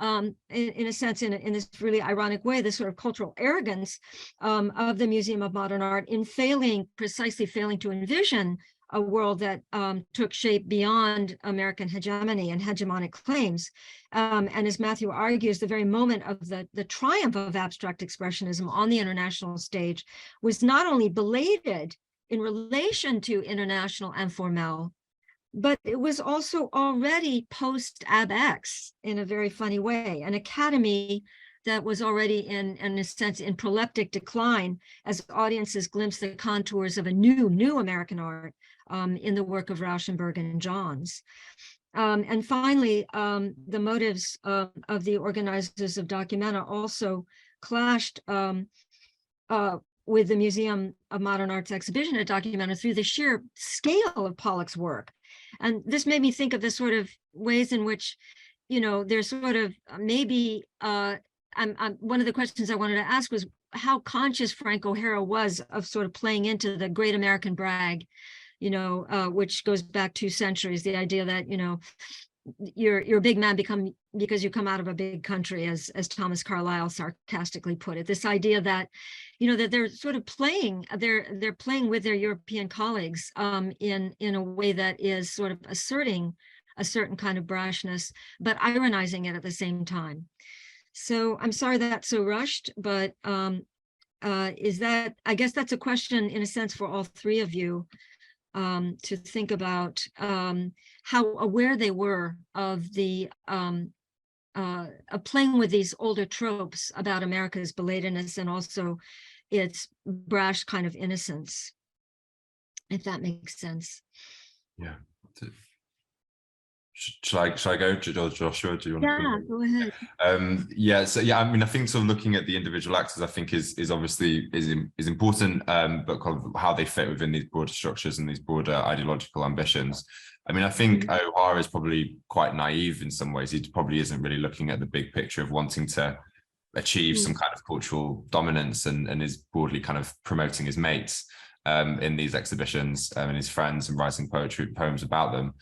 in a sense, in this really ironic way, this sort of cultural arrogance of the Museum of Modern Art in precisely failing to envision a world that took shape beyond American hegemony and hegemonic claims. And as Matthew argues, the very moment of the triumph of abstract expressionism on the international stage was not only belated in relation to international informel, but it was also already post-Ab X in a very funny way, an academy that was already in a sense in proleptic decline as audiences glimpsed the contours of a new American art in the work of Rauschenberg and Johns. And finally, the motives of the organizers of Documenta also clashed with the Museum of Modern Art's exhibition at Documenta through the sheer scale of Pollock's work. And this made me think of the sort of ways in which, there's sort of maybe, one of the questions I wanted to ask was how conscious Frank O'Hara was of sort of playing into the great American brag, which goes back 2 centuries, the idea that, you're a big man because you come out of a big country, as Thomas Carlyle sarcastically put it. This idea that, that they're sort of playing, they're playing with their European colleagues in a way that is sort of asserting a certain kind of brashness, but ironizing it at the same time. So I'm sorry that's so rushed, but I guess that's a question in a sense for all 3 of you. To think about how aware they were of the of playing with these older tropes about America's belatedness and also its brash kind of innocence, if that makes sense. Yeah. Shall I go, Joshua? Do you want to go ahead? I think sort of looking at the individual actors, I think is obviously is important, but kind of how they fit within these broader structures and these broader ideological ambitions. I mean, I think O'Hara is probably quite naive in some ways. He probably isn't really looking at the big picture of wanting to achieve some kind of cultural dominance, and is broadly kind of promoting his mates in these exhibitions and his friends, and writing poems about them.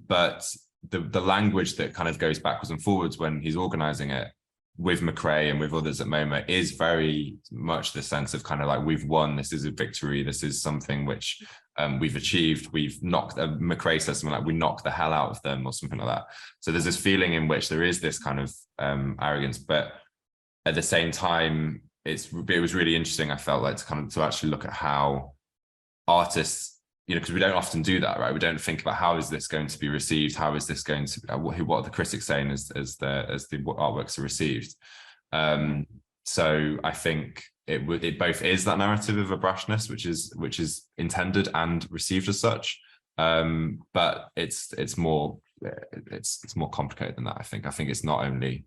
But the language that kind of goes backwards and forwards when he's organizing it with McCrae and with others at MoMA is very much the sense of kind of like, we've won, this is a victory, this is something which we've achieved, we've knocked, McCrae says something like, we knocked the hell out of them or something like that. So there's this feeling in which there is this kind of arrogance, but at the same time, it was really interesting, I felt like, to actually look at how artists, because we don't often do that, right? We don't think about how is this going to be received? How is this going to, what are the critics saying as the artworks are received? So I think it both is that narrative of a brashness, which is intended and received as such, but it's more complicated than that. I think it's not only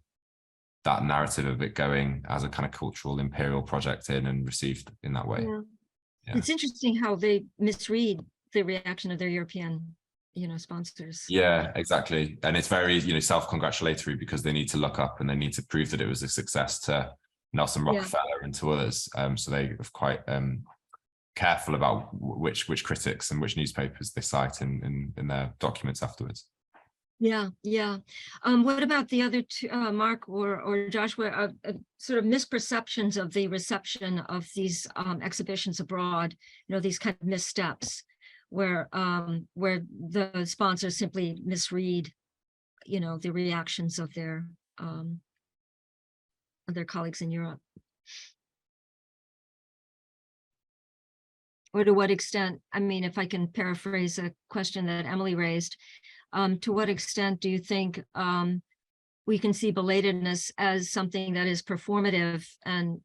that narrative of it going as a kind of cultural imperial project in and received in that way. Yeah. It's interesting how they misread the reaction of their European, sponsors. Yeah, exactly. And it's very, self-congratulatory because they need to look up and they need to prove that it was a success to Nelson Rockefeller and to others. So they are quite careful about which critics and which newspapers they cite in their documents afterwards. Yeah, yeah. What about the other two, Mark or Joshua, sort of misperceptions of the reception of these exhibitions abroad, these kind of missteps where the sponsors simply misread, the reactions of their colleagues in Europe? Or to what extent, I mean, if I can paraphrase a question that Emily raised, to what extent do you think we can see belatedness as something that is performative and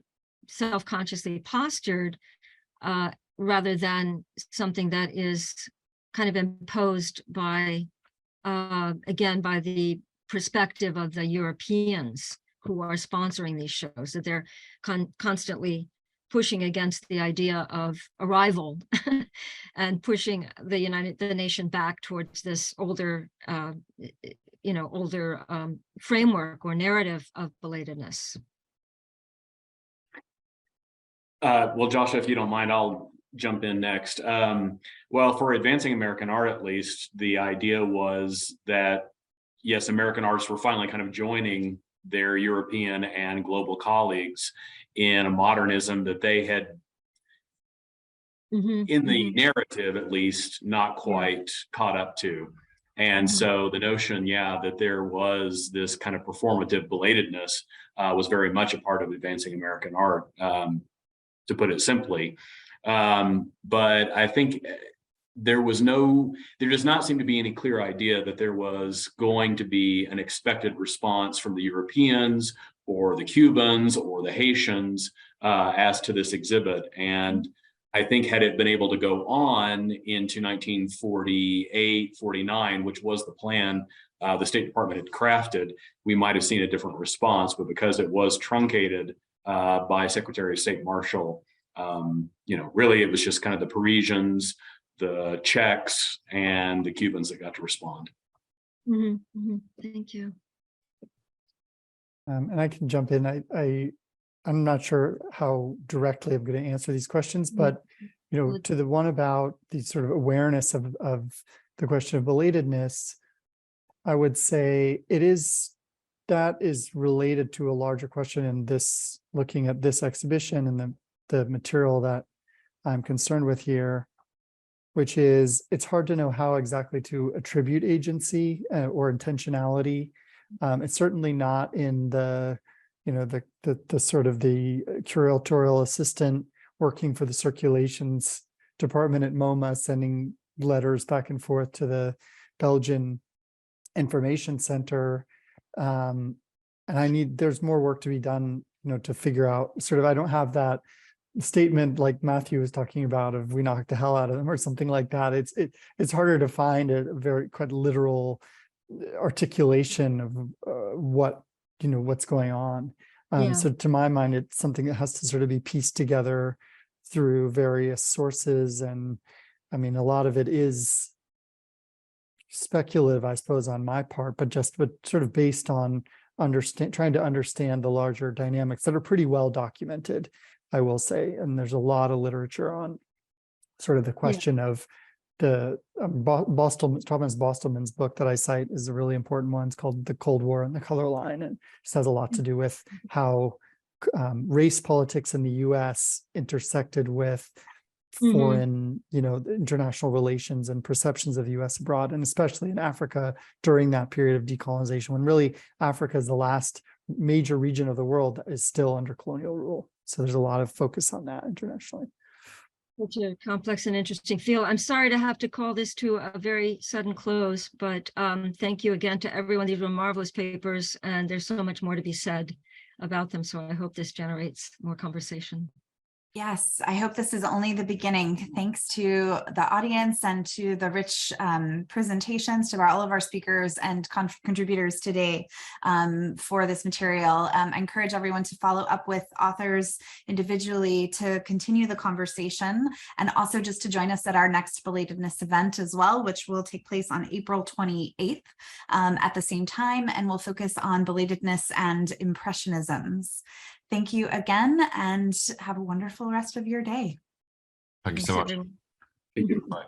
self-consciously postured, rather than something that is kind of imposed by, again, by the perspective of the Europeans who are sponsoring these shows, that they're constantly pushing against the idea of arrival and pushing the nation back towards this older, framework or narrative of belatedness. Well, Joshua, if you don't mind, I'll jump in next. Well, for Advancing American Art, at least, the idea was that, yes, American artists were finally kind of joining their European and global colleagues in a modernism that they had, in the narrative at least, not quite caught up to. And so the notion, that there was this kind of performative belatedness was very much a part of Advancing American Art, to put it simply. But I think there does not seem to be any clear idea that there was going to be an expected response from the Europeans or the Cubans or the Haitians as to this exhibit. And I think had it been able to go on into 1948, 49, which was the plan the State Department had crafted, we might have seen a different response. But because it was truncated by Secretary of State Marshall, really it was just kind of the Parisians, the Czechs, and the Cubans that got to respond. Thank you. And I can jump in. I'm not sure how directly I'm going to answer these questions, but to the one about the sort of awareness of the question of belatedness, I would say that is related to a larger question in this, looking at this exhibition and the material that I'm concerned with here, which is it's hard to know how exactly to attribute agency or intentionality. It's certainly not in the sort of the curatorial assistant working for the circulations department at MoMA, sending letters back and forth to the Belgian Information Center. And there's more work to be done, to figure out sort of, I don't have that statement like Matthew was talking about of we knocked the hell out of them or something like that. It's harder to find a very quite literal articulation of what's going on. So to my mind, it's something that has to sort of be pieced together through various sources. And I mean, a lot of it is speculative, I suppose, on my part, but sort of based on trying to understand the larger dynamics that are pretty well documented, I will say. And there's a lot of literature on sort of the question of the Thomas Bostelman's book that I cite is a really important one. It's called The Cold War and the Color Line, and just has a lot to do with how race politics in the US intersected with foreign, international relations and perceptions of the US abroad, and especially in Africa during that period of decolonization, when really Africa is the last major region of the world that is still under colonial rule. So there's a lot of focus on that internationally. Such a complex and interesting field. I'm sorry to have to call this to a very sudden close, but thank you again to everyone. These were marvelous papers, and there's so much more to be said about them. So I hope this generates more conversation. Yes, I hope this is only the beginning. Thanks to the audience and to the rich presentations to all of our speakers and contributors today for this material. I encourage everyone to follow up with authors individually to continue the conversation, and also just to join us at our next Belatedness event as well, which will take place on April 28th at the same time, and will focus on belatedness and impressionisms. Thank you again, and have a wonderful rest of your day. Thank you so much. Thank you. Bye.